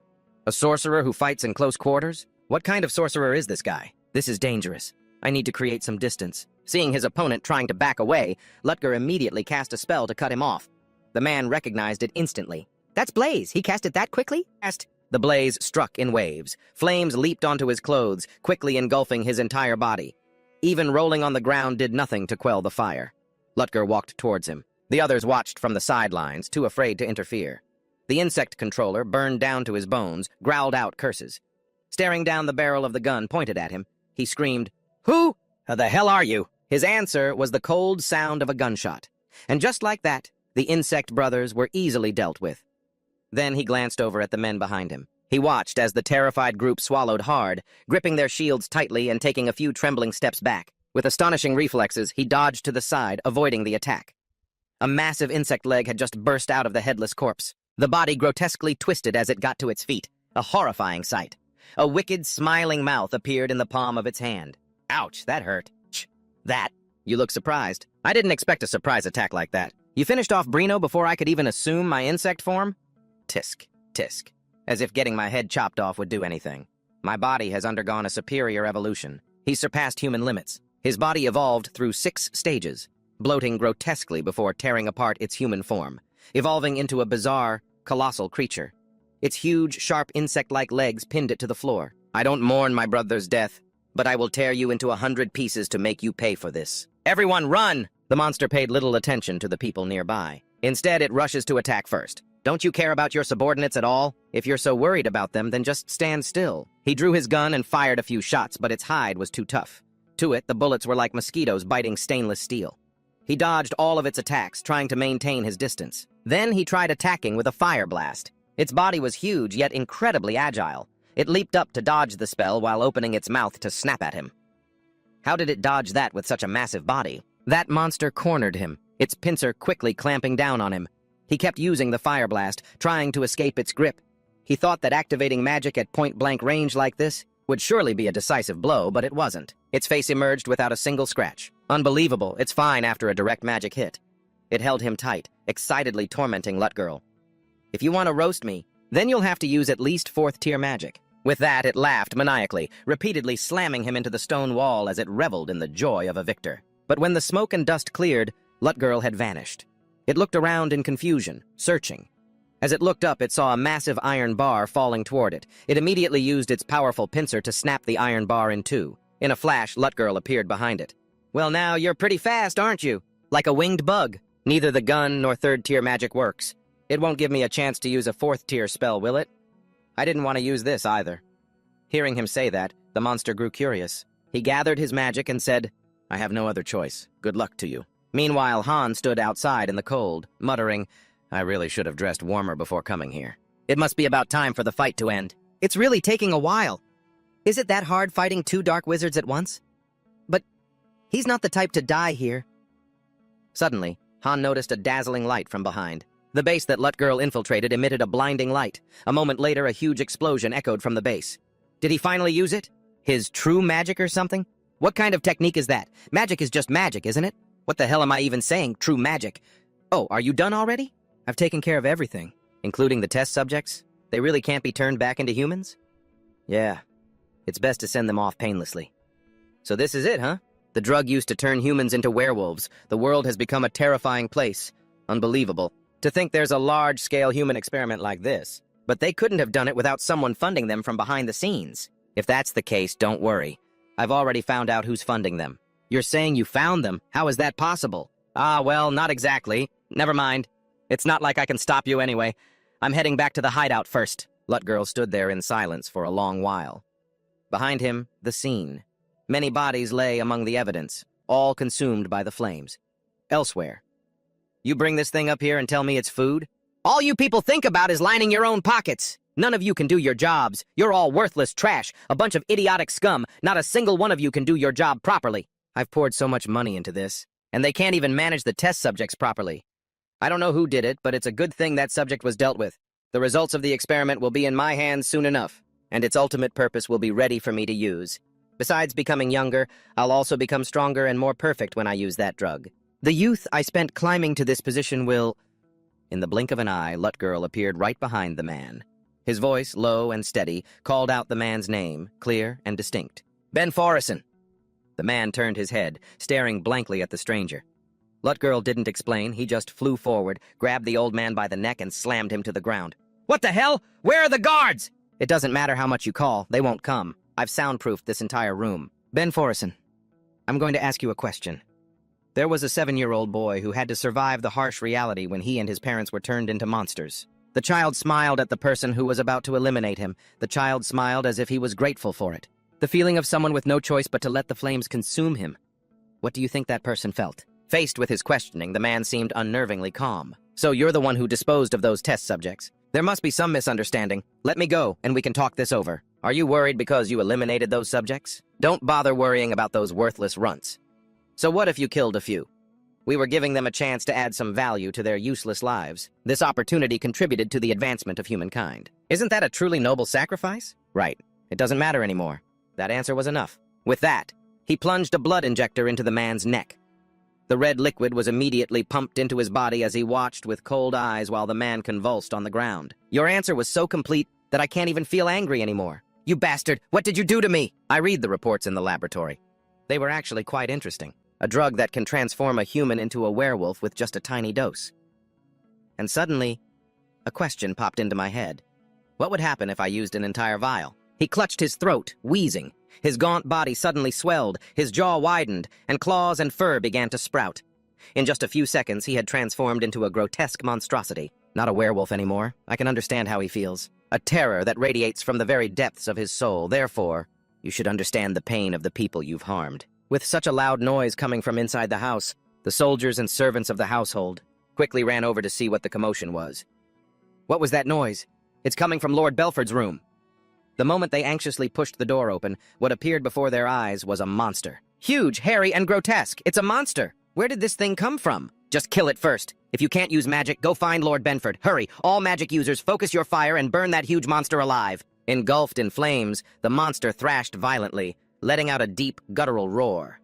A sorcerer who fights in close quarters? What kind of sorcerer is this guy? This is dangerous. I need to create some distance. Seeing his opponent trying to back away, Lutger immediately cast a spell to cut him off. The man recognized it instantly. That's Blaze. He cast it that quickly? The blaze struck in waves. Flames leaped onto his clothes, quickly engulfing his entire body. Even rolling on the ground did nothing to quell the fire. Lutger walked towards him. The others watched from the sidelines, too afraid to interfere. The insect controller, burned down to his bones, growled out curses. Staring down the barrel of the gun pointed at him, he screamed, "Who the hell are you?" His answer was the cold sound of a gunshot. And just like that, the insect brothers were easily dealt with. Then he glanced over at the men behind him. He watched as the terrified group swallowed hard, gripping their shields tightly and taking a few trembling steps back. With astonishing reflexes, he dodged to the side, avoiding the attack. A massive insect leg had just burst out of the headless corpse. The body grotesquely twisted as it got to its feet. A horrifying sight. A wicked, smiling mouth appeared in the palm of its hand. Ouch, that hurt. That. You look surprised. I didn't expect a surprise attack like that. You finished off Brino before I could even assume my insect form? Tisk, tisk. As if getting my head chopped off would do anything. My body has undergone a superior evolution. He's surpassed human limits. His body evolved through 6 stages, bloating grotesquely before tearing apart its human form, evolving into a bizarre, colossal creature. Its huge, sharp insect-like legs pinned it to the floor. I don't mourn my brother's death, but I will tear you into 100 pieces to make you pay for this. Everyone run! The monster paid little attention to the people nearby. Instead, it rushes to attack first. Don't you care about your subordinates at all? If you're so worried about them, then just stand still. He drew his gun and fired a few shots, but its hide was too tough. To it, the bullets were like mosquitoes biting stainless steel. He dodged all of its attacks, trying to maintain his distance. Then he tried attacking with a fire blast. Its body was huge, yet incredibly agile. It leaped up to dodge the spell while opening its mouth to snap at him. How did it dodge that with such a massive body? That monster cornered him, its pincer quickly clamping down on him. He kept using the fire blast, trying to escape its grip. He thought that activating magic at point-blank range like this would surely be a decisive blow, but it wasn't. Its face emerged without a single scratch. Unbelievable, it's fine after a direct magic hit. It held him tight, excitedly tormenting Lutgirl. If you want to roast me, then you'll have to use at least 4th-tier magic. With that, it laughed maniacally, repeatedly slamming him into the stone wall as it reveled in the joy of a victor. But when the smoke and dust cleared, Lutgirl had vanished. It looked around in confusion, searching. As it looked up, it saw a massive iron bar falling toward it. It immediately used its powerful pincer to snap the iron bar in two. In a flash, Lutgirl appeared behind it. Well, now you're pretty fast, aren't you? Like a winged bug. Neither the gun nor 3rd-tier magic works. It won't give me a chance to use a 4th-tier spell, will it? I didn't want to use this either. Hearing him say that, the monster grew curious. He gathered his magic and said, I have no other choice. Good luck to you. Meanwhile, Han stood outside in the cold, muttering, I really should have dressed warmer before coming here. It must be about time for the fight to end. It's really taking a while. Is it that hard fighting 2 dark wizards at once? But he's not the type to die here. Suddenly, Han noticed a dazzling light from behind. The base that Lutgirl infiltrated emitted a blinding light. A moment later, a huge explosion echoed from the base. Did he finally use it? His true magic or something? What kind of technique is that? Magic is just magic, isn't it? What the hell am I even saying, true magic? Oh, are you done already? I've taken care of everything, including the test subjects. They really can't be turned back into humans? Yeah, it's best to send them off painlessly. So this is it, huh? The drug used to turn humans into werewolves. The world has become a terrifying place. Unbelievable. To think there's a large-scale human experiment like this. But they couldn't have done it without someone funding them from behind the scenes. If that's the case, don't worry. I've already found out who's funding them. You're saying you found them? How is that possible? Ah, well, not exactly. Never mind. It's not like I can stop you anyway. I'm heading back to the hideout first. Lutgirl stood there in silence for a long while. Behind him, the scene. Many bodies lay among the evidence, all consumed by the flames. Elsewhere. You bring this thing up here and tell me it's food? All you people think about is lining your own pockets. None of you can do your jobs. You're all worthless trash, a bunch of idiotic scum. Not a single one of you can do your job properly. I've poured so much money into this, and they can't even manage the test subjects properly. I don't know who did it, but it's a good thing that subject was dealt with. The results of the experiment will be in my hands soon enough, and its ultimate purpose will be ready for me to use. Besides becoming younger, I'll also become stronger and more perfect when I use that drug. The youth I spent climbing to this position will... In the blink of an eye, Lutgirl appeared right behind the man. His voice, low and steady, called out the man's name, clear and distinct. Ben Forrison. The man turned his head, staring blankly at the stranger. Lutgirl didn't explain. He just flew forward, grabbed the old man by the neck, and slammed him to the ground. What the hell? Where are the guards? It doesn't matter how much you call. They won't come. I've soundproofed this entire room. Ben Forrison, I'm going to ask you a question. There was a 7-year-old boy who had to survive the harsh reality when he and his parents were turned into monsters. The child smiled at the person who was about to eliminate him. The child smiled as if he was grateful for it. The feeling of someone with no choice but to let the flames consume him. What do you think that person felt? Faced with his questioning, the man seemed unnervingly calm. So you're the one who disposed of those test subjects. There must be some misunderstanding. Let me go, and we can talk this over. Are you worried because you eliminated those subjects? Don't bother worrying about those worthless runts. So what if you killed a few? We were giving them a chance to add some value to their useless lives. This opportunity contributed to the advancement of humankind. Isn't that a truly noble sacrifice? Right. It doesn't matter anymore. That answer was enough. With that, he plunged a blood injector into the man's neck. The red liquid was immediately pumped into his body as he watched with cold eyes while the man convulsed on the ground. Your answer was so complete that I can't even feel angry anymore. You bastard! What did you do to me? I read the reports in the laboratory. They were actually quite interesting. A drug that can transform a human into a werewolf with just a tiny dose. And suddenly, a question popped into my head. What would happen if I used an entire vial? He clutched his throat, wheezing. His gaunt body suddenly swelled, his jaw widened, and claws and fur began to sprout. In just a few seconds, he had transformed into a grotesque monstrosity. Not a werewolf anymore. I can understand how he feels. A terror that radiates from the very depths of his soul. Therefore, you should understand the pain of the people you've harmed. With such a loud noise coming from inside the house, the soldiers and servants of the household quickly ran over to see what the commotion was. What was that noise? It's coming from Lord Belford's room. The moment they anxiously pushed the door open, what appeared before their eyes was a monster. Huge, hairy, and grotesque. It's a monster. Where did this thing come from? Just kill it first. If you can't use magic, go find Lord Benford. Hurry, all magic users, focus your fire and burn that huge monster alive. Engulfed in flames, the monster thrashed violently, letting out a deep, guttural roar.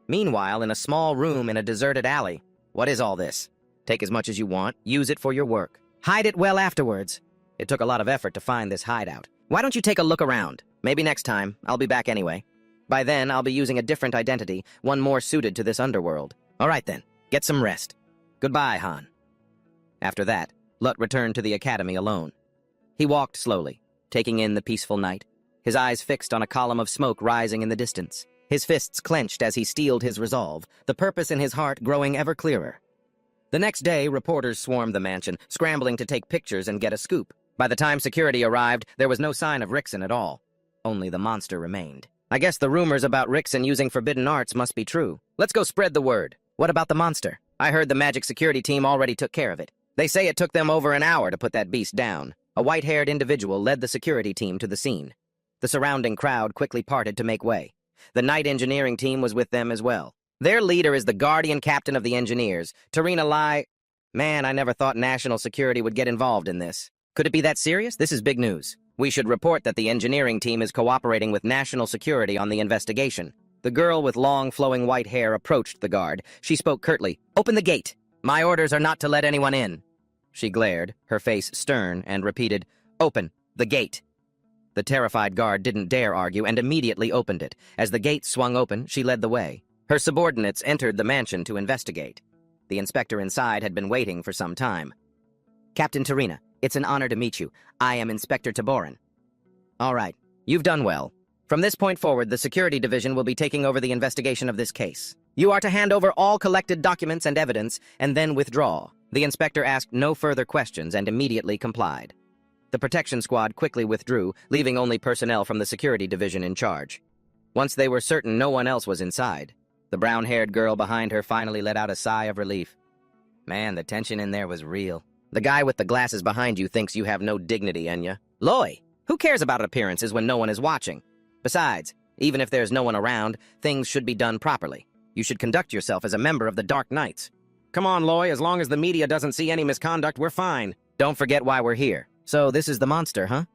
Meanwhile, in a small room in a deserted alley, what is all this? Take as much as you want, use it for your work. Hide it well afterwards. It took a lot of effort to find this hideout. Why don't you take a look around? Maybe next time. I'll be back anyway. By then, I'll be using a different identity, one more suited to this underworld. All right then, get some rest. Goodbye, Han. After that, Lut returned to the academy alone. He walked slowly, taking in the peaceful night, his eyes fixed on a column of smoke rising in the distance. His fists clenched as he steeled his resolve, the purpose in his heart growing ever clearer. The next day, reporters swarmed the mansion, scrambling to take pictures and get a scoop. By the time security arrived, there was no sign of Rickson at all. Only the monster remained. I guess the rumors about Rickson using forbidden arts must be true. Let's go spread the word. What about the monster? I heard the magic security team already took care of it. They say it took them over an hour to put that beast down. A white-haired individual led the security team to the scene. The surrounding crowd quickly parted to make way. The night engineering team was with them as well. Their leader is the guardian captain of the engineers, Tarina Lai. Man, I never thought national security would get involved in this. Could it be that serious? This is big news. We should report that the engineering team is cooperating with national security on the investigation. The girl with long, flowing white hair approached the guard. She spoke curtly. Open the gate. My orders are not to let anyone in. She glared, her face stern, and repeated, Open the gate. The terrified guard didn't dare argue and immediately opened it. As the gate swung open, she led the way. Her subordinates entered the mansion to investigate. The inspector inside had been waiting for some time. Captain Tarina, it's an honor to meet you. I am Inspector Taborin. All right, you've done well. From this point forward, the security division will be taking over the investigation of this case. You are to hand over all collected documents and evidence, and then withdraw. The inspector asked no further questions and immediately complied. The protection squad quickly withdrew, leaving only personnel from the security division in charge. Once they were certain no one else was inside, the brown-haired girl behind her finally let out a sigh of relief. Man, the tension in there was real. The guy with the glasses behind you thinks you have no dignity, Enya. Loy, who cares about appearances when no one is watching? Besides, even if there's no one around, things should be done properly. You should conduct yourself as a member of the Dark Knights. Come on, Loy, as long as the media doesn't see any misconduct, we're fine. Don't forget why we're here. So this is the monster, huh?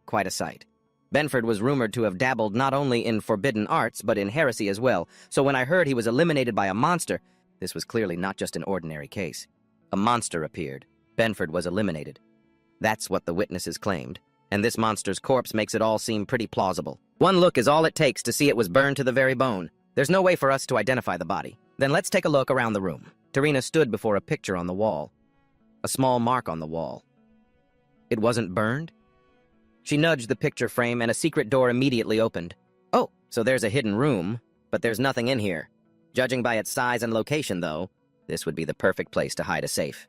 Quite a sight. Benford was rumored to have dabbled not only in forbidden arts, but in heresy as well, so when I heard he was eliminated by a monster, this was clearly not just an ordinary case. A monster appeared. Benford was eliminated. That's what the witnesses claimed, and this monster's corpse makes it all seem pretty plausible. One look is all it takes to see it was burned to the very bone. There's no way for us to identify the body. Then let's take a look around the room. Tarina stood before a picture on the wall. A small mark on the wall. It wasn't burned? She nudged the picture frame and a secret door immediately opened. Oh, so there's a hidden room, but there's nothing in here. Judging by its size and location, though, this would be the perfect place to hide a safe.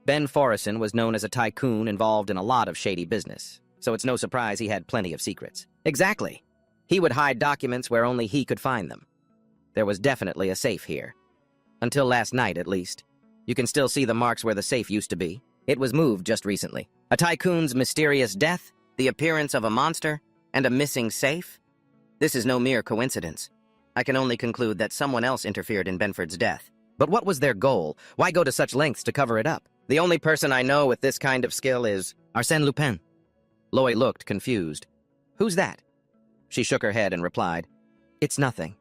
Ben Forrison was known as a tycoon involved in a lot of shady business, so it's no surprise he had plenty of secrets. Exactly. He would hide documents where only he could find them. There was definitely a safe here. Until last night, at least. You can still see the marks where the safe used to be. It was moved just recently. A tycoon's mysterious death, the appearance of a monster, and a missing safe? This is no mere coincidence. I can only conclude that someone else interfered in Benford's death. But what was their goal? Why go to such lengths to cover it up? The only person I know with this kind of skill is Arsène Lupin. Loy looked confused. Who's that? She shook her head and replied, It's nothing.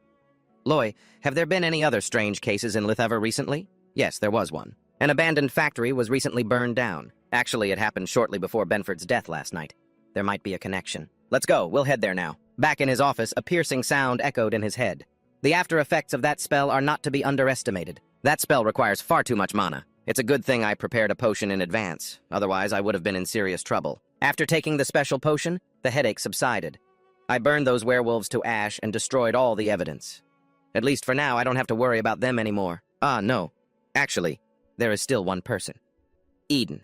Loy, have there been any other strange cases in Litheva recently? Yes, there was one. An abandoned factory was recently burned down. Actually, it happened shortly before Benford's death last night. There might be a connection. Let's go, we'll head there now. Back in his office, a piercing sound echoed in his head. The after effects of that spell are not to be underestimated. That spell requires far too much mana. It's a good thing I prepared a potion in advance, otherwise I would have been in serious trouble. After taking the special potion, the headache subsided. I burned those werewolves to ash and destroyed all the evidence. At least for now, I don't have to worry about them anymore. No. Actually, there is still one person. Eden.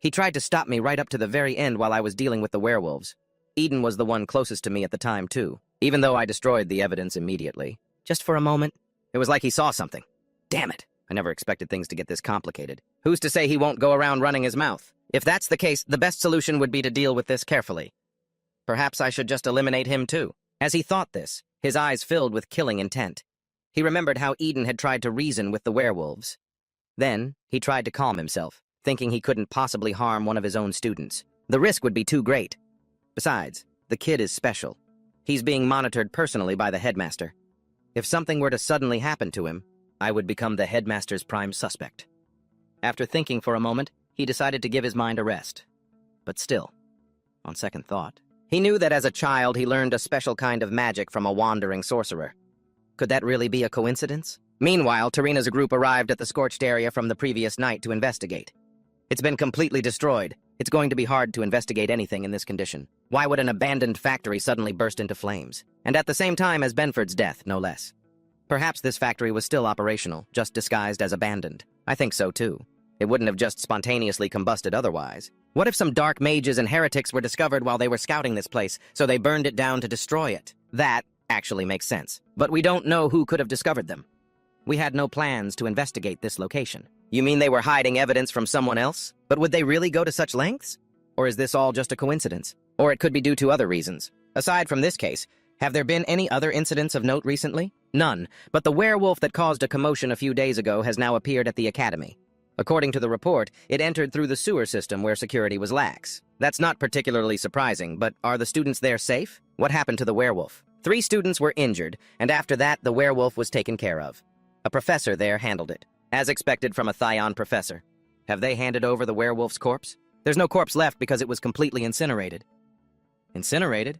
He tried to stop me right up to the very end while I was dealing with the werewolves. Eden was the one closest to me at the time, too, even though I destroyed the evidence immediately. Just for a moment, it was like he saw something. Damn it. I never expected things to get this complicated. Who's to say he won't go around running his mouth? If that's the case, the best solution would be to deal with this carefully. Perhaps I should just eliminate him, too. As he thought this, his eyes filled with killing intent. He remembered how Eden had tried to reason with the werewolves. Then, he tried to calm himself, thinking he couldn't possibly harm one of his own students. The risk would be too great. Besides, the kid is special. He's being monitored personally by the headmaster. If something were to suddenly happen to him, I would become the headmaster's prime suspect. After thinking for a moment, he decided to give his mind a rest. But still, on second thought, he knew that as a child he learned a special kind of magic from a wandering sorcerer. Could that really be a coincidence? Meanwhile, Tarina's group arrived at the scorched area from the previous night to investigate. It's been completely destroyed. It's going to be hard to investigate anything in this condition. Why would an abandoned factory suddenly burst into flames? And at the same time as Benford's death, no less. Perhaps this factory was still operational, just disguised as abandoned. I think so, too. It wouldn't have just spontaneously combusted otherwise. What if some dark mages and heretics were discovered while they were scouting this place, so they burned it down to destroy it? That actually makes sense. But we don't know who could have discovered them. We had no plans to investigate this location. You mean they were hiding evidence from someone else? But would they really go to such lengths? Or is this all just a coincidence? Or it could be due to other reasons. Aside from this case, have there been any other incidents of note recently? None, but the werewolf that caused a commotion a few days ago has now appeared at the academy. According to the report, it entered through the sewer system where security was lax. That's not particularly surprising, but are the students there safe? What happened to the werewolf? 3 students were injured, and after that, the werewolf was taken care of. A professor there handled it, as expected from a Thyon professor. Have they handed over the werewolf's corpse? There's no corpse left because it was completely incinerated. Incinerated?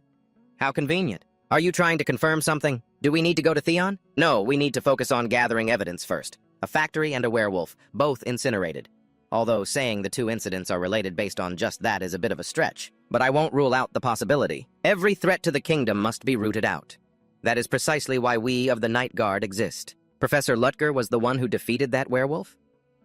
How convenient. Are you trying to confirm something? Do we need to go to Thyon? No, we need to focus on gathering evidence first. A factory and a werewolf, both incinerated. Although saying the 2 incidents are related based on just that is a bit of a stretch. But I won't rule out the possibility. Every threat to the kingdom must be rooted out. That is precisely why we of the Night Guard exist. Professor Lutger was the one who defeated that werewolf?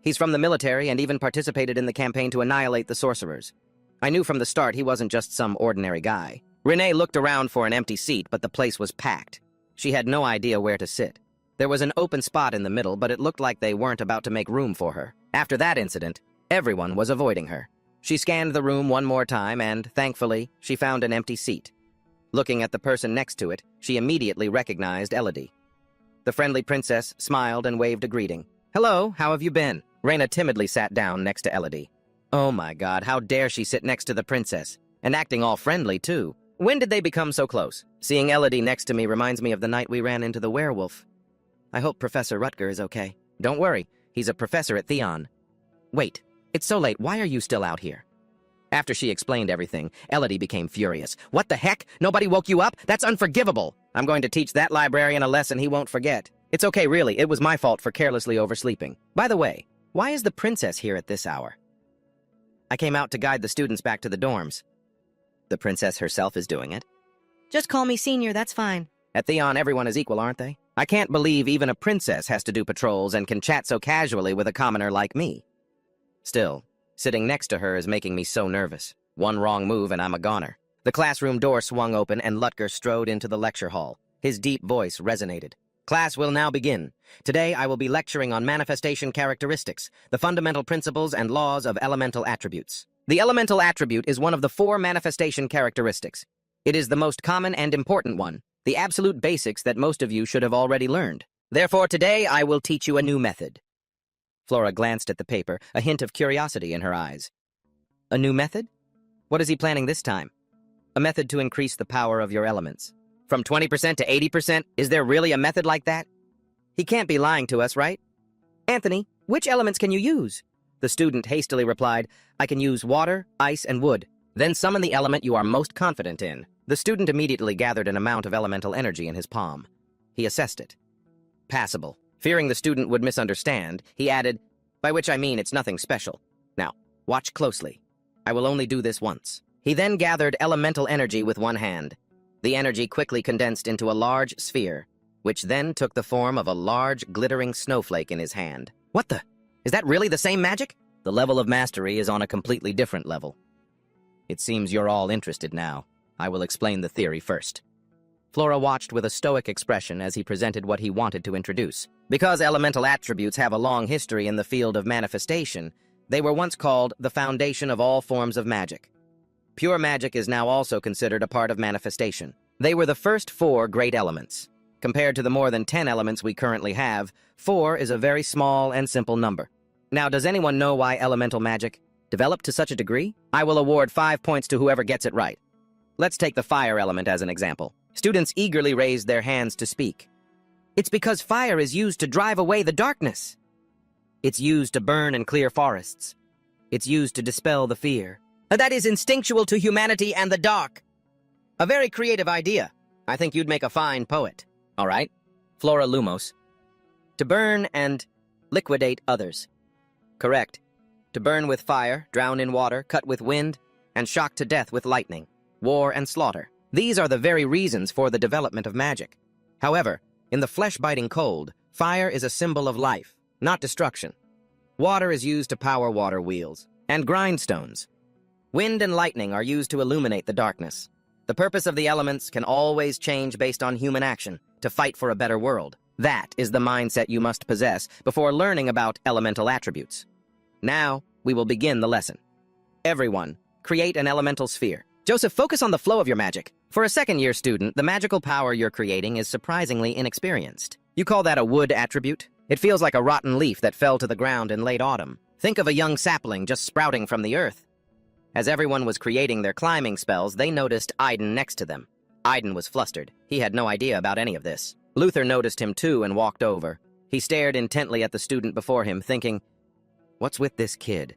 He's from the military and even participated in the campaign to annihilate the sorcerers. I knew from the start he wasn't just some ordinary guy. Renee looked around for an empty seat, but the place was packed. She had no idea where to sit. There was an open spot in the middle, but it looked like they weren't about to make room for her. After that incident, everyone was avoiding her. She scanned the room one more time and, thankfully, she found an empty seat. Looking at the person next to it, she immediately recognized Elodie. The friendly princess smiled and waved a greeting. "Hello, how have you been?" Reyna timidly sat down next to Elodie. Oh my God, how dare she sit next to the princess? And acting all friendly, too. When did they become so close? Seeing Elodie next to me reminds me of the night we ran into the werewolf. I hope Professor Rutger is okay. Don't worry, he's a professor at Theon. Wait, it's so late, why are you still out here? After she explained everything, Elodie became furious. What the heck? Nobody woke you up? That's unforgivable! I'm going to teach that librarian a lesson he won't forget. It's okay, really, it was my fault for carelessly oversleeping. By the way, why is the princess here at this hour? I came out to guide the students back to the dorms. The princess herself is doing it. Just call me senior, that's fine. At Theon, everyone is equal, aren't they? I can't believe even a princess has to do patrols and can chat so casually with a commoner like me. Still, sitting next to her is making me so nervous. One wrong move and I'm a goner. The classroom door swung open and Lutger strode into the lecture hall. His deep voice resonated. Class will now begin. Today I will be lecturing on manifestation characteristics, the fundamental principles and laws of elemental attributes. The elemental attribute is one of the 4 manifestation characteristics. It is the most common and important one, the absolute basics that most of you should have already learned. Therefore, today I will teach you a new method. Flora glanced at the paper, a hint of curiosity in her eyes. A new method? What is he planning this time? A method to increase the power of your elements. From 20% to 80%? Is there really a method like that? He can't be lying to us, right? Anthony, which elements can you use? The student hastily replied, I can use water, ice, and wood. Then summon the element you are most confident in. The student immediately gathered an amount of elemental energy in his palm. He assessed it. Passable. Fearing the student would misunderstand, he added, by which I mean it's nothing special. Now, watch closely. I will only do this once. He then gathered elemental energy with one hand. The energy quickly condensed into a large sphere, which then took the form of a large, glittering snowflake in his hand. What the? Is that really the same magic? The level of mastery is on a completely different level. It seems you're all interested now. I will explain the theory first. Flora watched with a stoic expression as he presented what he wanted to introduce. Because elemental attributes have a long history in the field of manifestation, they were once called the foundation of all forms of magic. Pure magic is now also considered a part of manifestation. They were the first 4 great elements. Compared to the more than 10 elements we currently have, 4 is a very small and simple number. Now, does anyone know why elemental magic developed to such a degree? I will award 5 points to whoever gets it right. Let's take the fire element as an example. Students eagerly raised their hands to speak. It's because fire is used to drive away the darkness. It's used to burn and clear forests. It's used to dispel the fear. That is instinctual to humanity and the dark. A very creative idea. I think you'd make a fine poet. All right, Flora Lumos. To burn and liquidate others. Correct. To burn with fire, drown in water, cut with wind, and shock to death with lightning. War and slaughter. These are the very reasons for the development of magic. However, in the flesh-biting cold, fire is a symbol of life, not destruction. Water is used to power water wheels and grindstones. Wind and lightning are used to illuminate the darkness. The purpose of the elements can always change based on human action, to fight for a better world. That is the mindset you must possess before learning about elemental attributes. Now, we will begin the lesson. Everyone, create an elemental sphere. Joseph, focus on the flow of your magic. For a second-year student, the magical power you're creating is surprisingly inexperienced. You call that a wood attribute? It feels like a rotten leaf that fell to the ground in late autumn. Think of a young sapling just sprouting from the earth. As everyone was creating their climbing spells, they noticed Aiden next to them. Aiden was flustered. He had no idea about any of this. Luther noticed him too and walked over. He stared intently at the student before him, thinking, what's with this kid?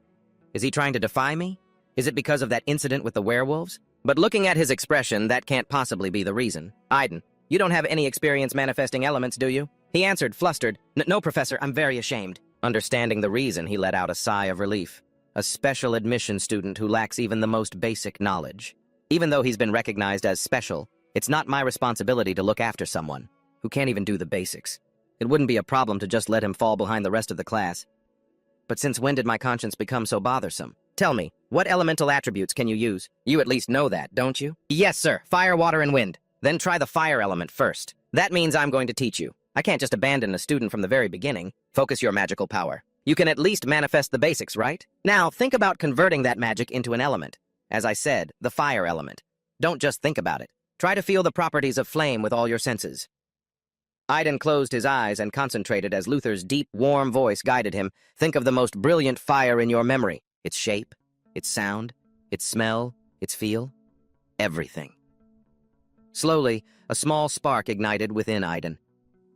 Is he trying to defy me? Is it because of that incident with the werewolves? But looking at his expression, that can't possibly be the reason. Aiden, you don't have any experience manifesting elements, do you? He answered, flustered, No, Professor, I'm very ashamed. Understanding the reason, he let out a sigh of relief. A special admission student who lacks even the most basic knowledge. Even though he's been recognized as special, it's not my responsibility to look after someone who can't even do the basics. It wouldn't be a problem to just let him fall behind the rest of the class. But since when did my conscience become so bothersome? Tell me, what elemental attributes can you use? You at least know that, don't you? Yes, sir. Fire, water, and wind. Then try the fire element first. That means I'm going to teach you. I can't just abandon a student from the very beginning. Focus your magical power. You can at least manifest the basics, right? Now, think about converting that magic into an element. As I said, the fire element. Don't just think about it. Try to feel the properties of flame with all your senses. Aiden closed his eyes and concentrated as Luther's deep, warm voice guided him. Think of the most brilliant fire in your memory. Its shape, its sound, its smell, its feel, everything. Slowly, a small spark ignited within Aiden.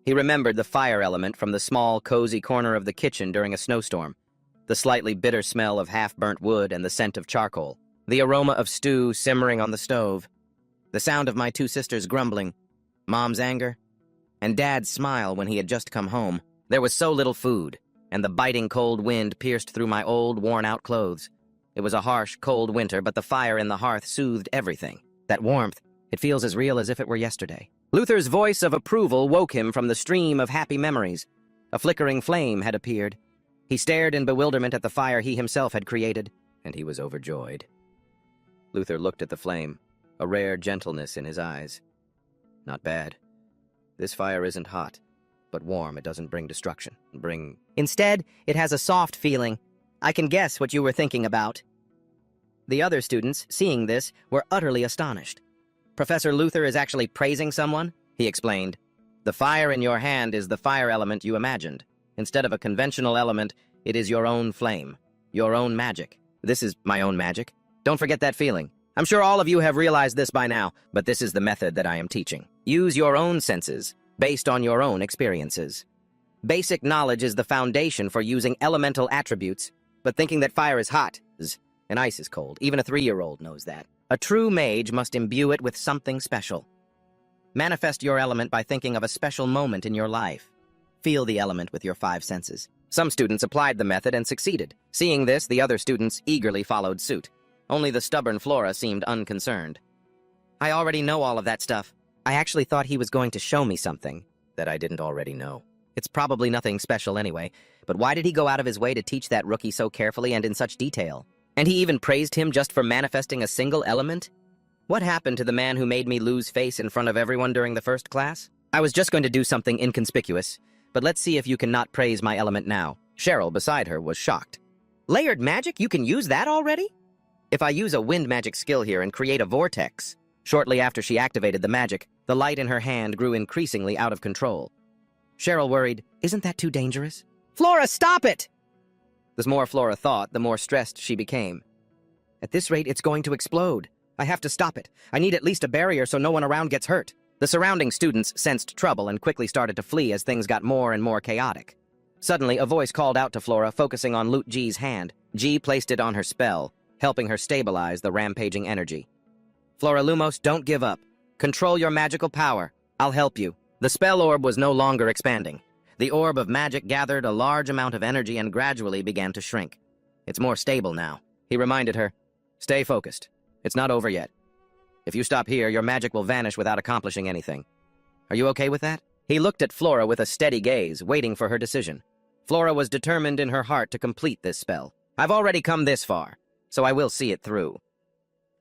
He remembered the fire element from the small, cozy corner of the kitchen during a snowstorm, the slightly bitter smell of half-burnt wood and the scent of charcoal, the aroma of stew simmering on the stove, the sound of my two sisters grumbling, Mom's anger, and Dad's smile when he had just come home. There was so little food, and the biting cold wind pierced through my old, worn-out clothes. It was a harsh, cold winter, but the fire in the hearth soothed everything. That warmth, it feels as real as if it were yesterday. Luther's voice of approval woke him from the stream of happy memories. A flickering flame had appeared. He stared in bewilderment at the fire he himself had created, and he was overjoyed. Luther looked at the flame, a rare gentleness in his eyes. Not bad. This fire isn't hot, but warm. It doesn't bring destruction. Instead, it has a soft feeling. I can guess what you were thinking about. The other students, seeing this, were utterly astonished. Professor Luther is actually praising someone, he explained. The fire in your hand is the fire element you imagined. Instead of a conventional element, it is your own flame, your own magic. This is my own magic. Don't forget that feeling. I'm sure all of you have realized this by now, but this is the method that I am teaching. Use your own senses, based on your own experiences. Basic knowledge is the foundation for using elemental attributes, but thinking that fire is hot and ice is cold. Even a 3-year-old knows that. A true mage must imbue it with something special. Manifest your element by thinking of a special moment in your life. Feel the element with your 5 senses. Some students applied the method and succeeded. Seeing this, the other students eagerly followed suit. Only the stubborn Flora seemed unconcerned. I already know all of that stuff. I actually thought he was going to show me something that I didn't already know. It's probably nothing special anyway, but why did he go out of his way to teach that rookie so carefully and in such detail? And he even praised him just for manifesting a single element? What happened to the man who made me lose face in front of everyone during the first class? I was just going to do something inconspicuous, but let's see if you can not praise my element now. Cheryl, beside her, was shocked. Layered magic? You can use that already? If I use a wind magic skill here and create a vortex. Shortly after she activated the magic, the light in her hand grew increasingly out of control. Cheryl worried, isn't that too dangerous? Flora, stop it! The more Flora thought, the more stressed she became. At this rate, it's going to explode. I have to stop it. I need at least a barrier so no one around gets hurt. The surrounding students sensed trouble and quickly started to flee as things got more and more chaotic. Suddenly, a voice called out to Flora, focusing on Lute G's hand. G placed it on her spell, helping her stabilize the rampaging energy. Flora Lumos, don't give up. Control your magical power. I'll help you. The spell orb was no longer expanding. The orb of magic gathered a large amount of energy and gradually began to shrink. It's more stable now. He reminded her, stay focused. It's not over yet. If you stop here, your magic will vanish without accomplishing anything. Are you okay with that? He looked at Flora with a steady gaze, waiting for her decision. Flora was determined in her heart to complete this spell. I've already come this far, so I will see it through.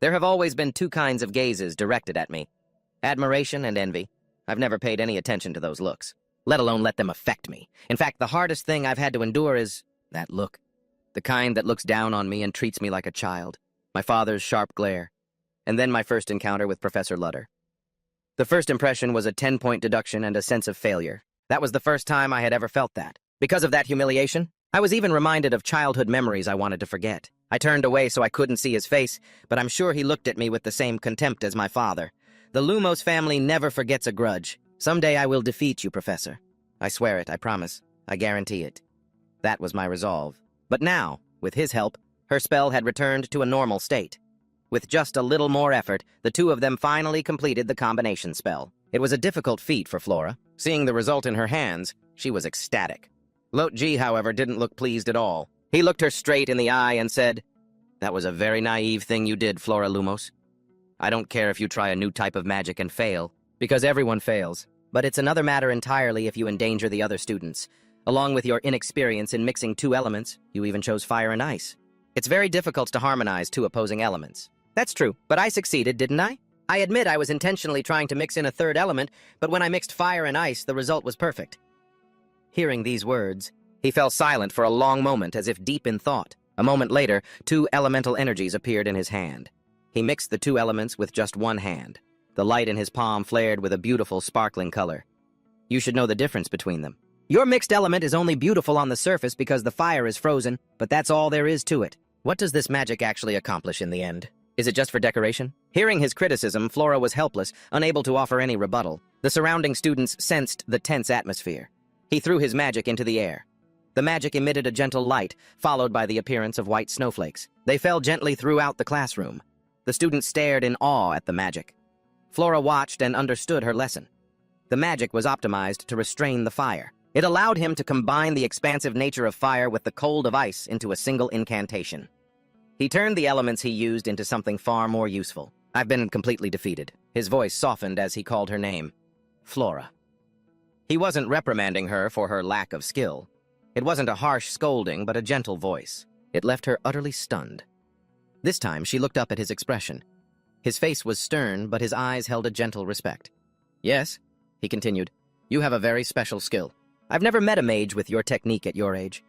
There have always been 2 kinds of gazes directed at me. Admiration and envy. I've never paid any attention to those looks, let alone let them affect me. In fact, the hardest thing I've had to endure is that look. The kind that looks down on me and treats me like a child. My father's sharp glare. And then my first encounter with Professor Lutter. The first impression was a 10-point deduction and a sense of failure. That was the first time I had ever felt that. Because of that humiliation, I was even reminded of childhood memories I wanted to forget. I turned away so I couldn't see his face, but I'm sure he looked at me with the same contempt as my father. The Lumos family never forgets a grudge. Someday I will defeat you, Professor. I swear it, I promise. I guarantee it. That was my resolve. But now, with his help, her spell had returned to a normal state. With just a little more effort, the 2 of them finally completed the combination spell. It was a difficult feat for Flora. Seeing the result in her hands, she was ecstatic. Lote G, however, didn't look pleased at all. He looked her straight in the eye and said, "That was a very naive thing you did, Flora Lumos. I don't care if you try a new type of magic and fail, because everyone fails. But it's another matter entirely if you endanger the other students. Along with your inexperience in mixing 2 elements, you even chose fire and ice. It's very difficult to harmonize 2 opposing elements." That's true, but I succeeded, didn't I? I admit I was intentionally trying to mix in a 3rd element, but when I mixed fire and ice, the result was perfect. Hearing these words, he fell silent for a long moment as if deep in thought. A moment later, 2 elemental energies appeared in his hand. He mixed the 2 elements with just one hand. The light in his palm flared with a beautiful, sparkling color. You should know the difference between them. Your mixed element is only beautiful on the surface because the fire is frozen, but that's all there is to it. What does this magic actually accomplish in the end? Is it just for decoration? Hearing his criticism, Flora was helpless, unable to offer any rebuttal. The surrounding students sensed the tense atmosphere. He threw his magic into the air. The magic emitted a gentle light, followed by the appearance of white snowflakes. They fell gently throughout the classroom. The students stared in awe at the magic. Flora watched and understood her lesson. The magic was optimized to restrain the fire. It allowed him to combine the expansive nature of fire with the cold of ice into a single incantation. He turned the elements he used into something far more useful. I've been completely defeated. His voice softened as he called her name. Flora. He wasn't reprimanding her for her lack of skill. It wasn't a harsh scolding, but a gentle voice. It left her utterly stunned. This time, she looked up at his expression. His face was stern, but his eyes held a gentle respect. Yes, he continued, you have a very special skill. I've never met a mage with your technique at your age.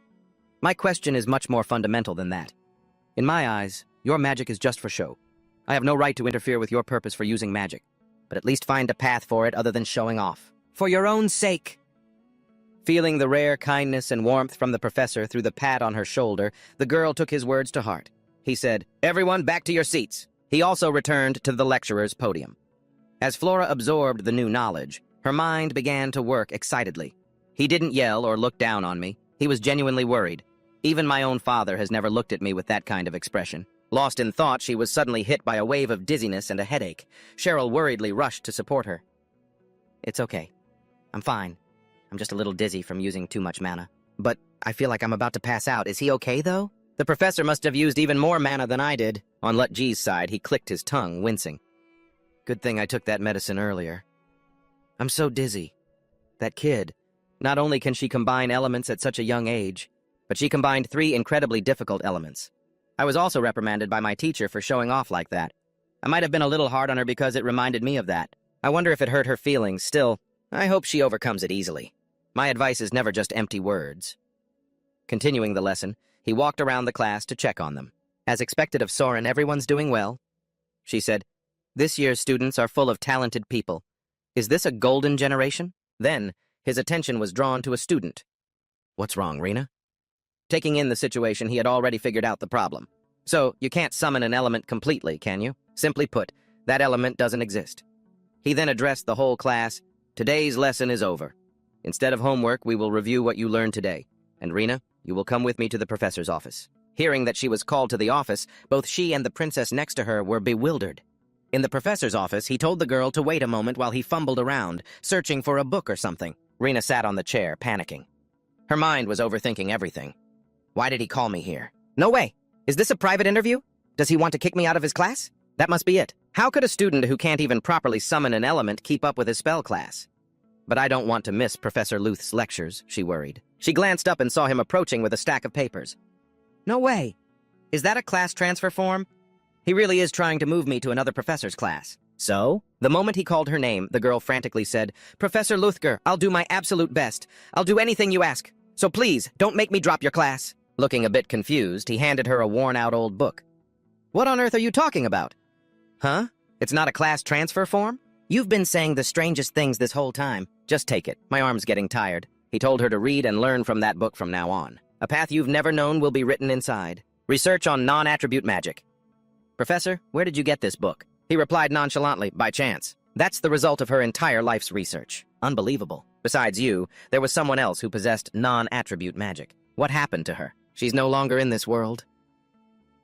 My question is much more fundamental than that. In my eyes, your magic is just for show. I have no right to interfere with your purpose for using magic, but at least find a path for it other than showing off. For your own sake. Feeling the rare kindness and warmth from the professor through the pat on her shoulder, the girl took his words to heart. He said, "Everyone back to your seats." He also returned to the lecturer's podium. As Flora absorbed the new knowledge, her mind began to work excitedly. He didn't yell or look down on me. He was genuinely worried. Even my own father has never looked at me with that kind of expression. Lost in thought, she was suddenly hit by a wave of dizziness and a headache. Cheryl worriedly rushed to support her. It's okay. I'm fine. I'm just a little dizzy from using too much mana. But I feel like I'm about to pass out. Is he okay, though? The professor must have used even more mana than I did. On Lutji's side, he clicked his tongue, wincing. Good thing I took that medicine earlier. I'm so dizzy. That kid. Not only can she combine elements at such a young age, but she combined 3 incredibly difficult elements. I was also reprimanded by my teacher for showing off like that. I might have been a little hard on her because it reminded me of that. I wonder if it hurt her feelings. Still, I hope she overcomes it easily. My advice is never just empty words. Continuing the lesson, he walked around the class to check on them. As expected of Soren, everyone's doing well. She said, "This year's students are full of talented people. Is this a golden generation?" Then, his attention was drawn to a student. What's wrong, Rena? Taking in the situation, he had already figured out the problem. So, you can't summon an element completely, can you? Simply put, that element doesn't exist. He then addressed the whole class. Today's lesson is over. Instead of homework, we will review what you learned today. And Rena, you will come with me to the professor's office. Hearing that she was called to the office, both she and the princess next to her were bewildered. In the professor's office, he told the girl to wait a moment while he fumbled around, searching for a book or something. Rena sat on the chair, panicking. Her mind was overthinking everything. Why did he call me here? No way! Is this a private interview? Does he want to kick me out of his class? That must be it. How could a student who can't even properly summon an element keep up with his spell class? But I don't want to miss Professor Luth's lectures, she worried. She glanced up and saw him approaching with a stack of papers. No way! Is that a class transfer form? He really is trying to move me to another professor's class. So? The moment he called her name, the girl frantically said, "Professor Luthger, I'll do my absolute best. I'll do anything you ask. So please, don't make me drop your class." Looking a bit confused, he handed her a worn-out old book. What on earth are you talking about? Huh? It's not a class transfer form? You've been saying the strangest things this whole time. Just take it. My arm's getting tired. He told her to read and learn from that book from now on. A path you've never known will be written inside. Research on non-attribute magic. Professor, where did you get this book? He replied nonchalantly, by chance. That's the result of her entire life's research. Unbelievable. Besides you, there was someone else who possessed non-attribute magic. What happened to her? She's no longer in this world.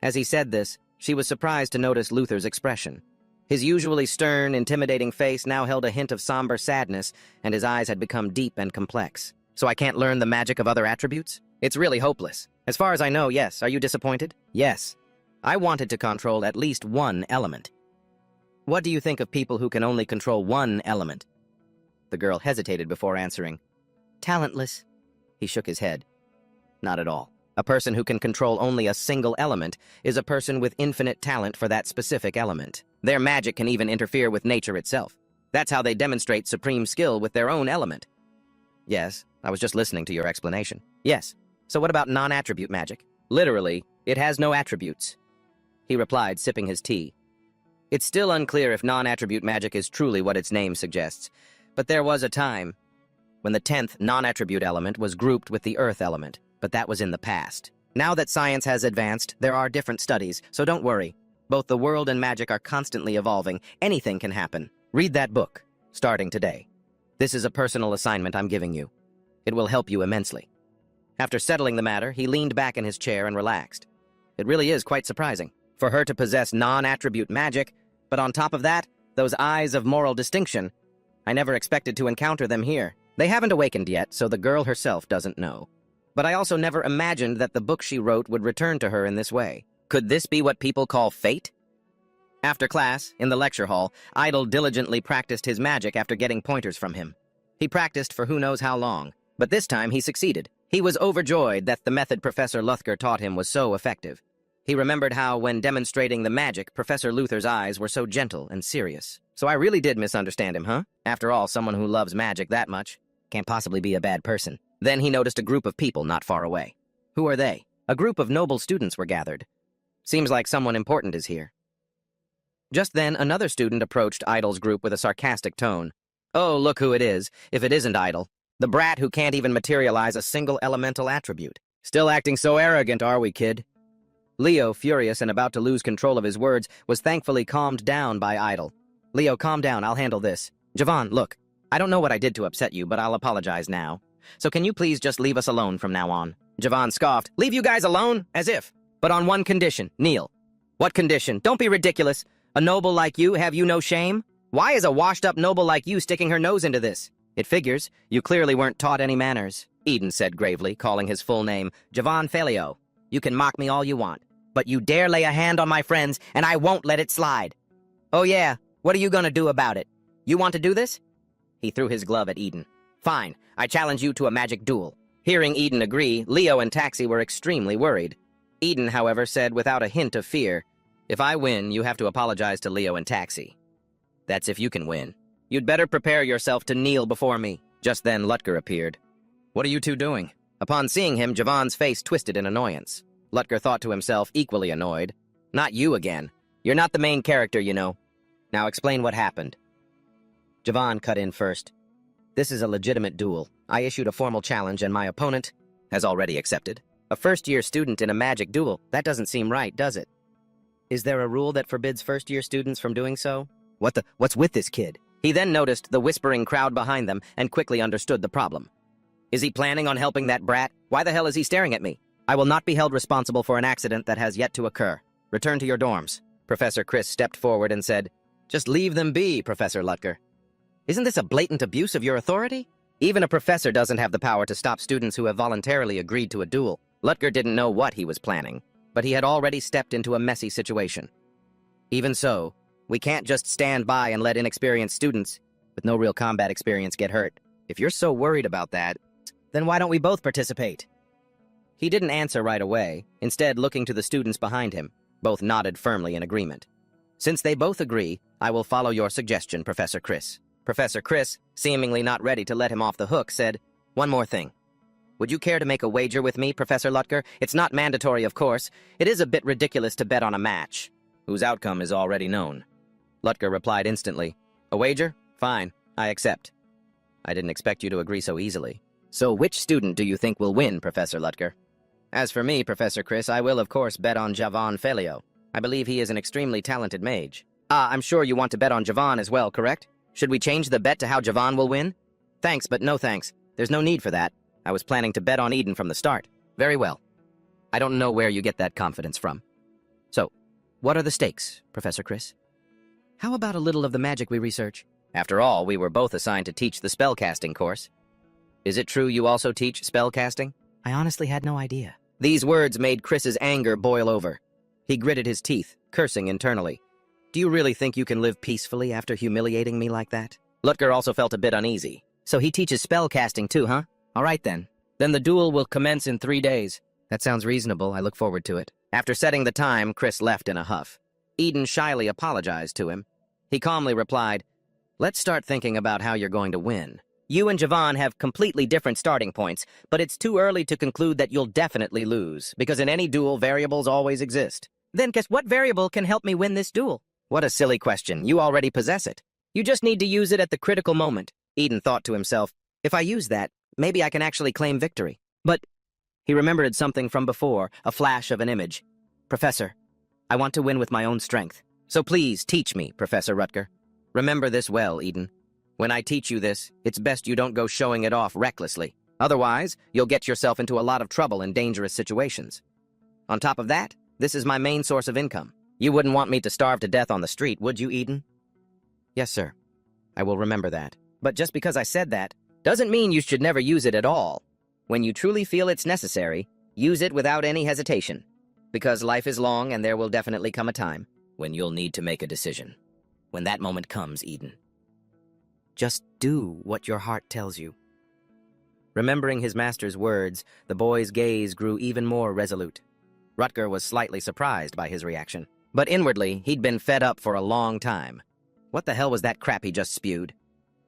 As he said this, she was surprised to notice Luther's expression. His usually stern, intimidating face now held a hint of somber sadness, and his eyes had become deep and complex. So I can't learn the magic of other attributes? It's really hopeless. As far as I know, yes. Are you disappointed? Yes. I wanted to control at least one element. What do you think of people who can only control one element? The girl hesitated before answering. Talentless. He shook his head. Not at all. A person who can control only a single element is a person with infinite talent for that specific element. Their magic can even interfere with nature itself. That's how they demonstrate supreme skill with their own element. Yes, I was just listening to your explanation. Yes. So what about non-attribute magic? Literally, it has no attributes. He replied, sipping his tea. It's still unclear if non-attribute magic is truly what its name suggests, but there was a time when the 10th non-attribute element was grouped with the earth element, but that was in the past. Now that science has advanced, there are different studies, so don't worry. Both the world and magic are constantly evolving. Anything can happen. Read that book, starting today. This is a personal assignment I'm giving you. It will help you immensely. After settling the matter, he leaned back in his chair and relaxed. It really is quite surprising for her to possess non-attribute magic, but on top of that, those eyes of moral distinction. I never expected to encounter them here. They haven't awakened yet, so the girl herself doesn't know. But I also never imagined that the book she wrote would return to her in this way. Could this be what people call fate? After class, in the lecture hall, Idle diligently practiced his magic after getting pointers from him. He practiced for who knows how long, but this time he succeeded. He was overjoyed that the method Professor Luthger taught him was so effective. He remembered how, when demonstrating the magic, Professor Luther's eyes were so gentle and serious. So I really did misunderstand him, huh? After all, someone who loves magic that much can't possibly be a bad person. Then he noticed a group of people not far away. Who are they? A group of noble students were gathered. Seems like someone important is here. Just then, another student approached Idle's group with a sarcastic tone. Oh, look who it is, if it isn't Idle. The brat who can't even materialize a single elemental attribute. Still acting so arrogant, are we, kid? Leo, furious and about to lose control of his words, was thankfully calmed down by Idle. Leo, calm down, I'll handle this. Javon, look, I don't know what I did to upset you, but I'll apologize now. So can you please just leave us alone from now on? Javon scoffed. Leave you guys alone? As if. But on one condition, kneel. What condition? Don't be ridiculous. A noble like you, have you no shame? Why is a washed-up noble like you sticking her nose into this? It figures. You clearly weren't taught any manners. Eden said gravely, calling his full name, Javon Felio. You can mock me all you want, but you dare lay a hand on my friends, and I won't let it slide. Oh yeah, what are you gonna do about it? You want to do this? He threw his glove at Eden. Fine, I challenge you to a magic duel. Hearing Eden agree, Leo and Taxi were extremely worried. Eden, however, said without a hint of fear, if I win, you have to apologize to Leo and Taxi. That's if you can win. You'd better prepare yourself to kneel before me. Just then, Lutger appeared. What are you two doing? Upon seeing him, Javon's face twisted in annoyance. Lutger thought to himself, equally annoyed. Not you again. You're not the main character, you know. Now explain what happened. Javon cut in first. This is a legitimate duel. I issued a formal challenge and my opponent has already accepted. A first-year student in a magic duel, that doesn't seem right, does it? Is there a rule that forbids first-year students from doing so? What's with this kid? He then noticed the whispering crowd behind them and quickly understood the problem. Is he planning on helping that brat? Why the hell is he staring at me? I will not be held responsible for an accident that has yet to occur. Return to your dorms. Professor Chris stepped forward and said, Just leave them be, Professor Lutger. Isn't this a blatant abuse of your authority? Even a professor doesn't have the power to stop students who have voluntarily agreed to a duel. Lutger didn't know what he was planning, but he had already stepped into a messy situation. Even so, we can't just stand by and let inexperienced students with no real combat experience get hurt. If you're so worried about that, then why don't we both participate? He didn't answer right away, instead looking to the students behind him. Both nodded firmly in agreement. Since they both agree, I will follow your suggestion, Professor Chris. Professor Chris, seemingly not ready to let him off the hook, said, One more thing. Would you care to make a wager with me, Professor Lutger? It's not mandatory, of course. It is a bit ridiculous to bet on a match, whose outcome is already known. Lutger replied instantly, A wager? Fine, I accept. I didn't expect you to agree so easily. So which student do you think will win, Professor Lutger? As for me, Professor Chris, I will of course bet on Javon Felio. I believe he is an extremely talented mage. I'm sure you want to bet on Javon as well, correct? Should we change the bet to how Javon will win? Thanks, but no thanks. There's no need for that. I was planning to bet on Eden from the start. Very well. I don't know where you get that confidence from. So, what are the stakes, Professor Chris? How about a little of the magic we research? After all, we were both assigned to teach the spellcasting course. Is it true you also teach spellcasting? I honestly had no idea. These words made Chris's anger boil over. He gritted his teeth, cursing internally. Do you really think you can live peacefully after humiliating me like that? Lutger also felt a bit uneasy. So he teaches spellcasting too, huh? All right then. Then the duel will commence in 3 days. That sounds reasonable. I look forward to it. After setting the time, Chris left in a huff. Eden shyly apologized to him. He calmly replied, Let's start thinking about how you're going to win. You and Javon have completely different starting points, but it's too early to conclude that you'll definitely lose, because in any duel, variables always exist. Then guess what variable can help me win this duel? What a silly question. You already possess it. You just need to use it at the critical moment. Eden thought to himself, if I use that, maybe I can actually claim victory. But He remembered something from before, a flash of an image. Professor, I want to win with my own strength. So please teach me, Professor Rutger. Remember this well, Eden. When I teach you this, it's best you don't go showing it off recklessly. Otherwise, you'll get yourself into a lot of trouble in dangerous situations. On top of that, this is my main source of income. You wouldn't want me to starve to death on the street, would you, Eden? Yes, sir. I will remember that. But just because I said that, doesn't mean you should never use it at all. When you truly feel it's necessary, use it without any hesitation. Because life is long and there will definitely come a time when you'll need to make a decision. When that moment comes, Eden, just do what your heart tells you. Remembering his master's words, the boy's gaze grew even more resolute. Rutger was slightly surprised by his reaction. But inwardly, he'd been fed up for a long time. What the hell was that crap he just spewed?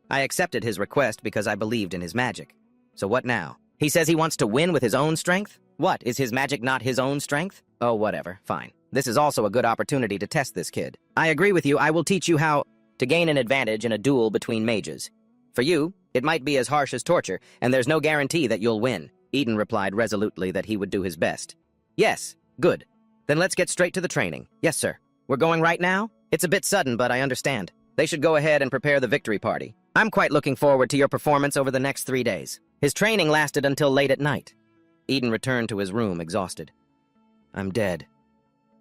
I accepted his request because I believed in his magic. So what now? He says he wants to win with his own strength? What, is his magic not his own strength? Oh, whatever, fine. This is also a good opportunity to test this kid. I agree with you, I will teach you how to gain an advantage in a duel between mages. For you, it might be as harsh as torture, and there's no guarantee that you'll win. Eden replied resolutely that he would do his best. Yes, good. Then let's get straight to the training. Yes, sir. We're going right now? It's a bit sudden, but I understand. They should go ahead and prepare the victory party. I'm quite looking forward to your performance over the next 3 days. His training lasted until late at night. Eden returned to his room, exhausted. I'm dead.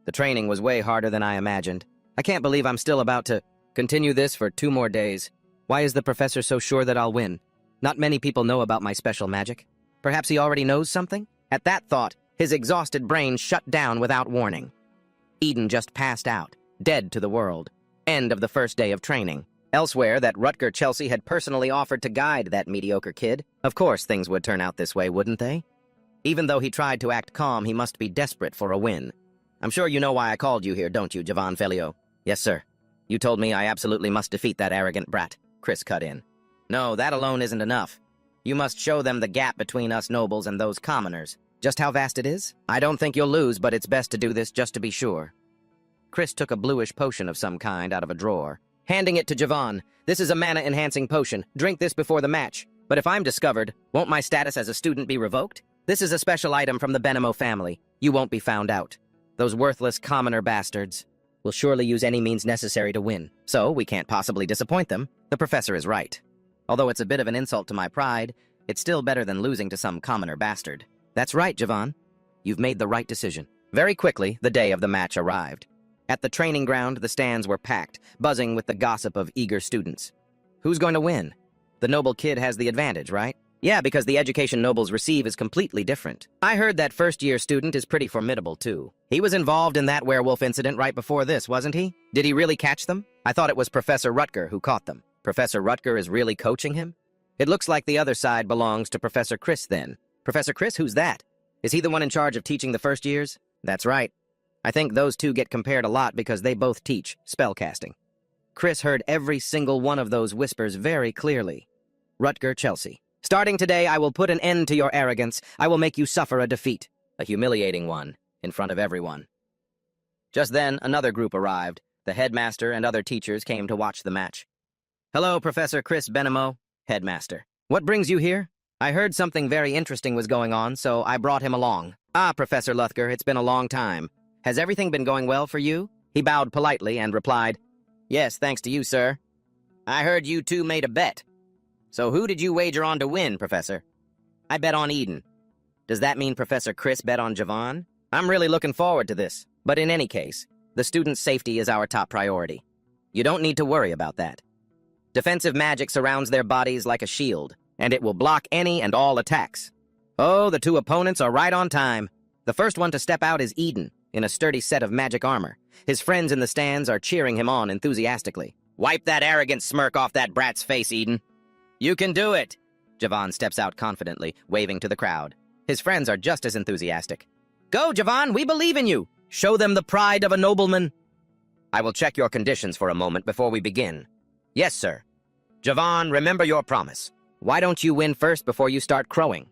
The training was way harder than I imagined. I can't believe I'm still about to continue this for 2 more days. Why is the professor so sure that I'll win? Not many people know about my special magic. Perhaps he already knows something? At that thought, his exhausted brain shut down without warning. Eden just passed out, dead to the world. End of the first day of training. Elsewhere, that Rutger Chelsea had personally offered to guide that mediocre kid. Of course things would turn out this way, wouldn't they? Even though he tried to act calm, he must be desperate for a win. I'm sure you know why I called you here, don't you, Javan Felio? Yes, sir. You told me I absolutely must defeat that arrogant brat. Chris cut in. No, that alone isn't enough. You must show them the gap between us nobles and those commoners. Just how vast it is? I don't think you'll lose, but it's best to do this just to be sure. Chris took a bluish potion of some kind out of a drawer, handing it to Javan. This is a mana-enhancing potion. Drink this before the match. But if I'm discovered, won't my status as a student be revoked? This is a special item from the Benemo family. You won't be found out. Those worthless commoner bastards will surely use any means necessary to win. So we can't possibly disappoint them. The professor is right. Although it's a bit of an insult to my pride, it's still better than losing to some commoner bastard. That's right, Javan. You've made the right decision. Very quickly, the day of the match arrived. At the training ground, the stands were packed, buzzing with the gossip of eager students. Who's going to win? The noble kid has the advantage, right? Yeah, because the education nobles receive is completely different. I heard that first-year student is pretty formidable, too. He was involved in that werewolf incident right before this, wasn't he? Did he really catch them? I thought it was Professor Rutger who caught them. Professor Rutger is really coaching him? It looks like the other side belongs to Professor Chris, then. Professor Chris, who's that? Is he the one in charge of teaching the first years? That's right. I think those two get compared a lot because they both teach spellcasting. Chris heard every single one of those whispers very clearly. Rutger Chelsea. Starting today, I will put an end to your arrogance. I will make you suffer a defeat. A humiliating one, in front of everyone. Just then, another group arrived. The headmaster and other teachers came to watch the match. Hello, Professor Chris Benemo, headmaster. What brings you here? I heard something very interesting was going on, so I brought him along. Ah, Professor Luthger, it's been a long time. Has everything been going well for you? He bowed politely and replied, Yes, thanks to you, sir. I heard you two made a bet. So who did you wager on to win, Professor? I bet on Eden. Does that mean Professor Chris bet on Javan? I'm really looking forward to this. But in any case, the student's safety is our top priority. You don't need to worry about that. Defensive magic surrounds their bodies like a shield, and it will block any and all attacks. Oh, the two opponents are right on time. The first one to step out is Eden, in a sturdy set of magic armor. His friends in the stands are cheering him on enthusiastically. Wipe that arrogant smirk off that brat's face, Eden. You can do it! Javan steps out confidently, waving to the crowd. His friends are just as enthusiastic. Go, Javan, we believe in you! Show them the pride of a nobleman! I will check your conditions for a moment before we begin. Yes, sir. Javan, remember your promise. Why don't you win first before you start crowing?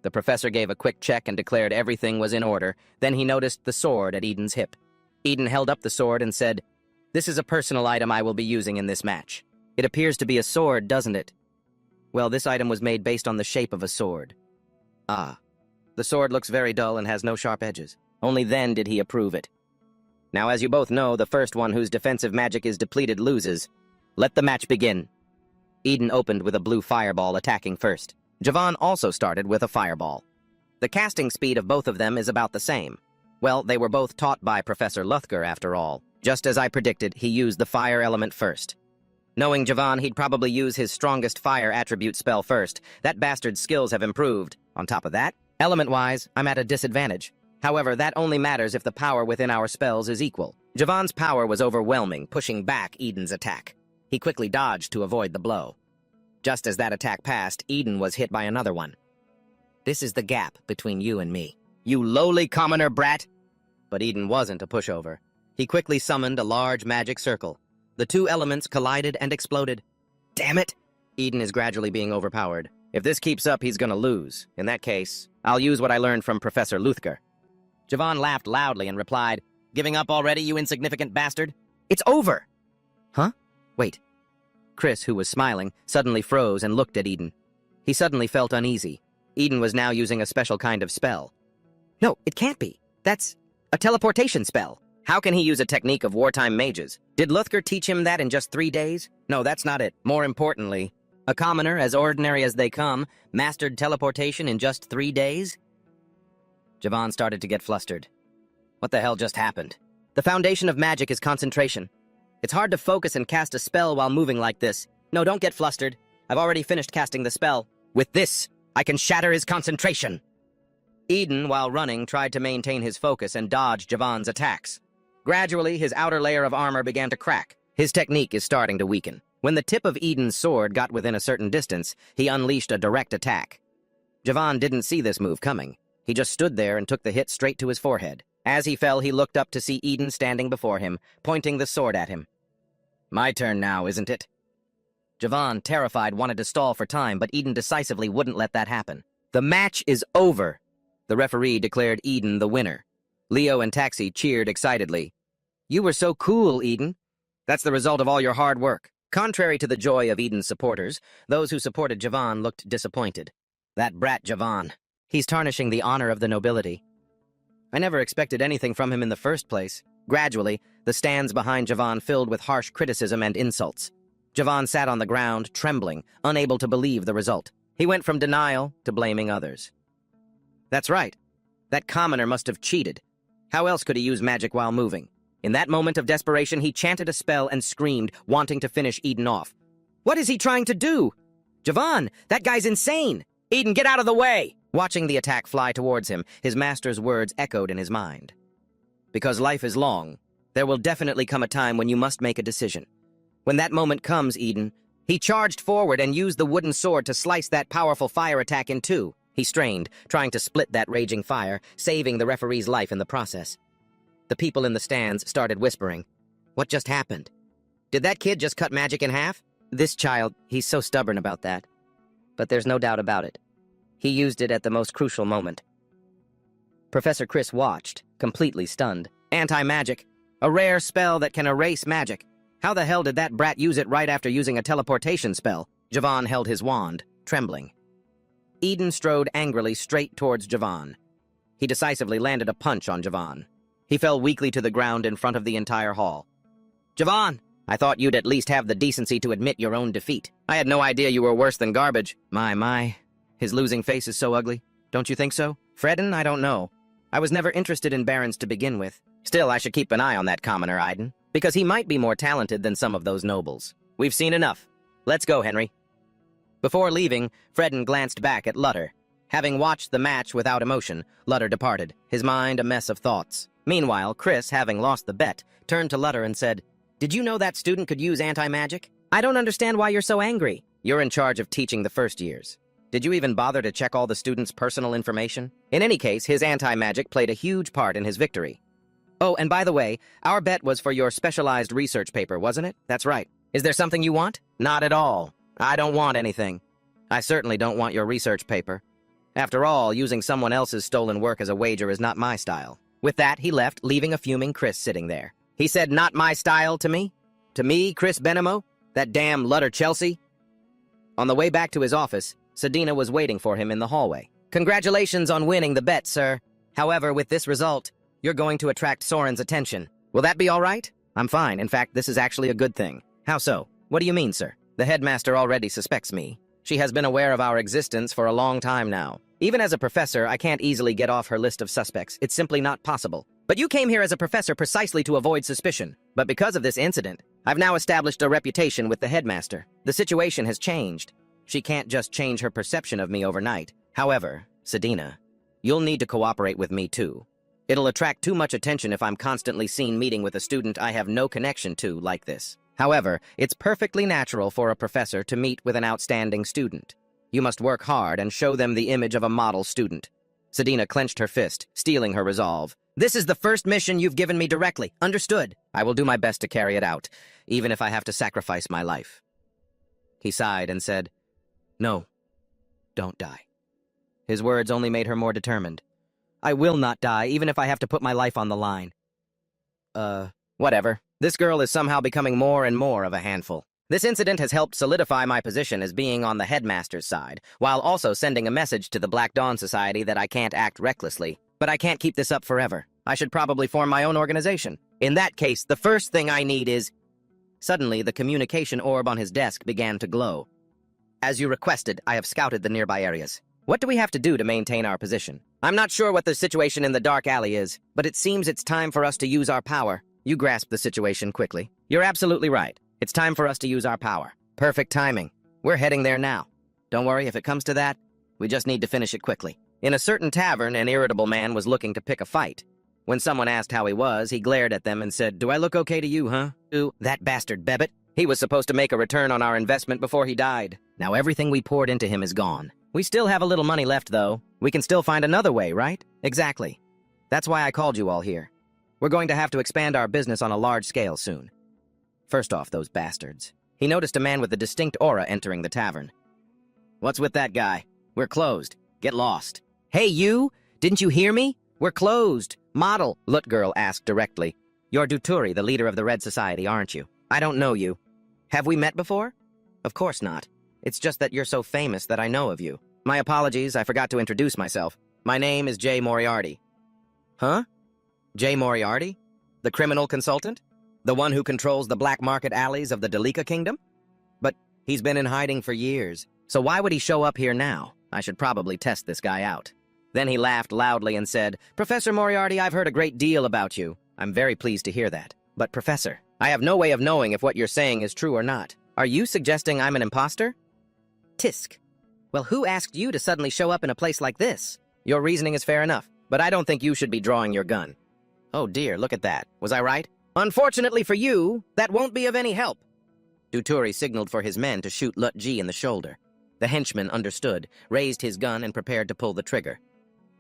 The professor gave a quick check and declared everything was in order. Then he noticed the sword at Eden's hip. Eden held up the sword and said, This is a personal item I will be using in this match. It appears to be a sword, doesn't it? Well, this item was made based on the shape of a sword. Ah, The sword looks very dull and has no sharp edges. Only then did he approve it. Now, as you both know, the first one whose defensive magic is depleted loses. Let the match begin. Eden opened with a blue fireball, attacking first. Javan also started with a fireball. The casting speed of both of them is about the same. Well, they were both taught by Professor Luthger, after all. Just as I predicted, he used the fire element first. Knowing Javan, he'd probably use his strongest fire attribute spell first. That bastard's skills have improved. On top of that, element-wise, I'm at a disadvantage. However, that only matters if the power within our spells is equal. Javan's power was overwhelming, pushing back Eden's attack. He quickly dodged to avoid the blow. Just as that attack passed, Eden was hit by another one. This is the gap between you and me. You lowly commoner brat! But Eden wasn't a pushover. He quickly summoned a large magic circle. The two elements collided and exploded. Damn it! Eden is gradually being overpowered. If this keeps up, he's gonna lose. In that case, I'll use what I learned from Professor Luthger. Javan laughed loudly and replied, "Giving up already, you insignificant bastard? It's over!" Huh? Wait. Chris, who was smiling, suddenly froze and looked at Eden. He suddenly felt uneasy. Eden was now using a special kind of spell. No, it can't be. That's a teleportation spell. How can he use a technique of wartime mages? Did Luthger teach him that in just 3 days? No, that's not it. More importantly, a commoner, as ordinary as they come, mastered teleportation in just 3 days? Javan started to get flustered. What the hell just happened? The foundation of magic is concentration. It's hard to focus and cast a spell while moving like this. No, don't get flustered. I've already finished casting the spell. With this, I can shatter his concentration. Eden, while running, tried to maintain his focus and dodge Javan's attacks. Gradually, his outer layer of armor began to crack. His technique is starting to weaken. When the tip of Eden's sword got within a certain distance, he unleashed a direct attack. Javan didn't see this move coming. He just stood there and took the hit straight to his forehead. As he fell, he looked up to see Eden standing before him, pointing the sword at him. My turn now, isn't it? Javan, terrified, wanted to stall for time, but Eden decisively wouldn't let that happen. The match is over. The referee declared Eden the winner. Leo and Taxi cheered excitedly. You were so cool, Eden. That's the result of all your hard work. Contrary to the joy of Eden's supporters, those who supported Javan looked disappointed. That brat Javan. He's tarnishing the honor of the nobility. I never expected anything from him in the first place. Gradually, the stands behind Javan filled with harsh criticism and insults. Javan sat on the ground, trembling, unable to believe the result. He went from denial to blaming others. That's right. That commoner must have cheated. How else could he use magic while moving? In that moment of desperation, he chanted a spell and screamed, wanting to finish Eden off. What is he trying to do? Javan, that guy's insane! Eden, get out of the way! Watching the attack fly towards him, his master's words echoed in his mind. Because life is long, there will definitely come a time when you must make a decision. When that moment comes, Eden, he charged forward and used the wooden sword to slice that powerful fire attack in two. He strained, trying to split that raging fire, saving the referee's life in the process. The people in the stands started whispering. What just happened? Did that kid just cut magic in half? This child, he's so stubborn about that. But there's no doubt about it. He used it at the most crucial moment. Professor Chris watched, completely stunned. Anti-magic. A rare spell that can erase magic. How the hell did that brat use it right after using a teleportation spell? Javan held his wand, trembling. Eden strode angrily straight towards Javan. He decisively landed a punch on Javan. He fell weakly to the ground in front of the entire hall. Javan, I thought you'd at least have the decency to admit your own defeat. I had no idea you were worse than garbage. My. His losing face is so ugly. Don't you think so? Fredden, I don't know. I was never interested in barons to begin with. Still, I should keep an eye on that commoner, Iden, because he might be more talented than some of those nobles. We've seen enough. Let's go, Henry. Before leaving, Fredden glanced back at Lutter. Having watched the match without emotion, Lutter departed, his mind a mess of thoughts. Meanwhile, Chris, having lost the bet, turned to Lutter and said, Did you know that student could use anti-magic? I don't understand why you're so angry. You're in charge of teaching the first years. Did you even bother to check all the students' personal information? In any case, his anti-magic played a huge part in his victory. Oh, and by the way, our bet was for your specialized research paper, wasn't it? That's right. Is there something you want? Not at all. I don't want anything. I certainly don't want your research paper. After all, using someone else's stolen work as a wager is not my style. With that, he left, leaving a fuming Chris sitting there. He said, not my style to me? To me, Chris Benamo? That damn Lutter Chelsea? On the way back to his office, Sedina was waiting for him in the hallway. Congratulations on winning the bet, sir. However, with this result, you're going to attract Soren's attention. Will that be all right? I'm fine. In fact, this is actually a good thing. How so? What do you mean, sir? The headmaster already suspects me. She has been aware of our existence for a long time now. Even as a professor, I can't easily get off her list of suspects. It's simply not possible. But you came here as a professor precisely to avoid suspicion. But because of this incident, I've now established a reputation with the headmaster. The situation has changed. She can't just change her perception of me overnight. However, Sedina, you'll need to cooperate with me too. It'll attract too much attention if I'm constantly seen meeting with a student I have no connection to like this. However, it's perfectly natural for a professor to meet with an outstanding student. You must work hard and show them the image of a model student. Sedina clenched her fist, steeling her resolve. This is the first mission you've given me directly. Understood. I will do my best to carry it out, even if I have to sacrifice my life. He sighed and said, "No, don't die." His words only made her more determined. "I will not die, even if I have to put my life on the line." Whatever. This girl is somehow becoming more and more of a handful. This incident has helped solidify my position as being on the headmaster's side, while also sending a message to the Black Dawn Society that I can't act recklessly. But I can't keep this up forever. I should probably form my own organization. In that case, the first thing I need is... Suddenly, the communication orb on his desk began to glow. "As you requested, I have scouted the nearby areas. What do we have to do to maintain our position? I'm not sure what the situation in the dark alley is, but it seems it's time for us to use our power." You grasped the situation quickly. "You're absolutely right. It's time for us to use our power. Perfect timing. We're heading there now. Don't worry, if it comes to that, we just need to finish it quickly." In a certain tavern, an irritable man was looking to pick a fight. When someone asked how he was, he glared at them and said, "Do I look okay to you, huh?" "Ooh, that bastard Bebbit. He was supposed to make a return on our investment before he died. Now everything we poured into him is gone. We still have a little money left, though. We can still find another way, right?" "Exactly. That's why I called you all here. We're going to have to expand our business on a large scale soon. First off, those bastards." He noticed a man with a distinct aura entering the tavern. "What's with that guy? We're closed. Get lost." "Hey, you! Didn't you hear me? We're closed. Model," Lut Girl asked directly. "You're Duturi, the leader of the Red Society, aren't you?" "I don't know you. Have we met before?" "Of course not. It's just that you're so famous that I know of you." "My apologies, I forgot to introduce myself. My name is Jay Moriarty." "Huh? Jay Moriarty? The criminal consultant? The one who controls the black market alleys of the Dalika Kingdom? But he's been in hiding for years, so why would he show up here now? I should probably test this guy out." Then he laughed loudly and said, "Professor Moriarty, I've heard a great deal about you. I'm very pleased to hear that. But, Professor, I have no way of knowing if what you're saying is true or not. Are you suggesting I'm an imposter?" "Tisk. Well, who asked you to suddenly show up in a place like this?" "Your reasoning is fair enough, but I don't think you should be drawing your gun." "Oh dear, look at that. Was I right?" "Unfortunately for you, that won't be of any help." Duturi signaled for his men to shoot Lut Ji in the shoulder. The henchman understood, raised his gun, and prepared to pull the trigger.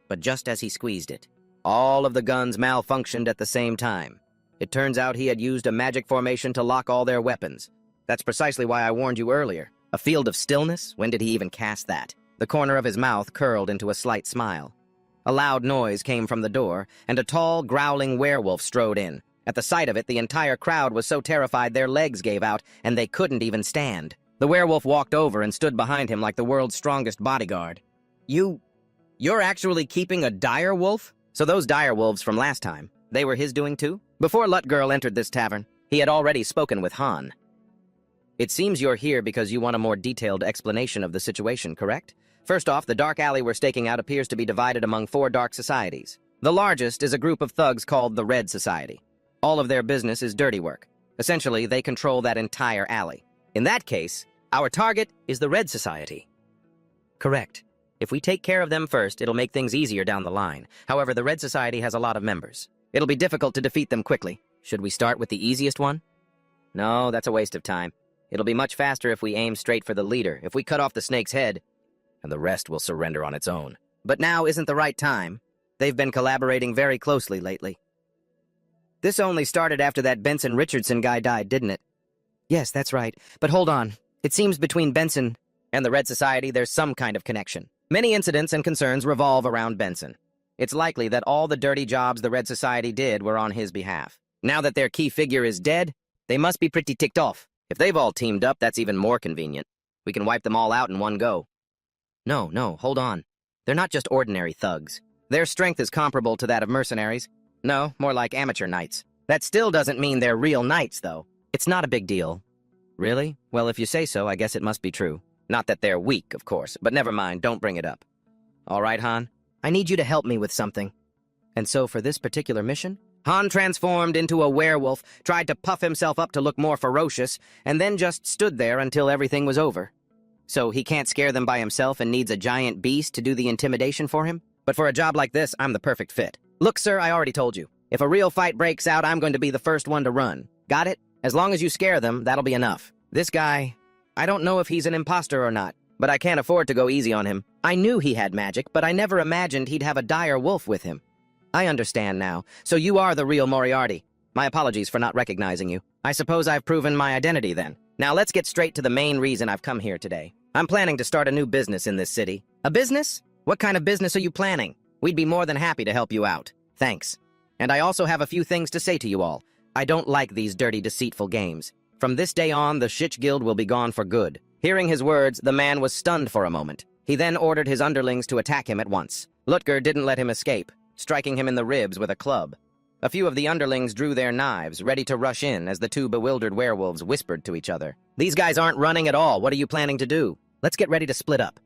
But just as he squeezed it, all of the guns malfunctioned at the same time. It turns out he had used a magic formation to lock all their weapons. That's precisely why I warned you earlier. A field of stillness? When did he even cast that? The corner of his mouth curled into a slight smile. A loud noise came from the door, and a tall, growling werewolf strode in. At the sight of it, the entire crowd was so terrified their legs gave out, and they couldn't even stand. The werewolf walked over and stood behind him like the world's strongest bodyguard. You're actually keeping a dire wolf?" "So those dire wolves from last time, they were his doing too?" Before Lut Girl entered this tavern, he had already spoken with Han. "It seems you're here because you want a more detailed explanation of the situation, correct? First off, the dark alley we're staking out appears to be divided among 4 dark societies. The largest is a group of thugs called the Red Society. All of their business is dirty work. Essentially, they control that entire alley. In that case, our target is the Red Society." "Correct. If we take care of them first, it'll make things easier down the line. However, the Red Society has a lot of members. It'll be difficult to defeat them quickly. Should we start with the easiest one?" "No, that's a waste of time. It'll be much faster if we aim straight for the leader. If we cut off the snake's head, and the rest will surrender on its own. But now isn't the right time. They've been collaborating very closely lately." "This only started after that Benson Richardson guy died, didn't it?" "Yes, that's right. But hold on. It seems between Benson and the Red Society there's some kind of connection. Many incidents and concerns revolve around Benson. It's likely that all the dirty jobs the Red Society did were on his behalf. Now that their key figure is dead, they must be pretty ticked off. If they've all teamed up, that's even more convenient. We can wipe them all out in one go." No, hold on. They're not just ordinary thugs. Their strength is comparable to that of mercenaries. No, more like amateur knights. That still doesn't mean they're real knights, though. It's not a big deal. Really? Well, if you say so, I guess it must be true. Not that they're weak, of course, but never mind, don't bring it up. All right, Han? I need you to help me with something. And so for this particular mission, Han transformed into a werewolf, tried to puff himself up to look more ferocious, and then just stood there until everything was over. So he can't scare them by himself and needs a giant beast to do the intimidation for him? But for a job like this, I'm the perfect fit. Look, sir, I already told you. If a real fight breaks out, I'm going to be the first one to run. Got it? As long as you scare them, that'll be enough. This guy, I don't know if he's an imposter or not, but I can't afford to go easy on him. I knew he had magic, but I never imagined he'd have a dire wolf with him. I understand now. So you are the real Moriarty. My apologies for not recognizing you. I suppose I've proven my identity then. Now let's get straight to the main reason I've come here today. I'm planning to start a new business in this city. A business? What kind of business are you planning? We'd be more than happy to help you out. Thanks. And I also have a few things to say to you all. I don't like these dirty, deceitful games. From this day on, the Shitch Guild will be gone for good. Hearing his words, the man was stunned for a moment. He then ordered his underlings to attack him at once. Lutger didn't let him escape, striking him in the ribs with a club. A few of the underlings drew their knives, ready to rush in as the two bewildered werewolves whispered to each other. These guys aren't running at all. What are you planning to do? Let's get ready to split up.